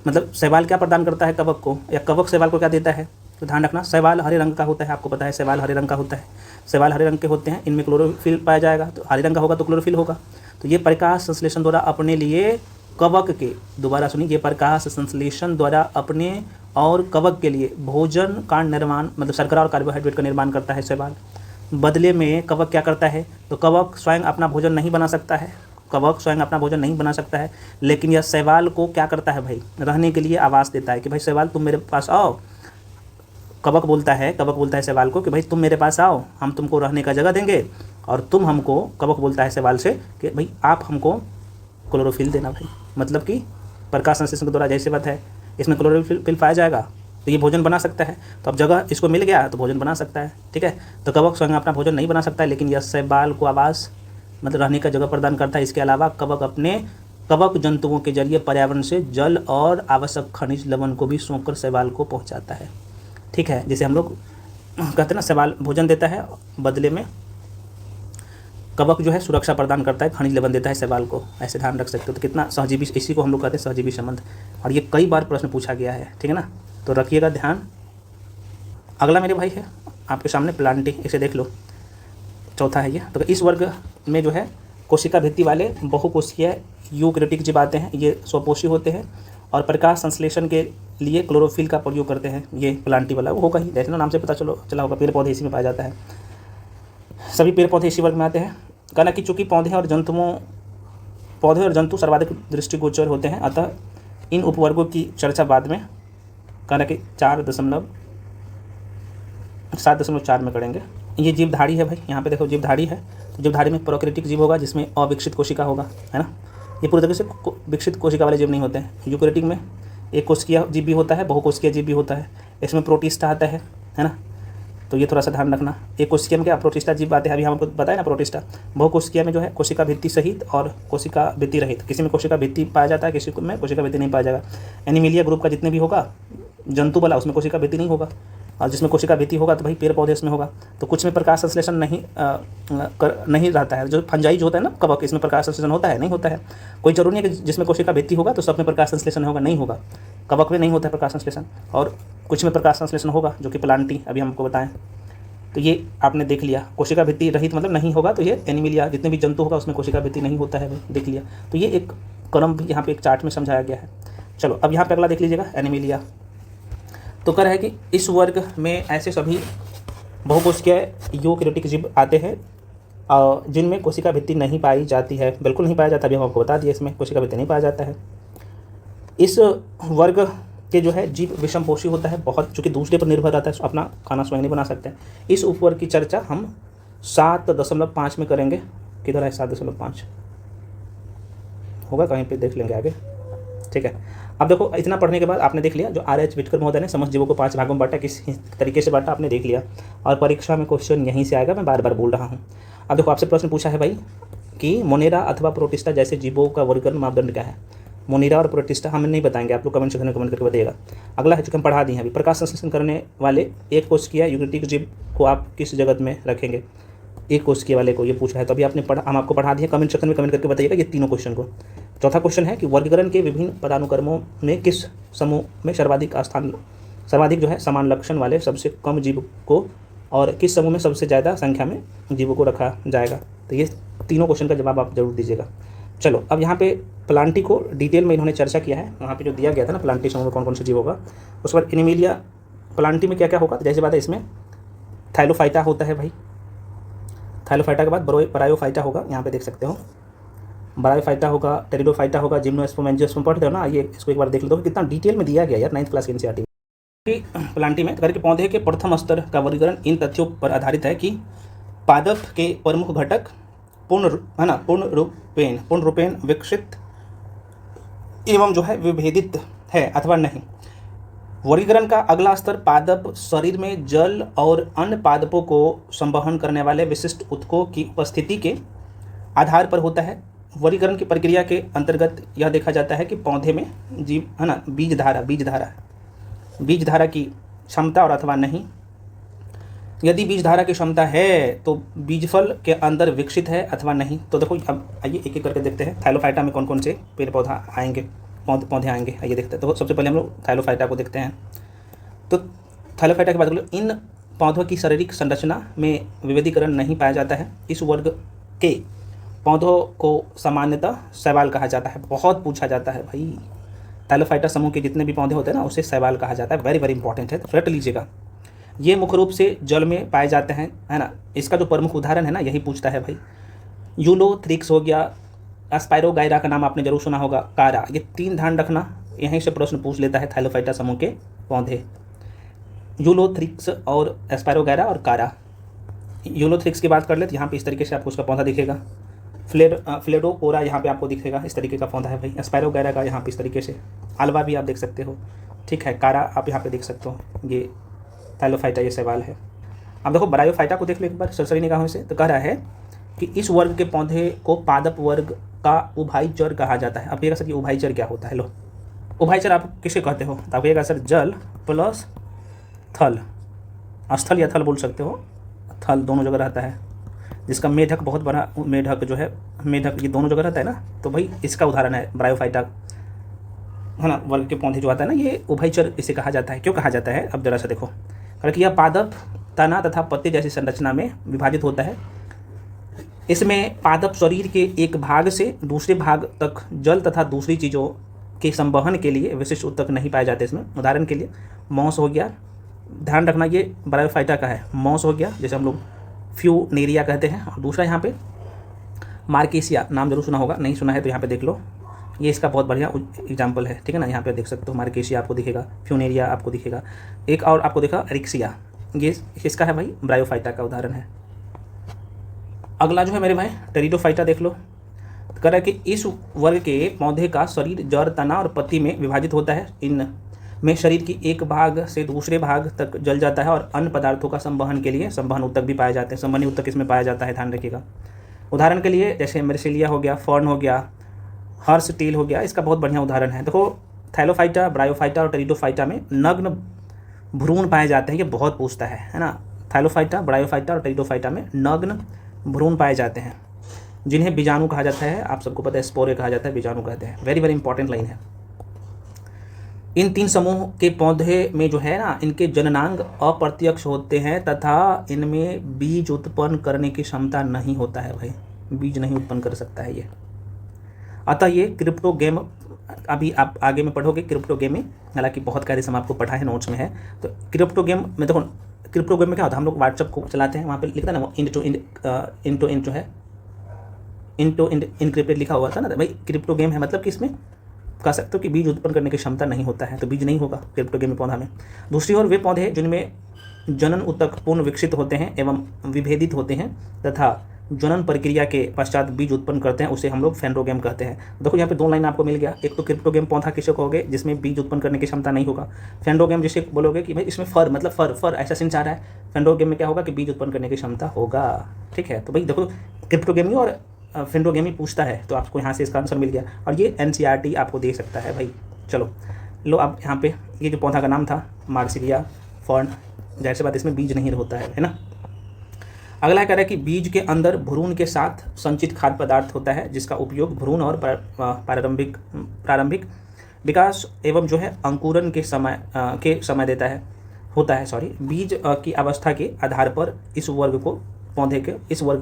मतलब शैवाल क्या प्रदान करता है कवक को, या कवक शैवाल को क्या देता है। तो ध्यान रखना, शैवाल हरे रंग का होता है, आपको पता है शैवाल हरे रंग का होता है। शैवाल हरे रंग के होते हैं, इनमें क्लोरोफिल पाया जाएगा, तो हरे रंग का होगा तो क्लोरोफिल होगा। तो ये प्रकाश संश्लेषण द्वारा अपने लिए कवक के, दोबारा सुनिए, ये प्रकाश संश्लेषण द्वारा अपने और कवक के लिए भोजन का निर्माण, मतलब शर्करा और कार्बोहाइड्रेट का निर्माण करता है शैवाल। बदले में कवक क्या करता है, तो कवक स्वयं अपना भोजन नहीं बना सकता है, कवक स्वयं अपना भोजन नहीं बना सकता है, लेकिन यह शैवाल को क्या करता है भाई, रहने के लिए आवास देता है कि भाई शैवाल तुम मेरे पास आओ। कवक बोलता है शैवाल को कि भाई तुम मेरे पास आओ, हम तुमको रहने का जगह देंगे, और तुम हमको, कवक बोलता है शैवाल से कि भाई आप हमको क्लोरोफिल देना भाई, मतलब कि प्रकाश संश्लेषण के द्वारा जैसे बात है, इसमें क्लोरोफिल पाया जाएगा तो ये भोजन बना सकता है। तो अब जगह इसको मिल गया तो भोजन बना सकता है। ठीक है, तो कवक स्वयं अपना भोजन नहीं बना सकता है, लेकिन यह शैवाल को आवास, मतलब रहने का जगह प्रदान करता है। इसके अलावा कवक अपने कवक जंतुओं के जरिए पर्यावरण से जल और आवश्यक खनिज लवण को भी सोंककर शैवाल को पहुंचाता है। ठीक है, जैसे हम लोग कहते हैं ना, शैवाल भोजन देता है, बदले में कवक जो है सुरक्षा प्रदान करता है, खनिज लवण देता है शैवाल को। ऐसे ध्यान रख सकते हो। तो कितना सहजीवी, इसी को हम लोग कहते हैं सहजीवी संबंध, और ये कई बार प्रश्न पूछा गया है। ठीक है ना, तो रखिएगा ध्यान। अगला मेरे भाई है आपके सामने प्लांटी, इसे देख लो, चौथा है ये। तो इस वर्ग में जो है कोशिका भित्ति वाले बहुकोशिकीय यूकैरियोटिक जीव आते हैं। ये स्वपोषी होते हैं और प्रकाश संश्लेषण के लिए क्लोरोफिल का प्रयोग करते हैं। ये प्लांटी वाला वो होगा ही, जैसे ना नाम से पता चला होगा, पेड़ पौधे इसी में पाया जाता है। सभी पेड़ पौधे इसी वर्ग में आते हैं। कहना कि चूँकि पौधे और जंतु सर्वाधिक दृष्टिगोचर होते हैं, अतः इन उपवर्गों की चर्चा बाद में, कहना कि 7.4 में करेंगे। ये जीवधारी है भाई, यहाँ पे देखो जीवधारी है, तो जीवधारी में प्रोकैरियोटिक जीव होगा जिसमें अविकसित कोशिका होगा, है ना। ये पूरी तरीके से विकसित कोशिका वाले जीव नहीं होते हैं। यूकैरियोटिक में एक कोशिकीय जीव भी होता है, बहुकोशिकीय जीव भी होता है। इसमें प्रोटिस्टा आता है ना, तो ये थोड़ा सा ध्यान रखना। एक कोशिकीय में क्या प्रोटिस्टा जीव आते हैं, अभी हमको बताया ना प्रोटिस्टा। बहुकोशिकीय में जो है कोशिका भित्ति सहित और कोशिका भित्ति रहित, किसी में कोशिका भित्ति पाया जाता है, किसी में कोशिका भित्ति नहीं पाया जाएगा। एनिमिलिया ग्रुप का जितने भी होगा जंतु वाला, उसमें कोशिका भित्ति नहीं होगा, और जिसमें कोशिका भित्ति होगा तो भाई पेड़ पौधे इसमें होगा। तो कुछ में प्रकाश संश्लेषण नहीं रहता है, जो फंजाई जो होता है ना कवक, इसमें प्रकाश संश्लेषण होता है, नहीं होता है। कोई जरूरी नहीं है कि जिसमें कोशिका भित्ति होगा तो सब में प्रकाश संश्लेषण होगा, नहीं होगा। कवक में नहीं होता है प्रकाश संश्लेषण, और कुछ में प्रकाश संश्लेषण होगा, जो कि प्लांटी अभी हमको बताएं। तो ये आपने देख लिया, कोशिका भित्ति रहित मतलब नहीं होगा, तो ये एनिमिलिया जितने भी जंतु होगा उसमें कोशिका भित्ति नहीं होता है, देख लिया। तो ये एक क्रम भी यहाँ पे एक चार्ट में समझाया गया है। चलो अब यहाँ पे अगला देख लीजिएगा, एनिमिलिया। तो कह रहा है कि इस वर्ग में ऐसे सभी बहुकोशिकीय यूकैरियोटिक जीव आते हैं जिनमें कोशिका भित्ति नहीं पाई जाती है, बिल्कुल नहीं पाया जाता। अभी हम आपको बता दिया, इसमें कोशिका भित्ति नहीं पाया जाता है। इस वर्ग के जो है जीव विषमपोषी होता है बहुत, चूँकि दूसरे पर निर्भर रहता है, अपना खाना स्वयं नहीं बना सकते हैं। इस उपवर्ग की चर्चा हम 7.5 में करेंगे। किधर है 7.5 होगा, कहीं पे देख लेंगे आगे। ठीक है, अब देखो इतना पढ़ने के बाद आपने देख लिया, जो R.H. विटकर महोदय ने समस्त जीवों को 5 भागों में बांटा, किस तरीके से बांटा आपने देख लिया, और परीक्षा में क्वेश्चन यहीं से आएगा, मैं बार बार बोल रहा हूँ। अब देखो आपसे प्रश्न पूछा है भाई कि मोनेरा अथवा प्रोटिस्टा जैसे जीवों का वर्गीकरण मापदंड क्या है। मोनेरा और प्रोटिस्टा हम नहीं बताएंगे, आप लोग कमेंट सेक्शन में कमेंट करके बताइएगा। अगला है, चूँकि हम पढ़ा दिए हैं अभी, प्रकाश संश्लेषण करने वाले एक कोशिकीय यूकैरियोटिक जीव को आप किस जगत में रखेंगे। एक कोशिकीय वाले को ये पूछा है, तो अभी आपने हम आपको पढ़ा दिया, कमेंट सेक्शन में कमेंट करके बताइएगा ये तीनों क्वेश्चन को। चौथा क्वेश्चन है कि वर्गीकरण के विभिन्न पदानुक्रमों में किस समूह में सर्वाधिक जो है समान लक्षण वाले सबसे कम जीव को, और किस समूह में सबसे ज़्यादा संख्या में जीवों को रखा जाएगा। तो ये तीनों क्वेश्चन का जवाब आप जरूर दीजिएगा। चलो अब यहाँ पे प्लांटी को डिटेल में इन्होंने चर्चा किया है, वहाँ पे जो दिया गया था ना प्लांटी समूह में कौन कौन से जीव होगा। उसके बाद एनिमिलिया प्लांटी में क्या क्या होगा, तो जैसे बात है इसमें थाइलोफाइटा होता है भाई। थाइलोफाइटा के बाद ब्रायोफाइटा होगा, यहाँ पे देख सकते हो। ब्रायोफाइटा होगा, टेरिडोफाइटा होगा, जिम्नोस्पर्म एंजियोस्पर्म पढ़ते हो ना, ये इसको एक बार देख लो तो कितना डिटेल में दिया गया यार 9th क्लास की एनसीईआरटी में। प्लांटी में करके पौधे के प्रथम स्तर का वर्गीकरण इन तथ्यों पर आधारित है कि पादप के प्रमुख घटक पूर्ण रूपेण विकसित एवं जो है विभेदित है अथवा नहीं। वर्गीकरण का अगला स्तर पादप शरीर में जल और अन्य पादपों को संवहन करने वाले विशिष्ट ऊतकों की उपस्थिति के आधार पर होता है। वर्गीकरण की प्रक्रिया के अंतर्गत यह देखा जाता है कि पौधे में जीव बीज धारा की क्षमता और अथवा नहीं। यदि बीज धारा की क्षमता है तो बीजफल के अंदर विकसित है अथवा नहीं। तो देखो अब आइए एक एक करके देखते हैं थाइलोफाइटा में कौन कौन से पेड़ पौधा आएंगे, पौधे आएंगे, आइए देखते हैं। तो सबसे पहले हम लोग थाइलोफाइटा को देखते हैं। तो थाइलोफाइटा के बाद इन पौधों की शारीरिक संरचना में विभेदीकरण नहीं पाया जाता है। इस वर्ग के पौधों को सामान्यतः शैवाल कहा जाता है। बहुत पूछा जाता है भाई, थाइलोफाइटा समूह के जितने भी पौधे होते हैं ना उसे शैवाल कहा जाता है। वेरी वेरी इंपॉर्टेंट है, तो रट लीजिएगा। ये मुख्य रूप से जल में पाए जाते हैं, है ना। इसका जो प्रमुख उदाहरण है ना यही पूछता है भाई। यूलोथ्रिक्स हो गया, एस्पायरोगाइरा का नाम आपने जरूर सुना होगा, कारा, ये 3 ध्यान रखना, यहीं से प्रश्न पूछ लेता है थाइलोफाइटा समूह के पौधे। यूलोथ्रिक्स और एस्पायरोगाइरा और कारा। यूलोथ्रिक्स की बात कर ले तो यहाँ पे इस तरीके से आपको उसका पौधा दिखेगा। फ्लेडोपोरा यहाँ पे आपको दिखेगा, इस तरीके का पौधा है भाई। एस्पायरोगाइरा का यहाँ पे इस तरीके से, आलवा भी आप देख सकते हो, ठीक है। कारा आप यहाँ पे देख सकते हो, ये थाइलोफाइटा, ये शैवाल है। अब देखो ब्रायोफाइटा को देख लो एक बार सरसरी निगाहों से। तो कह रहा है कि इस वर्ग के पौधे को पादप वर्ग का उभयचर कहा जाता है। अब कहिएगा सर ये उभयचर क्या होता है? लो, उभयचर आप किसे कहते हो? तो आप कहिएगा सर जल प्लस थल, स्थल या थल बोल सकते हो, थल दोनों जगह रहता है। जिसका मेढक बहुत बड़ा मेढक जो है, मेढक ये दोनों जगह रहता है ना, तो भाई इसका उदाहरण है ब्रायोफाइटा, है ना। वर्ग के पौधे जो आता है ना ये उभयचर इसे कहा जाता है। क्यों कहा जाता है? अब जरा सा देखो, क्योंकि यह पादप, तना तथा पत्ते जैसी संरचना में विभाजित होता है। इसमें पादप शरीर के एक भाग से दूसरे भाग तक जल तथा दूसरी चीज़ों के संवहन के लिए विशिष्ट ऊतक नहीं पाए जाते इसमें। उदाहरण के लिए मॉस हो गया, ध्यान रखना ये ब्रायोफाइटा का है। मॉस हो गया, जैसे हम लोग फ्यूनेरिया कहते हैं। और दूसरा यहाँ पे मार्केसिया, नाम जरूर सुना होगा, नहीं सुना है तो यहाँ पे देख लो, ये इसका बहुत बढ़िया एग्जाम्पल है, ठीक है ना। यहाँ पे देख सकते हो मार्केसिया आपको दिखेगा, फ्यूनेरिया आपको दिखेगा, एक और आपको देखा रिक्सिया, ये इसका है भाई ब्रायोफाइटा का उदाहरण है। अगला जो है मेरे भाई टेरिडोफाइटा देख लो। कह रहा है कि इस वर्ग के पौधे का शरीर जड़, तना और पत्ती में विभाजित होता है। इन में शरीर की एक भाग से दूसरे भाग तक जल जाता है और अन्य पदार्थों का संवहन के लिए संवहन ऊतक भी पाए जाते हैं। संवहनी ऊतक इसमें पाया जाता है, ध्यान रखिएगा। उदाहरण के लिए जैसे मेर्सिलिया हो गया, फर्न हो गया, हर्स टील हो गया, इसका बहुत बढ़िया उदाहरण है। देखो थाइलोफाइटा, ब्रायोफाइटा और टेरिडोफाइटा में नग्न भ्रूण पाए जाते हैं, ये बहुत पूछता है ना। थाइलोफाइटा, ब्रायोफाइटा और टेरिडोफाइटा में नग्न भ्रूण पाए जाते हैं जिन्हें बीजाणु कहा जाता है। आप सबको पता है स्पोरे कहा जाता है, बीजाणु कहते हैं। वेरी वेरी इंपॉर्टेंट लाइन है। इन 3 समूह के पौधे में जो है ना, इनके जननांग अप्रत्यक्ष होते हैं तथा इनमें बीज उत्पन्न करने की क्षमता नहीं होता है भाई, बीज नहीं उत्पन्न कर सकता है ये। अतः ये क्रिप्टोगेम, अभी आप आगे में पढ़ोगे क्रिप्टोगेमी, हालांकि बहुत कार्य समय आपको पढ़ा है, नोट्स में है। तो क्रिप्टोगेम में देखो, क्रिप्टोगेम में क्या होता है, हम लोग व्हाट्सअप को चलाते हैं, वहाँ पे लिखता है ना वो इंड टू इंड जो है, इंड इनक्रिप्टेड लिखा हुआ था ना भाई। क्रिप्टोगेम है मतलब कि इसमें कह सकते हो कि बीज उत्पन्न करने की क्षमता नहीं होता है, तो बीज नहीं होगा क्रिप्टोगेमी पौधा में। दूसरी ओर वे पौधे जिनमें जनन ऊतक पूर्ण विकसित होते हैं एवं विभेदित होते हैं तथा जनन प्रक्रिया के पश्चात बीज उत्पन्न करते हैं, उसे हम लोग फेंड्रोगेम कहते हैं। देखो यहाँ पे 2 लाइन आपको मिल गया। एक तो क्रिप्टोगेम पौधा किसे कहोगे? जिसमें बीज उत्पन्न करने की क्षमता नहीं होगा। फेंड्रोगेम जिसे बोलोगे कि भाई इसमें फर, मतलब फर ऐसा सेंस आ रहा है। फेंड्रोगेम में क्या होगा कि बीज उत्पन्न करने की क्षमता होगा, ठीक है। तो भाई देखो क्रिप्टोगेमी और फेंड्रोगेमी पूछता है, तो आपको यहाँ से इसका आंसर मिल गया। और ये एनसीईआरटी आपको दे सकता है भाई। चलो लो, अब यहाँ पे ये जो पौधा का नाम था मार्सिलिया फर्न, जाहिर सी बात इसमें बीज नहीं होता है ना। अगला कह रहा है कि बीज के अंदर भ्रूण के साथ संचित खाद्य पदार्थ होता है जिसका उपयोग भ्रूण और प्रारंभिक विकास एवं जो है अंकुरन के समय देता है होता है। बीज की अवस्था के आधार पर इस वर्ग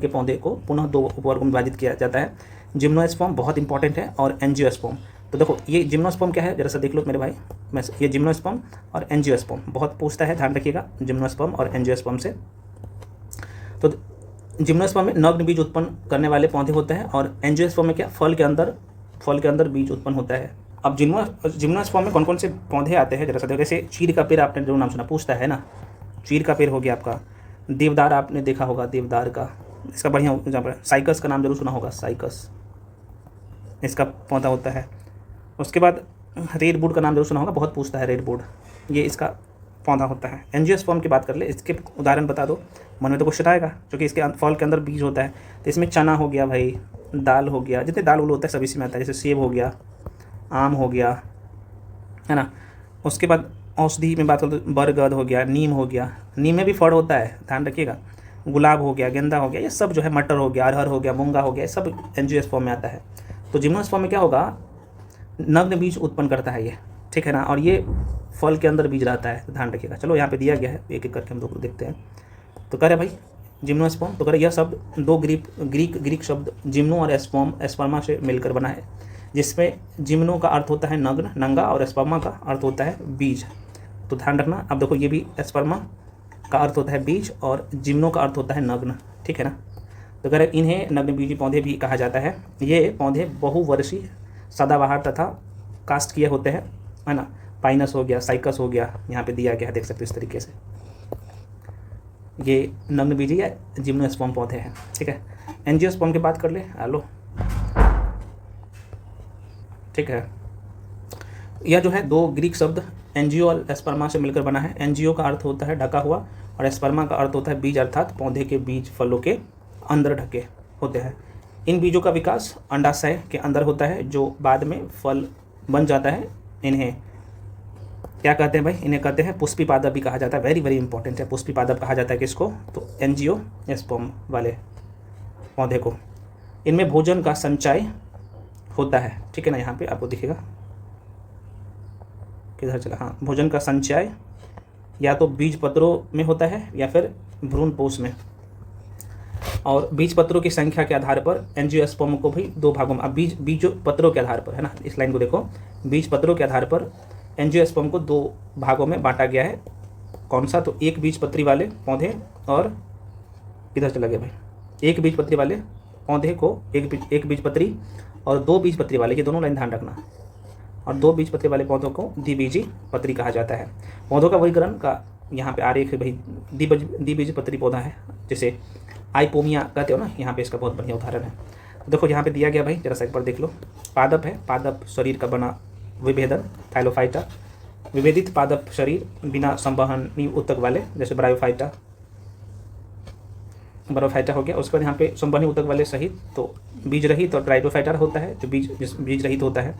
के पौधे को पुनः 2 उपवर्गों में विभाजित किया जाता है। जिम्नोस्पर्म बहुत इंपॉर्टेंट है और एंजियोस्पर्म। तो देखो ये जिम्नोस्पर्म क्या है, जरा सा देख लो मेरे भाई। ये जिम्नोस्पर्म और एंजियोस्पर्म बहुत पूछता है, ध्यान रखिएगा जिम्नोस्पर्म और एंजियोस्पर्म से। तो जिम्नोस्पर्म में नग्न बीज उत्पन्न करने वाले पौधे होते हैं, और एंजियोस्पर्म में क्या, फल के अंदर बीज उत्पन्न होता है। अब जिम्नोस्पर्म में कौन कौन से पौधे आते हैं जरा सा देखो। जैसे चीड़ का पेड़, आपने जो नाम सुना, पूछता है ना, चीड़ का पेड़ हो गया आपका। देवदार आपने देखा होगा, देवदार का, इसका बढ़िया एग्जाम्पल। साइकस का नाम जरूर सुना होगा, साइकस इसका पौधा होता है। उसके बाद रेडवुड का नाम जरूर सुना होगा, बहुत पूछता है रेडवुड, ये इसका पौधा होता है। एंजियोस्पर्म की बात कर ले, इसके उदाहरण बता दो, मन में तो क्वेश्चन आएगा, क्योंकि इसके फल के अंदर बीज होता है। तो इसमें चना हो गया भाई, दाल हो गया, जितने दाल उल होता है सभी इसमें आता है। जैसे सेब हो गया, आम हो गया, है ना। उसके बाद औषधि में बात करो तो बरगद हो गया, नीम हो गया, नीम में भी फल होता है, ध्यान रखिएगा। गुलाब हो गया, गेंदा हो गया, ये सब जो है, मटर हो गया, अरहर हो गया, मूंगा हो गया, ये सब एंजियोस्पर्म में आता है। तो जिम्नोस्पर्म में क्या होगा, नग्न बीज उत्पन्न करता है ये, ठीक है ना, और ये फल के अंदर बीज रहता है, तो ध्यान रखिएगा। चलो यहाँ पे दिया गया है, एक एक करके हम लोग देखते हैं। तो कह रहे भाई जिम्नोस्पर्म, तो कह रहे यह शब्द दो ग्रीक शब्द जिम्नो और एस्पर्मा से मिलकर बना है, जिसमें जिम्नो का अर्थ होता है नग्न, नंगा, और एस्पर्मा का अर्थ होता है बीज। तो ध्यान रखना। अब देखो, ये भी एस्पर्मा का अर्थ होता है बीज और जिम्नो का अर्थ होता है नग्न, ठीक है ना। तो कह रहे इन्हें नग्नबीजी पौधे भी कहा जाता है। ये पौधे बहुवर्षीय, सदाबहार तथा कास्ट किए होते हैं, है ना। पाइनस हो गया, साइकस हो गया, यहाँ पे दिया गया है, देख सकते हो इस तरीके से। ये नग्नबीजी या जिम्नोस्पर्म पौधे हैं, ठीक है। एंजियोस्पर्म की बात कर ले, हेलो, ठीक है। यह जो है दो ग्रीक शब्द एंजियो और एस्पर्मा से मिलकर बना है। एंजियो का अर्थ होता है ढका हुआ, और एस्पर्मा का अर्थ होता है बीज, अर्थात पौधे के बीज फलों के अंदर ढके होते हैं। इन बीजों का विकास अंडाशय के अंदर होता है, जो बाद में फल बन जाता है। इन्हें क्या कहते हैं भाई, इन्हें कहते हैं पुष्पी पादप भी कहा जाता है। वेरी वेरी इंपॉर्टेंट है, पुष्पी पादप कहा जाता है किसको, तो एंजियोस्पर्म वाले पौधे को। इनमें भोजन का संचय होता है, ठीक है ना। यहाँ पे आपको दिखेगा, किधर चला, हाँ, भोजन का संचय या तो बीज पत्रों में होता है या फिर भ्रूणपोष में। और बीज पत्रों की संख्या के आधार पर एंजियोस्पर्म को भी दो भागों में, अब बीज पत्रों के आधार पर, है ना, इस लाइन को देखो, बीज पत्रों के आधार पर एंजियोस्पर्म को दो भागों में बांटा गया है। कौन सा, तो एक बीज पत्री वाले पौधे और, किधर चला गया भाई, एक बीज पत्री वाले पौधे को एक बीज पत्री और दो बीज पत्री वाले, ये दोनों लाइन ध्यान रखना। और दो बीज पत्री वाले पौधों को द्विबीजी पत्री कहा जाता है। पौधों का वर्गीकरण का यहाँ पे आरेख भाई, द्विबीज पत्री पौधा है, जैसे आइपोमिया कहते हो ना, यहाँ पे इसका बहुत बढ़िया उदाहरण है। तो देखो यहाँ पे दिया गया भाई, जरा सा एक बार देख लो। पादप है, पादप शरीर का बना विभेदन, थाइलोफाइटा, विभेदित पादप शरीर बिना संवहनी ऊतक वाले, जैसे ब्रायोफाइटा हो गया। उसके बाद यहाँ पे संवहनी ऊतक वाले सहित, तो बीज रहित और ट्राइडोफाइटा होता है, जो बीज रहित होता है।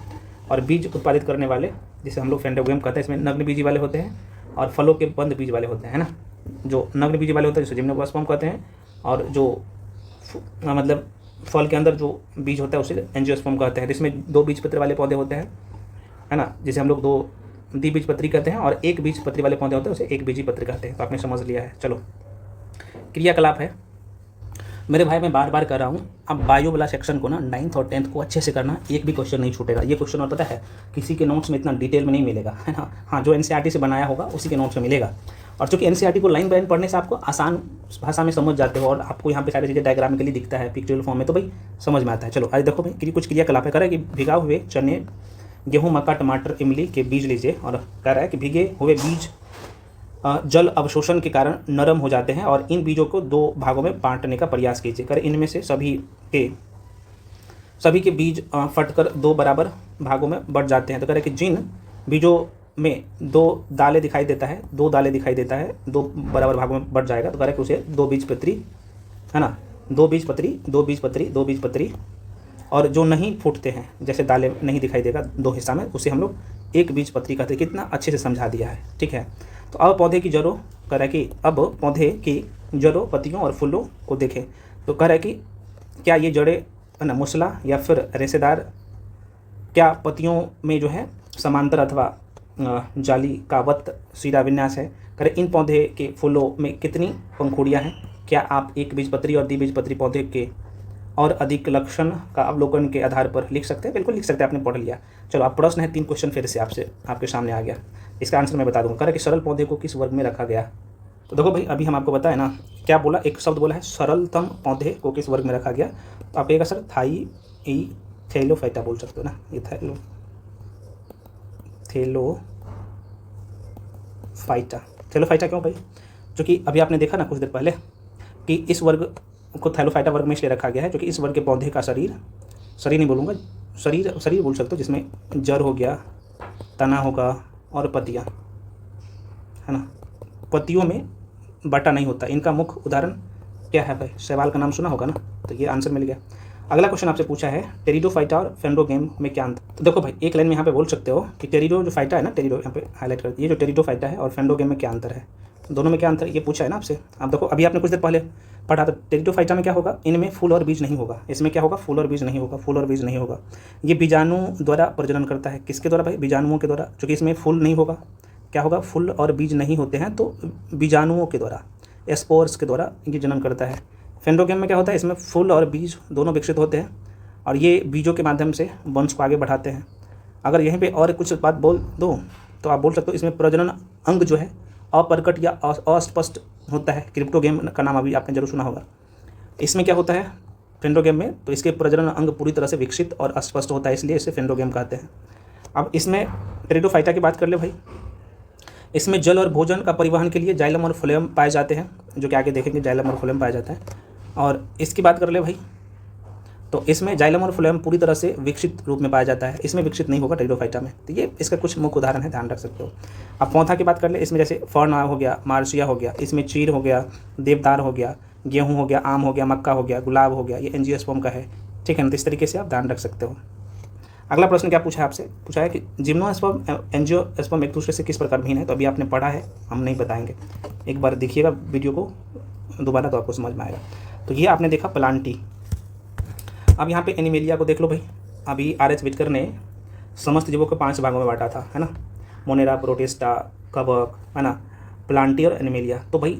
और बीज उत्पादित करने वाले, जिसे हम लोग फेंडोगेम कहते हैं, इसमें नग्न बीजी वाले होते हैं और फलों के बंद बीज वाले होते हैं, है ना। जो नग्न बीजी वाले होते हैं जिसे जिम्नोस्पर्म कहते हैं, और जो मतलब फल के अंदर जो बीज होता है उसे एंजियोस्पर्म कहते हैं। जिसमें दो बीज पत्र वाले पौधे होते हैं, है ना, जिसे हम लोग दो द्विबीज पत्री कहते हैं, और एक बीज पत्री वाले पौधे होते हैं उसे एक बीजी पत्र कहते हैं। तो आपने समझ लिया है। चलो, क्रियाकलाप है मेरे भाई, मैं बार बार कर रहा हूँ। अब बायो वाला सेक्शन को ना 9th और 10th को अच्छे से करना, एक भी क्वेश्चन नहीं छूटेगा। ये क्वेश्चन और पता है किसी के नोट्स में इतना डिटेल में नहीं मिलेगा, है ना। हाँ, जो एनसीईआरटी से बनाया होगा उसी के नोट्स में मिलेगा। और चूँकि एनसीईआरटी को लाइन बाय लाइन पढ़ने से आपको आसान भाषा में समझ जाते हो, और आपको यहाँ पे सारी चीज़ें डायग्रामिकली दिखता है, पिक्चुअल फॉर्म में, तो भाई समझ में आता है। चलो आज देखो भाई, कुछ क्रियाकलाप है। कह रहा है कि भिगा हुए चने, गेहूँ, मक्का, टमाटर, इमली के बीज लीजिए, और कह रहा है कि भीगे हुए बीज जल अवशोषण के कारण नरम हो जाते हैं, और इन बीजों को दो भागों में बांटने का प्रयास कीजिए। कर इनमें से सभी के बीज फटकर दो बराबर भागों में बढ़ जाते हैं। तो कह रहे हैं कि जिन बीजों में दो दालें दिखाई देता है, दो बराबर भागों में बढ़ जाएगा, तो कह रहे हैं कि उसे दो बीज पत्री, है ना, दो बीज पत्री। और जो नहीं फूटते हैं, जैसे दालें नहीं दिखाई देगा दो हिस्सा में, उसे हम लोग एक बीज पत्री कहते हैं। कितना अच्छे से समझा दिया है, ठीक है। तो अब पौधे की जड़ों, कह रहा है कि अब पौधे की जड़ों, पत्तियों और फूलों को देखें। तो कह रहा है कि क्या ये जड़ें, है ना, मुसला या फिर रेशेदार, क्या पत्तियों में जो है समांतर अथवा जाली का वत सीधा विन्यास है। कह रहे इन पौधे के फूलों में कितनी पंखुड़ियाँ हैं। क्या आप एक बीजपत्री और द्विबीजपत्री पौधे के और अधिक लक्षण का अवलोकन के आधार पर लिख सकते हैं। बिल्कुल लिख सकते हैं, आपने पढ़ लिया। चलो, आप प्रश्न है 3 क्वेश्चन फिर से आपके सामने आ गया। इसका आंसर मैं बता दूंगा। कह रहा है कि सरल पौधे को किस वर्ग में रखा गया,
तो देखो भाई, अभी हम आपको बताए ना, क्या बोला, एक शब्द बोला है सरलतम पौधे को किस वर्ग में रखा गया, तो आप कहिएगा सर थैलोफाइटा बोल सकते हो ना, ये थैलोफाइटा। थैलोफाइटा क्यों भाई? क्योंकि अभी आपने देखा ना कुछ देर पहले कि इस वर्ग को थैलोफाइटा वर्ग में इसलिए रखा गया है क्योंकि इस वर्ग के पौधे का शरीर नहीं बोलूँगा, शरीर बोल सकते हो, जिसमें जड़ हो गया, तना होगा और पत्तियाँ, है ना, पत्तियों में बटा नहीं होता। इनका मुख्य उदाहरण क्या है भाई? शैवाल का नाम सुना होगा ना, तो ये आंसर मिल गया। अगला क्वेश्चन आपसे पूछा है टेरिडोफाइटा और फेंडोगेम में क्या अंतर? तो देखो भाई, एक लाइन में यहाँ पे बोल सकते हो कि टेरिडो जो फाइटा है ना, टेरिडो यहाँ पे हाईलाइट कर, ये जो टेरिडोफाइटा है और फेंडोगेम में क्या अंतर है, दोनों में क्या अंतर है ये पूछा है ना आपसे। अब देखो, अभी आपने कुछ देर पहले पढ़ा था, टेरिडोफाइटा में क्या होगा, इनमें फूल और बीज नहीं होगा, इसमें क्या होगा, फूल और बीज नहीं होगा, फूल और बीज नहीं होगा। ये बीजाणु द्वारा प्रजनन करता है, किसके द्वारा भाई? बीजाणुओं के द्वारा। क्योंकि इसमें फूल नहीं होगा, क्या होगा, फूल और बीज नहीं होते हैं, तो बीजाणुओं के द्वारा, स्पोर्स के द्वारा ये जनन करता है। फेंडोगेम में क्या होता है, इसमें फूल और बीज दोनों विकसित होते हैं और ये बीजों के माध्यम से वंश को आगे बढ़ाते हैं। अगर यहीं पे और कुछ बात बोल दो तो आप बोल सकते हो इसमें प्रजनन अंग जो है अप्रकट या अस्पष्ट होता है। क्रिप्टोगेम का नाम अभी आपने जरूर सुना होगा। इसमें क्या होता है फेंडोगेम में, तो इसके प्रजनन अंग पूरी तरह से विकसित और अस्पष्ट होता है, इसलिए इसे फेंडोगेम कहते हैं। अब इसमें टेरिडोफाइटा की बात कर ले भाई, इसमें जल और भोजन का परिवहन के लिए जाइलम और फ्लोएम पाए जाते हैं, जो कि आगे देखेंगे जाइलम और फ्लोएम पाया जाता है। और इसकी बात कर ले भाई, तो इसमें जाइलम और फ्लोएम पूरी तरह से विकसित रूप में पाया जाता है, इसमें विकसित नहीं होगा टेरिडोफाइटा में। तो ये इसका कुछ मुख्य उदाहरण है, ध्यान रख सकते हो। अब पौधा की बात कर ले, इसमें जैसे फर्न हो गया, मार्सिया हो गया, इसमें चीर हो गया, देवदार हो गया, गेहूँ हो गया, आम हो गया, मक्का हो गया, गुलाब हो गया, ये एंजियोस्पर्म का है, ठीक है ना। तो इस तरीके से आप ध्यान रख सकते हो। अगला प्रश्न क्या पूछा है आपसे, पूछा है कि जिम्नोस्पर्म एंजियोस्पर्म एक दूसरे से किस प्रकार भिन्न है। तो अभी आपने पढ़ा है, हम नहीं बताएंगे, एक बार देखिएगा वीडियो को दोबारा तो आपको समझ में आएगा। तो ये आपने देखा प्लांटी। अब यहाँ पे एनिमेलिया को देख लो भाई। अभी R.H. विटकर ने समस्त जीवों को 5 भागों में बांटा था, है ना, मोनेरा, प्रोटिस्टा, कवक, है ना, प्लांटी और एनिमेलिया। तो भाई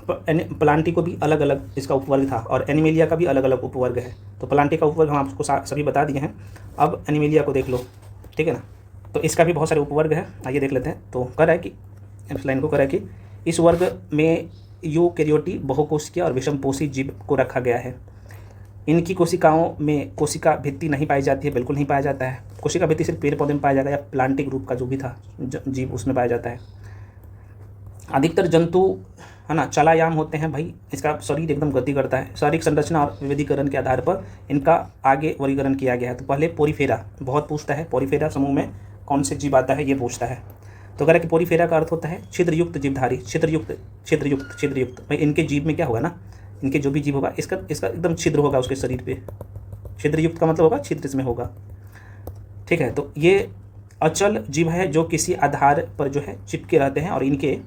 प्लांटी को भी अलग अलग इसका उपवर्ग था और एनिमेलिया का भी अलग अलग उपवर्ग है। तो प्लांटी का उपवर्ग हम आपको सभी बता दिए हैं। अब एनिमेलिया को देख लो, ठीक है ना। तो इसका भी बहुत सारे उपवर्ग है, आइए देख लेते हैं। तो कह रहा है कि इस लाइन को कह रहा है कि इस वर्ग में यूकेरियोटी बहुकोशिकीय और विषमपोषी जीव को रखा गया है। इनकी कोशिकाओं में कोशिका भित्ति नहीं पाई जाती है, बिल्कुल नहीं पाया जाता है। कोशिका भित्ति सिर्फ पेड़ पौधे में पाया जाता है या प्लांटिक ग्रुप का जो भी था जीव उसमें पाया जाता है। अधिकतर जंतु, है ना, चलायाम होते हैं भाई। इसका शरीर एकदम गति करता है। शारीरिक संरचना और विविधीकरण के आधार पर इनका आगे वर्गीकरण किया गया है। तो पहले पोरीफेरा बहुत पूछता है, पोरीफेरा समूह में कौन से जीव आता है ये पूछता है। तो कह रहा है कि पोरीफेरा का अर्थ होता है छिद्रयुक्त जीवधारी, छिद्रयुक्त भाई। इनके जीव में क्या होगा ना, इनके जो भी जीव होगा इसका एकदम छिद्र होगा उसके शरीर पे। छिद्रयुक्त का मतलब होगा छिद्र इसमें होगा, ठीक है। तो ये अचल जीव है जो किसी आधार पर जो है चिपके रहते हैं और इनके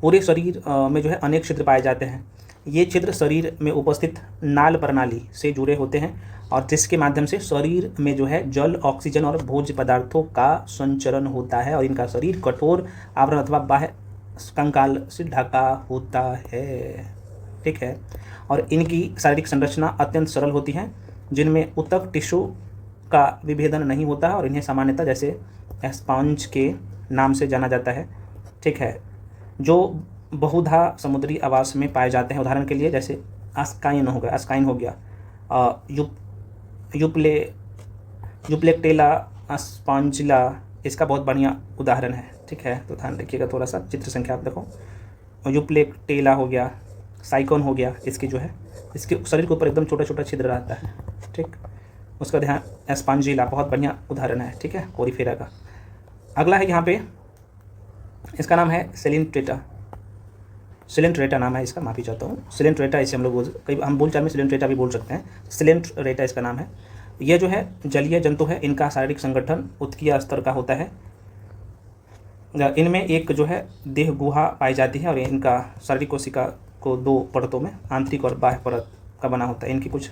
पूरे शरीर में जो है अनेक छिद्र पाए जाते हैं। ये छिद्र शरीर में उपस्थित नाल प्रणाली से जुड़े होते हैं और जिसके माध्यम से शरीर में जो है जल, ऑक्सीजन और भोज्य पदार्थों का संचरण होता है और इनका शरीर कठोर आवरण अथवा बाह्य कंकाल से ढका होता है, ठीक है। और इनकी शारीरिक संरचना अत्यंत सरल होती है, जिनमें ऊतक टिश्यू का विभेदन नहीं होता है और इन्हें सामान्यतः जैसे स्पंज के नाम से जाना जाता है, ठीक है, जो बहुधा समुद्री आवास में पाए जाते हैं। उदाहरण के लिए जैसे अस्काइन हो गया, यूप्लेक्टेला स्पॉन्जिला, इसका बहुत बढ़िया उदाहरण है, ठीक है। तो ध्यान रखिएगा थोड़ा सा, चित्र संख्या आप देखो। यूप्लेक्टेला हो गया, साइकोन हो गया, इसकी जो है इसके शरीर के ऊपर एकदम छोटा छोटा छिद्र रहता है, ठीक। उसका ध्यान स्पॉन्जिला बहुत बढ़िया उदाहरण है, ठीक है, पोरीफेरा का। अगला है यहाँ पे, इसका नाम है सिलेंट्रेटा नाम है इसका, माफ़ी चाहता हूँ। सिलेंट्रेटा इसे हम लोग कई हम बोलचाल में सिलेंट्रेटा भी बोल सकते हैं। सिलेंट्रेटा इसका नाम है। यह जो है जलीय जंतु है। इनका शारीरिक संगठन उत्कीय स्तर का होता है। इनमें एक जो है देह गुहा पाई जाती है और इनका शारीरिक कोशिका को 2 परतों में, आंतरिक और बाह्य परत का बना होता है। इनकी कुछ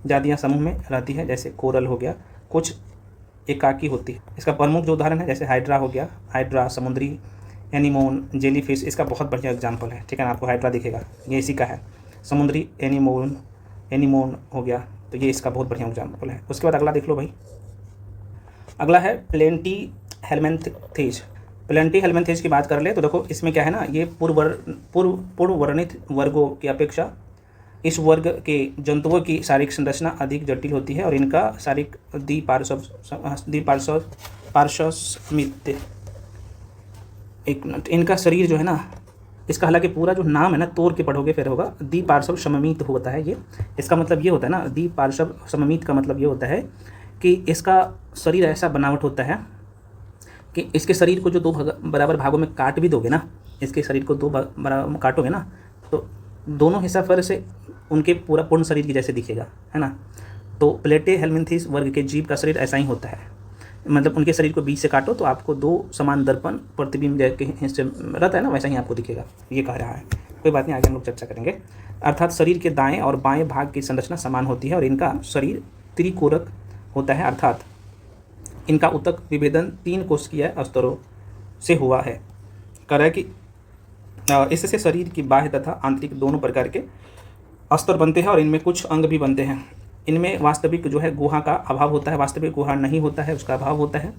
जातियाँ समूह में रहती है, जैसे कोरल हो गया, कुछ एकाकी होती है। इसका प्रमुख जो उदाहरण है जैसे हाइड्रा हो गया, हाइड्रा समुद्री एनीमोन, जेलीफिश, इसका बहुत बढ़िया एग्जाम्पल है, ठीक है ना। आपको हाइड्रा दिखेगा, ये इसी का है। समुद्री एनीमोन हो गया, तो ये इसका बहुत बढ़िया एग्जाम्पल है। उसके बाद अगला देख लो भाई। अगला है प्लेंटी हेलमेंथेज। प्लेंटी हेल्मिंथेज की बात कर ले तो देखो इसमें क्या है ना, ये पूर्व वर्णित वर्गों की अपेक्षा इस वर्ग के जंतुओं की शारीरिक संरचना अधिक जटिल होती है और इनका शारीरिक पार्श्वमित, एक मिनट, इनका शरीर जो है ना, इसका हालांकि पूरा जो नाम है ना तोड़ के पढ़ोगे फिर होगा, द्विपार्श्व सममित होता है ये। इसका मतलब ये होता है ना, द्विपार्श्व सममित का मतलब ये होता है कि इसका शरीर ऐसा बनावट होता है कि इसके शरीर को जो दो बराबर भागों में काट भी दोगे ना, इसके शरीर को दो बराबर काटोगे ना, तो दोनों हिस्सा फिर से उनके पूरा पूर्ण शरीर की जैसे दिखेगा, है ना। तो प्लेटे हेल्मिंथेस वर्ग के जीव का शरीर ऐसा ही होता है, मतलब उनके शरीर को बीच से काटो तो आपको दो समान दर्पण प्रतिबिंब के हिस्से रहता है ना, वैसा ही आपको दिखेगा, ये कह रहा है। कोई बात नहीं, आगे हम लोग चर्चा करेंगे। अर्थात शरीर के दाएं और बाएं भाग की संरचना समान होती है और इनका शरीर त्रिकोरक होता है, अर्थात इनका ऊतक विभेदन 3 कोशिकीय स्तरों से हुआ है। कह रहा है कि इससे शरीर की बाह्य तथा आंतरिक दोनों प्रकार के स्तर बनते हैं और इनमें कुछ अंग भी बनते हैं। इनमें वास्तविक जो है गुहा का अभाव होता है, वास्तविक गुहा नहीं होता है, उसका अभाव होता है,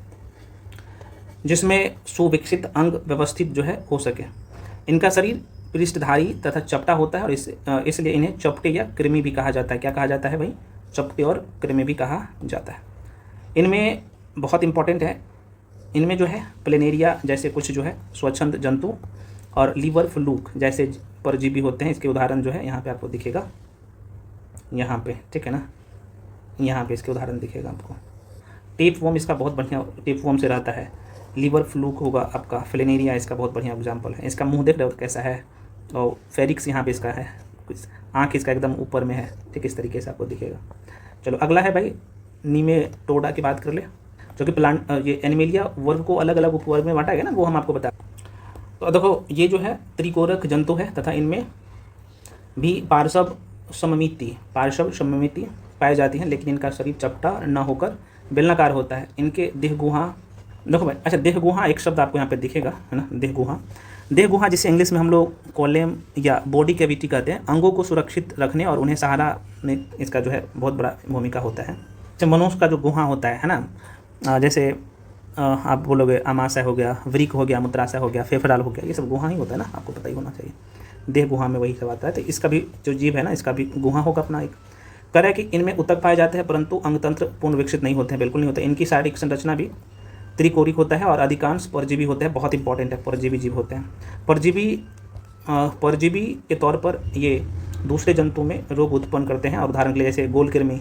जिसमें सुविकसित अंग व्यवस्थित जो है हो सके। इनका शरीर पृष्ठधारी तथा चपटा होता है और इसलिए इन्हें चपटे या कृमि भी कहा जाता है। क्या कहा जाता है भाई? चपटे और कृमि भी कहा जाता है। इनमें बहुत इंपॉर्टेंट है, इनमें जो है प्लेनेरिया जैसे कुछ जो है स्वच्छंद जंतु और लीवर फ्लूक जैसे परजीवी होते हैं। इसके उदाहरण जो है यहाँ पे आपको दिखेगा, यहाँ पे, ठीक है ना, यहाँ पे इसके उदाहरण दिखेगा आपको। टेपवर्म इसका बहुत बढ़िया, टेपवर्म से रहता है। लीवर फ्लूक होगा आपका, फ्लेनेरिया इसका बहुत बढ़िया एग्जाम्पल है। इसका मुंह देख रहे हो कैसा है, और फेरिक्स यहाँ पे इसका है, आँख इसका एकदम ऊपर में है, ठीक इस तरीके से आपको दिखेगा। चलो अगला है भाई नीमेटोडा की बात कर ले, जो कि प्लांट ये एनिमेलिया वर्ग को अलग अलग उपवर्ग में बांटा गया ना, वो हम आपको बता। तो देखो ये जो है त्रिकोरक जंतु है तथा इनमें भी पार्श्व सममिति पाई जाती है, लेकिन इनका शरीर चपटा न होकर बेलनाकार होता है। इनके देह गुहा, देखो भाई, अच्छा देह गुहा एक शब्द आपको यहाँ पे दिखेगा, है ना, देह गुहा। देह गुहा जिसे इंग्लिश में हम लोग कोलेम या बॉडी कैविटी कहते हैं, अंगों को सुरक्षित रखने और उन्हें सहारा में इसका जो है बहुत बड़ा भूमिका होता है। जैसे मनुष्य का जो गुहा होता है ना, जैसे आप बोलोगे अमाशय हो गया, वृक हो गया, मूत्राशय हो गया, फेफड़ाल हो गया, ये सब गुहा ही होता है ना, आपको पता ही होना चाहिए। देह गुहा में वही सब आता है। तो इसका भी जो जीव है ना, इसका भी गुहा होगा अपना एक। कह रहा है कि इनमें ऊतक पाए जाते हैं परंतु अंगतंत्र पूर्ण विकसित नहीं होते हैं, बिल्कुल नहीं होते। इनकी शारीरिक संरचना भी त्रिकोरिक होता है और अधिकांश परजीवी होते हैं। बहुत इंपॉर्टेंट है, परजीवी जीव होते हैं। परजीवी के तौर पर ये दूसरे जंतु में रोग उत्पन्न करते हैं, और उदाहरण के लिए जैसे गोल कृमि,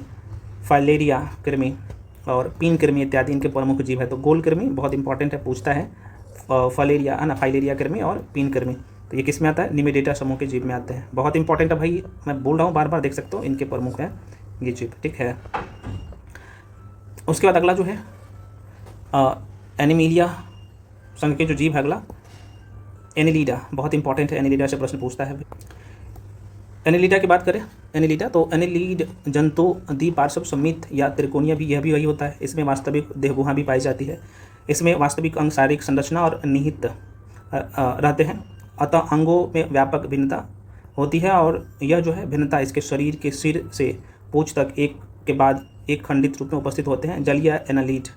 फाइलेरिया कृमि और पीन कृमि इत्यादि इनके प्रमुख जीव है। तो गोल कृमि बहुत इंपॉर्टेंट है, पूछता है, फाइलेरिया है ना, फाइलेरिया कृमि और पीन कृमि, तो ये किस में आता है? निमेडेटा समूह के जीव में आते हैं। बहुत इंपॉर्टेंट है भाई, मैं बोल रहा हूँ बार बार, देख सकते हो इनके प्रमुख है ये जीव, ठीक है। उसके बाद अगला जो है एनिमिलिया संघ के जो जीव है अगला एनिलीडा, बहुत इंपॉर्टेंट है। एनिलीडा से प्रश्न पूछता है। एनिलीडा की बात करें, एनिलीडा तो एनिलीड जंतु द्विपार्श्व सममित या त्रिकोणीय भी, यह भी वही होता है। इसमें वास्तविक देहगुहा भी पाई जाती है। इसमें वास्तविक अंग शारीरिक संरचना और निहित रहते हैं, अतः अंगों में व्यापक भिन्नता होती है और यह जो है भिन्नता इसके शरीर के सिर से पूंछ तक एक के बाद एक खंडित रूप में उपस्थित होते हैं। जलीय एनालीड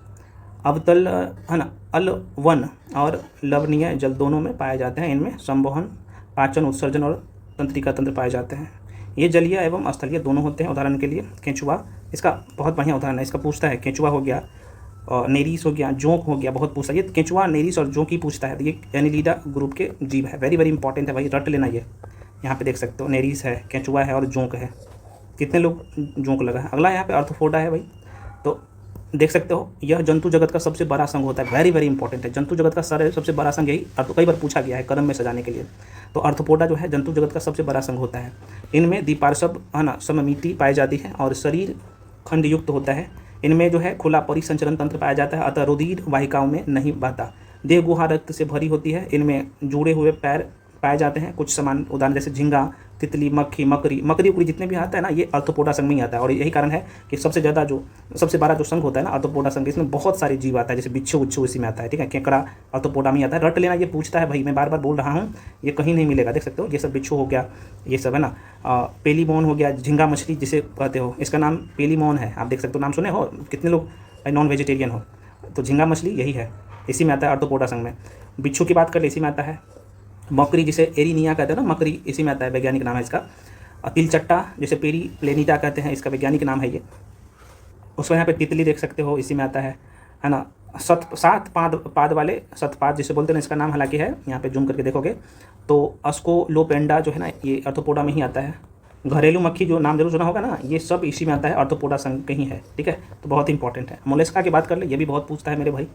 अवतल है ना, अल1 और लवणीय जल दोनों में पाए जाते हैं। इनमें संवहन, पाचन, उत्सर्जन और तंत्रिका तंत्र पाए जाते हैं। ये जलीय एवं स्थलीय दोनों होते हैं। उदाहरण के लिए केंचुआ, इसका बहुत बढ़िया उदाहरण है। इसका पूछता है, केंचुआ हो गया और नेरीस हो गया, जोंक हो गया, बहुत पूछता है। ये केंचुआ, नेरीस और जोंक ही पूछता है। तो ये एनिलीडा ग्रुप के जीव है। वेरी वेरी इंपॉर्टेंट है भाई, रट लेना। ये यहाँ पे देख सकते हो, नेरीस है, केंचुआ है और जोंक है। कितने लोग जोंक लगा है। अगला यहाँ पे आर्थ्रोपोडा है भाई, तो देख सकते हो यह जंतु जगत का सबसे बड़ा संघ होता है। वेरी वेरी इंपॉर्टेंट है, जंतु जगत का सबसे बड़ा संघ यही, तो कई बार पूछा गया है क्रम में सजाने के लिए। तो आर्थ्रोपोडा जो है जंतु जगत का सबसे बड़ा संघ होता है। इनमें द्विपार्श्व है ना सममिति पाई जाती है और शरीर खंड युक्त होता है। इनमें जो है खुला परिसंचरण तंत्र पाया जाता है, अतः रुधिर वाहिकाओं में नहीं बहता। देह गुहा रक्त से भरी होती है। इनमें जुड़े हुए पैर पाए जाते हैं। कुछ समान उदाहरण जैसे झींगा, तितली, मक्खी, मकड़ी उकड़ी जितने भी आता है ना, ये आर्थ्रोपोडा संघ में ही आता है। और यही कारण है कि सबसे बड़ा जो संघ होता है ना आर्थ्रोपोडा संघ, इसमें बहुत सारे जीव आता है। जैसे बिच्छू उच्छू इसी में आता है, ठीक है। केकड़ा आर्थ्रोपोडा में आता है। रट लेना, ये पूछता है भाई, मैं बार बार बोल रहा हूँ, ये कहीं नहीं मिलेगा। देख सकते हो ये सब बिच्छू हो गया, ये सब है ना। पेलीमोन हो गया, झींगा मछली जिसे कहते हो, इसका नाम पेलीमोन है। आप देख सकते हो, नाम सुने हो। कितने लोग नॉन वेजिटेरियन हो, तो झींगा मछली यही है, इसी में आता है आर्थ्रोपोडा संघ में। बिच्छू की बात कर ले, इसी में आता है। मकड़ी जिसे एरिनिया कहते हैं ना, मकड़ी इसी में आता है, वैज्ञानिक नाम है इसका। और तिलचट्टा जिसे पेरी प्लेनिटा कहते हैं, इसका वैज्ञानिक नाम है ये। उसको यहाँ पे तितली देख सकते हो, इसी में आता है ना। सात पाद वाले सतपाद जिसे बोलते हैं, इसका नाम हालांकि है, यहाँ पे जूम करके देखोगे तो अस्कोलोपेंडा जो है ना, ये आर्थ्रोपोडा में ही आता है। घरेलू मक्खी जो नाम जरूर सुना होगा ना, ये सब इसी में आता है, आर्थ्रोपोडा संघ कहीं है, ठीक है। तो बहुत इंपॉर्टेंट है। मोलस्का की बात कर ले, ये भी बहुत पूछता है मेरे भाई,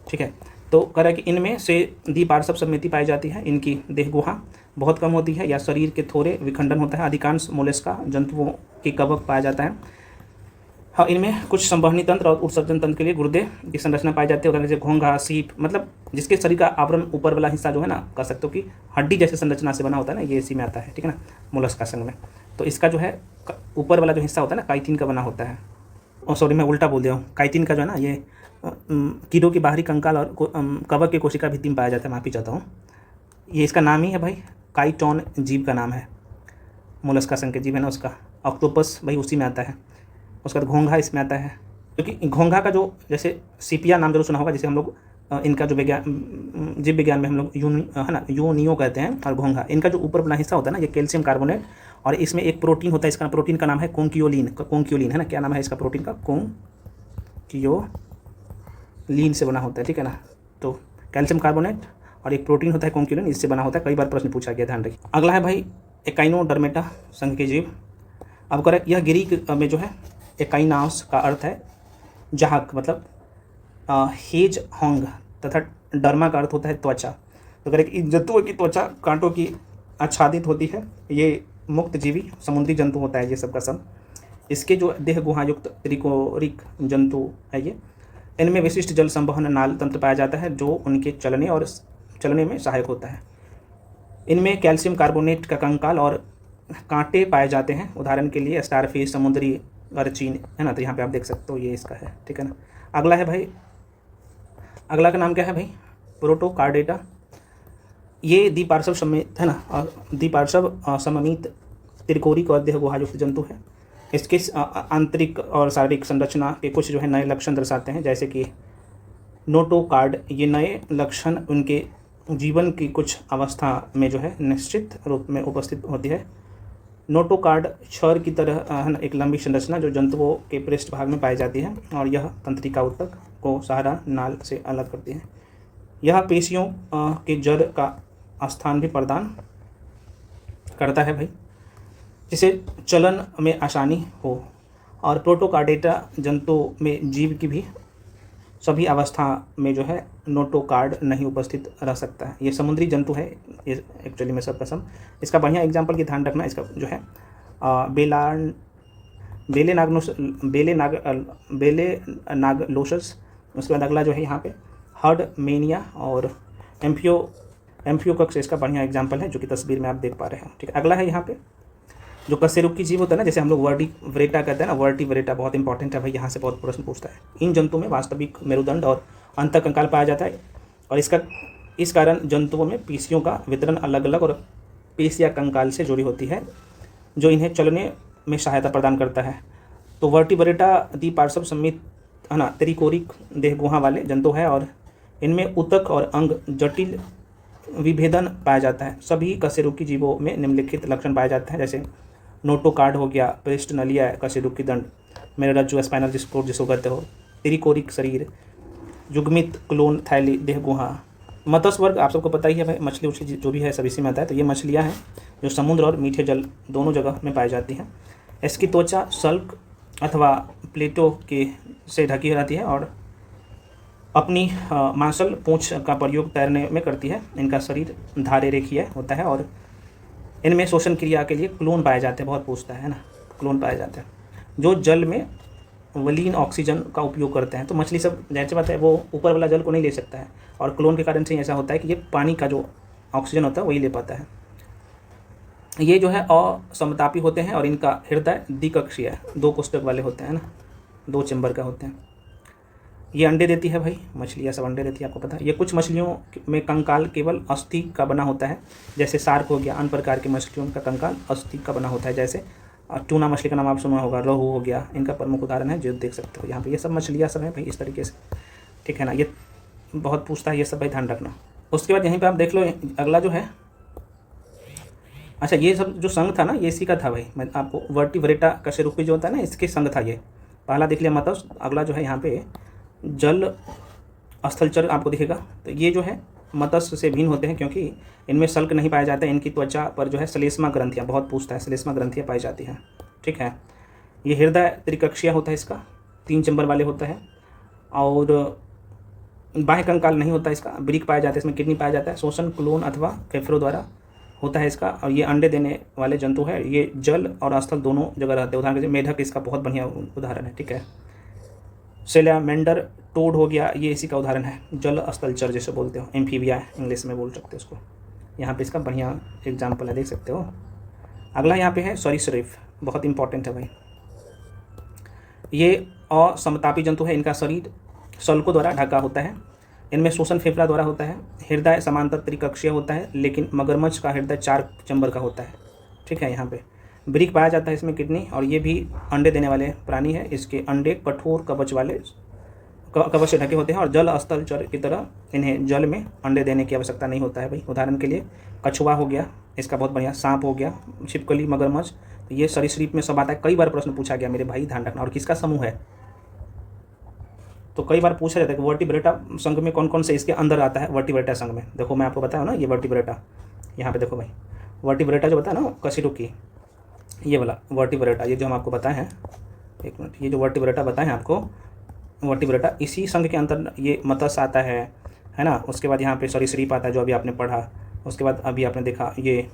ठीक है। तो कह रहा है कि इनमें से द्विपार्श्व सममिति पाई जाती है, इनकी देह गुहा बहुत कम होती है या शरीर के थोड़े विखंडन होता है। अधिकांश मोलस्का जंतुओं की कवक पाया जाता है। हाँ, इनमें कुछ संवहनी तंत्र और उत्सर्जन तंत्र के लिए गुर्दे की संरचना पाई जाती है। उदाहरण जैसे घोंघा, सीप, मतलब जिसके शरीर का आवरण ऊपर वाला हिस्सा जो है ना, कह सकते हो कि हड्डी जैसे संरचना से बना होता है ना, ये इसी में आता है, ठीक है ना, मोलस्का संघ में। तो इसका जो है ऊपर वाला जो हिस्सा होता है ना, काइटिन का बना होता है। और सॉरी, मैं उल्टा बोल दिया हूँ। काइटिन का जो है ना, ये कीड़ों की बाहरी कंकाल और कवक की कोशिका भित्ति में पाया जाता है। माफी चाहता हूँ, ये इसका नाम ही है भाई, काइटोन जीव का नाम है। मोलस्का संघ के जीव है ना उसका। ऑक्टोपस भाई उसी में आता है। उसका घोंघा इसमें आता है, क्योंकि घोंघा का जो, जैसे सीपिया नाम जरूर सुना होगा, जिसे हम लोग इनका जो जीव विज्ञान में हम लोग है ना, यूनियो कहते हैं। और घोंघा, इनका जो ऊपर वाला हिस्सा होता है ना, ये कैल्शियम कार्बोनेट, और इसमें एक प्रोटीन होता है, इसका प्रोटीन का नाम है कोंक्योलिन। कोंक्योलिन है ना, क्या नाम है इसका प्रोटीन का? कोंक्योलिन से बना होता है, ठीक है ना। तो कैल्शियम कार्बोनेट और एक प्रोटीन होता है कोंक्योलिन, इससे बना होता है। कई बार प्रश्न पूछा गया, ध्यान रखिए। अगला है भाई एकाइनोडर्मेटा संघ के जीव। अब करें, यह ग्रीक में जो है एकाइनास का अर्थ है जहाक, मतलब हेज होंग, तथा डर्मा का अर्थ होता है त्वचा। तो करें, इन जंतुओं की त्वचा कांटों की आच्छादित होती है। ये मुक्त जीवी समुद्री जंतु होता है ये सब का सब। इसके जो देह गुहायुक्त त्रिकोरिक जंतु है ये, इनमें विशिष्ट जल संवहन नाल तंत्र पाया जाता है, जो उनके चलने में सहायक होता है। इनमें कैल्शियम कार्बोनेट का कंकाल और कांटे पाए जाते हैं। उदाहरण के लिए स्टारफिश, समुद्री अर्चिन, है ना। तो यहाँ पे आप देख सकते हो, ये इसका है, ठीक है ना। अगला है भाई, अगला का नाम क्या है भाई? प्रोटोकार्डेटा। ये द्विपार्श्व समेत है ना, और द्विपार्श्व सममित त्रिकोरिक और देह गुहायुक्त जंतु है। इसके आंतरिक और शारीरिक संरचना के कुछ जो है नए लक्षण दर्शाते हैं, जैसे कि नोटोकार्ड। ये नए लक्षण उनके जीवन की कुछ अवस्था में जो है निश्चित रूप में उपस्थित होती है। नोटोकार्ड क्षौर की तरह है ना, एक लंबी संरचना जो जंतुओं के पृष्ठभाग में पाई जाती है, और यह तंत्रिका ऊतक को सहारा नाल से अलग करती है। यह पेशियों के जड़ का स्थान भी प्रदान करता है भाई, जिसे चलन में आसानी हो। और प्रोटोकार्डेटा जंतुओं में जीव की भी सभी अवस्था में जो है नोटोकार्ड नहीं उपस्थित रह सकता है। ये समुद्री जंतु है ये एक्चुअली में सब कसम। इसका बढ़िया एग्जांपल की ध्यान रखना, इसका जो है बेले नागलोसस। उसके बाद अगला जो है यहाँ पे हर्डमेनिया और एम्फियोकक्स, इसका बढ़िया एग्जाम्पल है जो कि तस्वीर में आप देख पा रहे हैं, ठीक है। अगला है यहाँ पे जो कशेरुकी जीव होता है ना, जैसे हम लोग वर्टिब्रेटा कहते हैं ना, वर्टिब्रेटा बहुत इंपॉर्टेंट है भाई, यहाँ से बहुत प्रश्न पूछता है। इन जंतुओं में वास्तविक मेरुदंड और अंतःकंकाल पाया जाता है, और इस कारण जंतुओं में पेशियों का वितरण अलग अलग और पेशिया कंकाल से जुड़ी होती है, जो इन्हें चलने में सहायता प्रदान करता है। तो वर्टिब्रेटा द्विपार्श्व सममित है ना, त्रिकोरिक देह गुहा वाले जंतु है, और इनमें ऊतक और अंग जटिल विभेदन पाया जाता है। सभी कशेरुकी जीवों में निम्नलिखित लक्षण पाए जाते हैं, जैसे नोटोकार्ड हो गया, पृष्ठ नलिया, कशेरुकी दंड, मेरुरज्जु, स्पाइनल डिस्क जिसको कहते हो, त्रिकोरिक शरीर, युग्मित क्लोन थैली देह गुहा। मत्स्य वर्ग आप सबको पता ही है भाई, मछली उछली जो भी है सब इसी में आता है। तो ये मछलियाँ हैं जो समुद्र और मीठे जल दोनों जगह में पाई जाती हैं। इसकी त्वचा सल्क अथवा प्लेटो के से ढकी रहती है, और अपनी मांसल पूंछ का प्रयोग तैरने में करती है। इनका शरीर धारे रेखीय होता है, और इनमें शोषण क्रिया के लिए क्लोन पाए जाते हैं। बहुत पूछता है ना, क्लोन पाए जाते हैं जो जल में वलीन ऑक्सीजन का उपयोग करते हैं। तो मछली सब जाहिर सी बात है, वो ऊपर वाला जल को नहीं ले सकता है, और क्लोन के कारण से ऐसा होता है कि ये पानी का जो ऑक्सीजन होता है वही ले पाता है। ये जो है असमतापी होते हैं, और इनका हृदय द्विकक्षीय 2 कोष्ठक वाले होते हैं ना, 2 चैम्बर का होते हैं। ये अंडे देती है भाई, मछलियाँ सब अंडे देती है, आपको पता है। ये कुछ मछलियों में कंकाल केवल अस्थि का बना होता है, जैसे शार्क हो गया। अन्य प्रकार की मछलियों का कंकाल अस्थि का बना होता है, जैसे टूना मछली का नाम आप सुना होगा, रोहू हो गया। इनका प्रमुख उदाहरण है जो देख सकते हो यहाँ पे। ये सब मछलियाँ सब हैं भाई इस तरीके से, ठीक है ना। ये बहुत पूछता है ये सब भाई, ध्यान रखना। उसके बाद यहीं पे आप देख लो अगला जो है, अच्छा ये सब जो संघ था ना ये इसी का था भाई, मैं आपको वर्टिब्रेटा कशेरुकी जो होता है ना इसके संघ था ये। पहला देख लिया मत्स्य, अगला जो है यहाँ पे जल स्थलचर आपको दिखेगा। तो ये जो है मत्स्य से भिन्न होते हैं क्योंकि इनमें शल्क नहीं पाया जाता है, इनकी त्वचा पर जो है श्लेष्मा ग्रंथियाँ, बहुत पूछता है, श्लेष्मा ग्रंथियाँ पाई जाती हैं। ठीक है, ये हृदय त्रिकक्षीय होता है, इसका 3 चैम्बर वाले होता है, और बाह्य कंकाल नहीं होता इसका, ब्रिक पाया जाता है, इसमें किडनी पाया जाता है, शोषण क्लोन अथवा फेफड़ों द्वारा होता है इसका, और ये अंडे देने वाले जंतु है, ये जल और स्थल दोनों जगह रहते हैं। उदाहरण के लिए मेढक इसका बहुत बढ़िया उदाहरण है। ठीक है, सेलामेंडर टोड हो गया, ये इसी का उदाहरण है, जल स्थलचर जैसे बोलते हो, एम्फीबिया इंग्लिश में बोल सकते हो उसको। यहाँ पे इसका बढ़िया एग्जाम्पल है, देख सकते हो। अगला यहाँ पे है सरीसृप, बहुत इंपॉर्टेंट है भाई। ये असमतापी जंतु है, इनका शरीर शल्कों द्वारा ढका होता है, इनमें शोषण फेफड़ा द्वारा होता है, हृदय समांतर त्रिकक्षीय होता है, लेकिन मगरमच्छ का हृदय 4 चैम्बर का होता है। ठीक है, यहाँ पे ब्रिक पाया जाता है इसमें, किडनी, और ये भी अंडे देने वाले प्राणी है। इसके अंडे कठोर कवच वाले कवच से ढके होते हैं और जल स्थलचर की तरह इन्हें जल में अंडे देने की आवश्यकता नहीं होता है भाई। उदाहरण के लिए कछुआ हो गया, इसका बहुत बढ़िया, सांप हो गया, छिपकली, मगरमच्छ, तो ये सरीसृप में सब आता है। कई बार प्रश्न पूछा गया मेरे भाई, ध्यान रखना। और किसका समूह है, तो कई बार पूछा जाता है कि वर्टिब्रेटा संघ में कौन कौन से इसके अंदर आता है। वर्टिब्रेटा संघ में देखो, मैं आपको बताया ना, ये वर्टिब्रेटा, यहाँ पे देखो भाई, वर्टिब्रेटा जो बताया ना कशेरुकी, ये वाला वर्टिब्रेटा, ये जो हम आपको बताए हैं, एक मिनट, ये जो वर्टिब्रेटा बताए हैं आपको, वर्टिब्रेटा इसी संघ के अंदर ये मत्स्य आता है ना। उसके बाद यहाँ पे सरीसृप आता है जो अभी आपने पढ़ा, उसके बाद अभी आपने देखा ये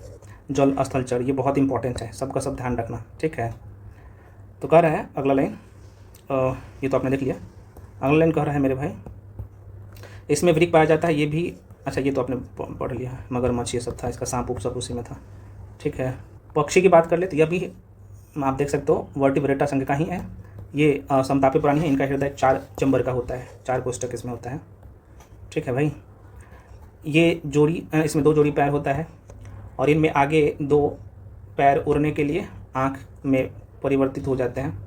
जल स्थलचर, ये बहुत इंपॉर्टेंट है, सबका सब ध्यान रखना। ठीक है, तो कह रहा है अगला लाइन, ये तो आपने देख लिया। अगला लाइन कह रहा है मेरे भाई, इसमें ब्रिक पाया जाता है, ये भी, अच्छा ये तो आपने पढ़ लिया, मगरमच्छ ये सब था, इसका सांप सब उसी में था। ठीक है, पक्षी की बात कर ले तो यह भी आप देख सकते हो वर्टिब्रेटा संघ का ही है। ये समतापी प्राणी है, इनका हृदय 4 चैम्बर का होता है, 4 कोष्ठक इसमें होता है। ठीक है भाई, ये जोड़ी, इसमें 2 जोड़ी पैर होता है, और इनमें आगे 2 पैर उड़ने के लिए आँख में परिवर्तित हो जाते हैं।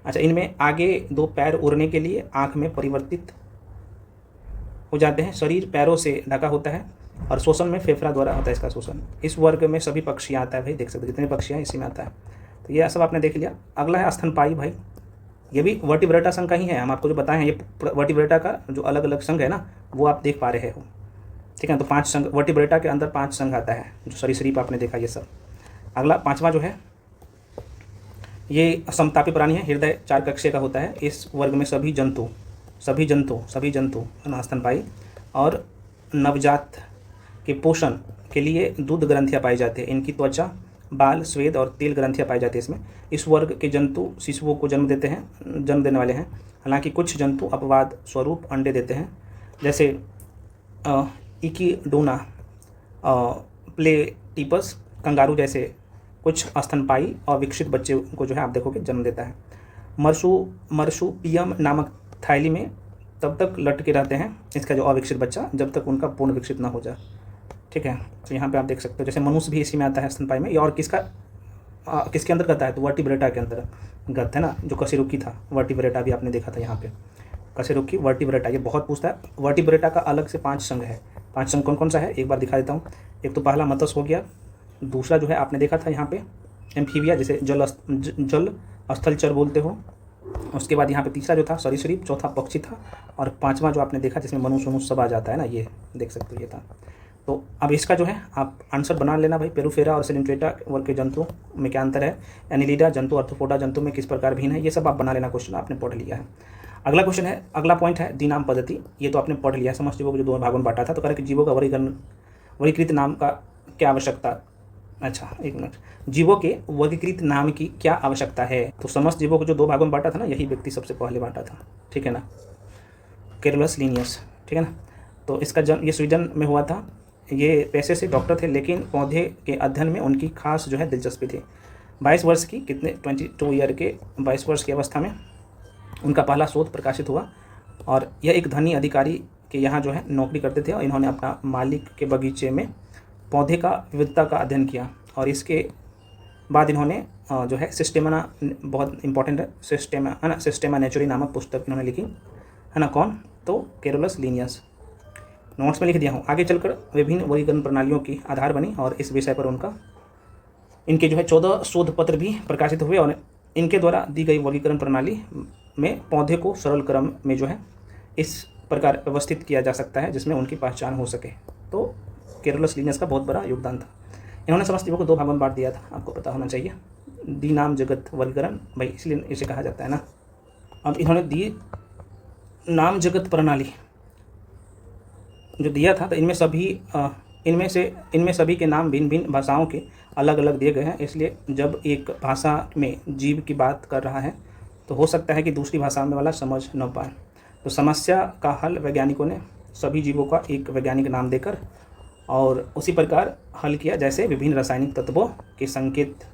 अच्छा, इनमें आगे 2 पैर उड़ने के लिए आँख में परिवर्तित हो जाते हैं। शरीर पैरों से ढका होता है और शोषण में फेफड़ा द्वारा होता है इसका शोषण। इस वर्ग में सभी पक्षी आता है भाई, देख सकते हो जितने पक्षी हैं इसी में आता है। तो ये सब आपने देख लिया। अगला है स्तनपायी भाई, ये भी वर्टिब्रेटा संघ का ही है। हम आपको जो बताए हैं ये वर्टिब्रेटा का जो अलग अलग संघ है ना, वो आप देख पा रहे हो। ठीक है, तो 5 संघ वर्टिब्रेटा के अंदर 5 संघ आता है, जो सरीसृप आपने देखा ये सब। अगला 5वां जो है ये समतापी प्राणी है, हृदय 4 कक्षीय का होता है। इस वर्ग में सभी जंतु है ना स्तनपायी, और नवजात के पोषण के लिए दूध ग्रंथियाँ पाई जाती है। इनकी त्वचा, बाल, स्वेद और तेल ग्रंथियाँ पाई जाती है इसमें। इस वर्ग के जंतु शिशुओं को जन्म देने वाले हैं। हालांकि कुछ जंतु अपवाद स्वरूप अंडे देते हैं, जैसे इकिडोना, प्लेटिपस, कंगारू जैसे कुछ स्तनपायी और विकसित बच्चे को जो है आप देखोगे जन्म देता है। मर्सुपियम नामक थैली में तब तक लटके रहते हैं इसका जो अविकसित बच्चा, जब तक उनका पूर्ण विकसित ना हो जाए। ठीक है, तो यहाँ पे आप देख सकते हो जैसे मनुष्य भी इसी में आता है स्तनपायी में। और किसके अंदर आता है, तो वर्टिब्रेटा के अंतर्गत है ना, जो कशेरुकी था। वर्टिब्रेटा भी आपने देखा था यहाँ पे, कशेरुकी, वर्टिब्रेटा, ये बहुत पूछता है। वर्टिब्रेटा का अलग से 5 संघ है। 5 संघ कौन कौन सा है एक बार दिखा देता हूँ। एक तो पहला मत्स्य हो गया, दूसरा जो है आपने देखा था यहाँ पे एम्फीबिया, जिसे जल स्थलचर बोलते हो। उसके बाद यहाँ पे तीसरा जो था सरीसृप, चौथा पक्षी था, और 5वां जो आपने देखा जिसमें मनुष्य सब आ जाता है ना, ये देख सकते हो ये था। तो अब इसका जो है आप आंसर बना लेना भाई। पेरुफेरा और सेलेंट्रेटा वर्ग के जंतु में क्या अंतर है, एनिलिडा जंतु अर्थोपोडा जंतु में किस प्रकार भिन्न है, ये सब आप बना लेना। क्वेश्चन आपने पढ़ लिया है। अगला क्वेश्चन है, अगला पॉइंट है द्विनाम पद्धति। ये तो आपने पढ़ लिया है, समस्त जीवों को जो 2 भागों में बांटा था। तो कह रहे कि जीवों का वर्गीकृत नाम का क्या आवश्यकता, अच्छा एक मिनट, जीवों के वर्गीकृत नाम की क्या आवश्यकता है। तो समस्त जीवों को जो 2 भागों में बांटा था ना, यही व्यक्ति सबसे पहले बांटा था। ठीक है ना, कैरोलस लिनियस। ठीक है ना, तो इसका जन्म ये स्वीडन में हुआ था। ये पेशे से डॉक्टर थे, लेकिन पौधे के अध्ययन में उनकी खास जो है दिलचस्पी थी। 22 वर्ष की 22 ईयर के 22 वर्ष की अवस्था में उनका पहला शोध प्रकाशित हुआ, और यह एक धनी अधिकारी के यहाँ जो है नौकरी करते थे, और इन्होंने अपना मालिक के बगीचे में पौधे का विविधता का अध्ययन किया। और इसके बाद इन्होंने जो है सिस्टेमा, बहुत इंपॉर्टेंट है सिस्टेमा, है ना, सिस्टेमा नेचुरी नामक पुस्तक इन्होंने लिखी, है ना। कौन, तो कैरोलस लिनियस। नोट्स में लिख दिया हूँ। आगे चलकर विभिन्न वर्गीकरण प्रणालियों की आधार बनी और इस विषय पर इनके जो है 14 शोध पत्र भी प्रकाशित हुए और इनके द्वारा दी गई वर्गीकरण प्रणाली में पौधे को सरल क्रम में जो है इस प्रकार व्यवस्थित किया जा सकता है जिसमें उनकी पहचान हो सके। तो केरोलस लीनियस का बहुत बड़ा योगदान था। इन्होंने समस्त जीवों को 2 भागों में बांट दिया था, आपको पता होना चाहिए। दी नाम जगत वर्गीकरण, भाई इसलिए इसे कहा जाता है ना। अब इन्होंने दी नाम जगत प्रणाली जो दिया था, तो इनमें सभी के नाम भिन्न भिन्न भाषाओं के अलग अलग दिए गए हैं। इसलिए जब एक भाषा में जीव की बात कर रहा है तो हो सकता है कि दूसरी भाषा में वाला समझ न पाए। तो समस्या का हल वैज्ञानिकों ने सभी जीवों का एक वैज्ञानिक नाम देकर और उसी प्रकार हल किया जैसे विभिन्न रासायनिक तत्वों के संकेत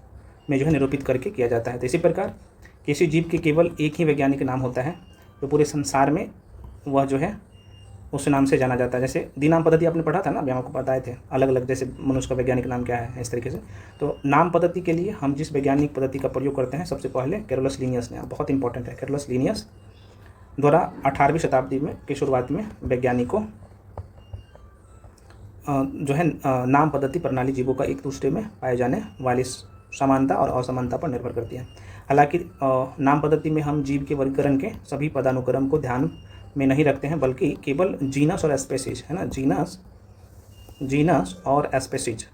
में जो है निरूपित करके किया जाता है। तो इसी प्रकार किसी जीव के केवल एक ही वैज्ञानिक नाम होता है तो पूरे संसार में वह जो है उस नाम से जाना जाता है। जैसे दी नाम पद्धति आपने पढ़ा था ना, अभी हम आपको बताए थे अलग अलग, जैसे मनुष्य का वैज्ञानिक नाम क्या है, इस तरीके से। तो नाम पद्धति के लिए हम जिस वैज्ञानिक पद्धति का प्रयोग करते हैं, सबसे पहले केरोलस लीनियस ने, बहुत इंपॉर्टेंट है, केरोलस लीनियस द्वारा 18वीं शताब्दी में की शुरुआत में वैज्ञानिकों जो है नाम पद्धति प्रणाली जीवों का एक दूसरे में पाए जाने वाली समानता और असमानता पर निर्भर करती है। हालांकि नाम पद्धति में हम जीव के वर्गीकरण के सभी पदानुक्रम को ध्यान में नहीं रखते हैं, बल्कि केवल जीनस और स्पेसीज, है ना, जीनस और स्पेसीज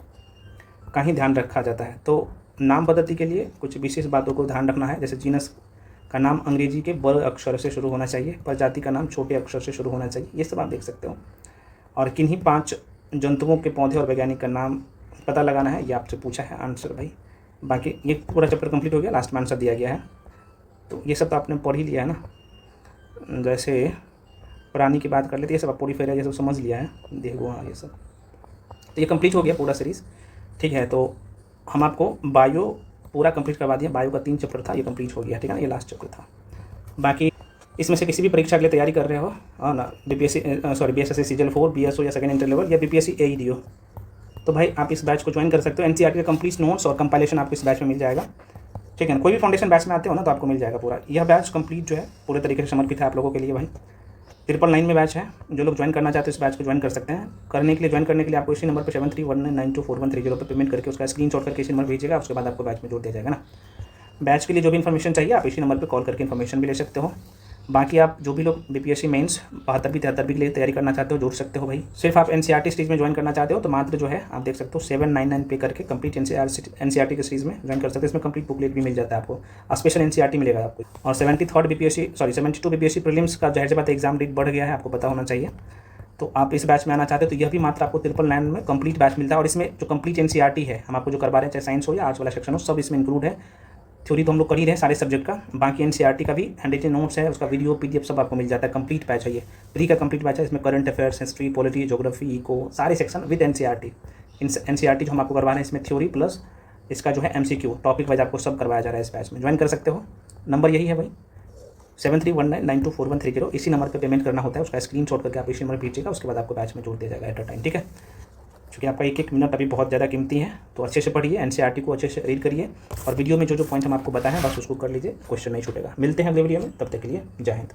का ही ध्यान रखा जाता है। तो नाम पद्धति के लिए कुछ विशेष बातों को ध्यान रखना है। जैसे जीनस का नाम अंग्रेजी के बड़े अक्षर से शुरू होना चाहिए, प्रजाति का नाम छोटे अक्षर से शुरू होना चाहिए, ये सब आप देख सकते हो। और किन्हीं 5 जंतुओं के पौधे और वैज्ञानिक का नाम पता लगाना है, ये आपसे पूछा है आंसर भाई। बाकी ये पूरा चैप्टर कंप्लीट हो गया, लास्ट में आंसर दिया गया है। तो ये सब तो आपने पढ़ ही लिया है ना। जैसे प्राणी की बात कर लेते, ये सब पोरीफेरा ये सब समझ लिया है, देखो हाँ ये सब। तो ये कंप्लीट हो गया पूरा सीरीज़, ठीक है। तो हम आपको बायो पूरा कंप्लीट करवा दिया। बायो का 3 चैप्टर था, ये कंप्लीट हो गया, ठीक है ना, ये लास्ट चैप्टर था। बाकी इसमें से किसी भी परीक्षा के लिए तैयारी कर रहे हो ना, BSSC सीजन 4, BSO या सेकंड इंटर लेवल या BPSC AEDO, तो भाई आप इस बैच को ज्वाइन कर सकते हो। NCERT का कंप्लीट नोट्स और कंपाइलेशन आपको इस बैच में मिल जाएगा, ठीक है ना। कोई भी फाउंडेशन बैच में आते हो ना तो आपको मिल जाएगा पूरा। यह बैच कंप्लीट जो है पूरे तरीके से समर्पित है आप लोगों के लिए भाई। 999 में बैच है, जो लोग ज्वाइन करना चाहते हैं इस बैच को ज्वाइन कर सकते हैं। ज्वाइन करने के लिए आपको इसी नंबर पर 7319924130 पर पेमेंट करके उसका स्क्रीनशॉट करके इसी नंबर भेजिएगा, उसके बाद आपको बैच में जोड़ दिया जाएगा ना। बैच के लिए जो भी इन्फॉर्मेशन चाहिए आप इसी नंबर पर कॉल करके इन्फॉर्मेशन भी ले सकते हो। बाकी आप जो भी लोग BPSC मेंस 72वीं 73वीं के लिए तैयारी करना चाहते हो जोड़ सकते हो भाई। सिर्फ आप NCERT सीरीज में ज्वाइन करना चाहते हो तो मात्र जो है आप देख सकते हो 799 पे करके कंप्लीट NCERT के सीरीज में ज्वाइन कर सकते हो। इसमें कंप्लीट बुकलेट भी मिल जाता है आपको, स्पेशल NCERT मिलेगा आपको। और 72 BPSC प्रीलिम्स का जाहिर सी बात एग्जाम डेट बढ़ गया है, आपको पता होना चाहिए। तो आप इस बैच में आना चाहते हो तो यह भी मात्र आपको 999 में कंप्लीट बैच मिलता है। और इसमें जो कंप्लीट NCERT है हम आपको जो करवा रहे हैं, चाहे साइंस हो या आर्ट्स वाला सेक्शन हो, सब इसमें इंक्लूड है। थ्योरी तो हम लोग कर ही रहे हैं सारे सब्जेक्ट का, बाकी NCERT का भी हैंडरिटन नोट्स है, उसका वीडियो PDF सब आपको मिल जाता है। कंप्लीट बैच है ये, प्री का कंप्लीट बैच है। इसमें current affairs, history, polity, geography, eco सारे सेक्शन विद NCERT। NCERT जो हम आपको करवा रहे हैं इसमें थ्योरी प्लस इसका जो है MCQ टॉपिक वाइज आपको सब करवाया जा रहा है। इस बैच में ज्वाइन कर सकते हो। नंबर यही है भाई 7319924130, इसी नंबर पर पेमेंट करना होता है। उसका स्क्रीनशॉट करके आप इसी नंबर भेजिएगा, उसके बाद आपको बैच में जोड़ दिया जाएगा एट अ टाइम, ठीक है। क्योंकि आपका एक मिनट अभी बहुत ज़्यादा कीमती है, तो अच्छे से पढ़िए, NCERT को अच्छे से रीड करिए और वीडियो में जो पॉइंट हम आपको बताएं बस उसको कर लीजिए, क्वेश्चन नहीं छूटेगा। मिलते हैं अगले वीडियो में, तब तक के लिए जय हिंद।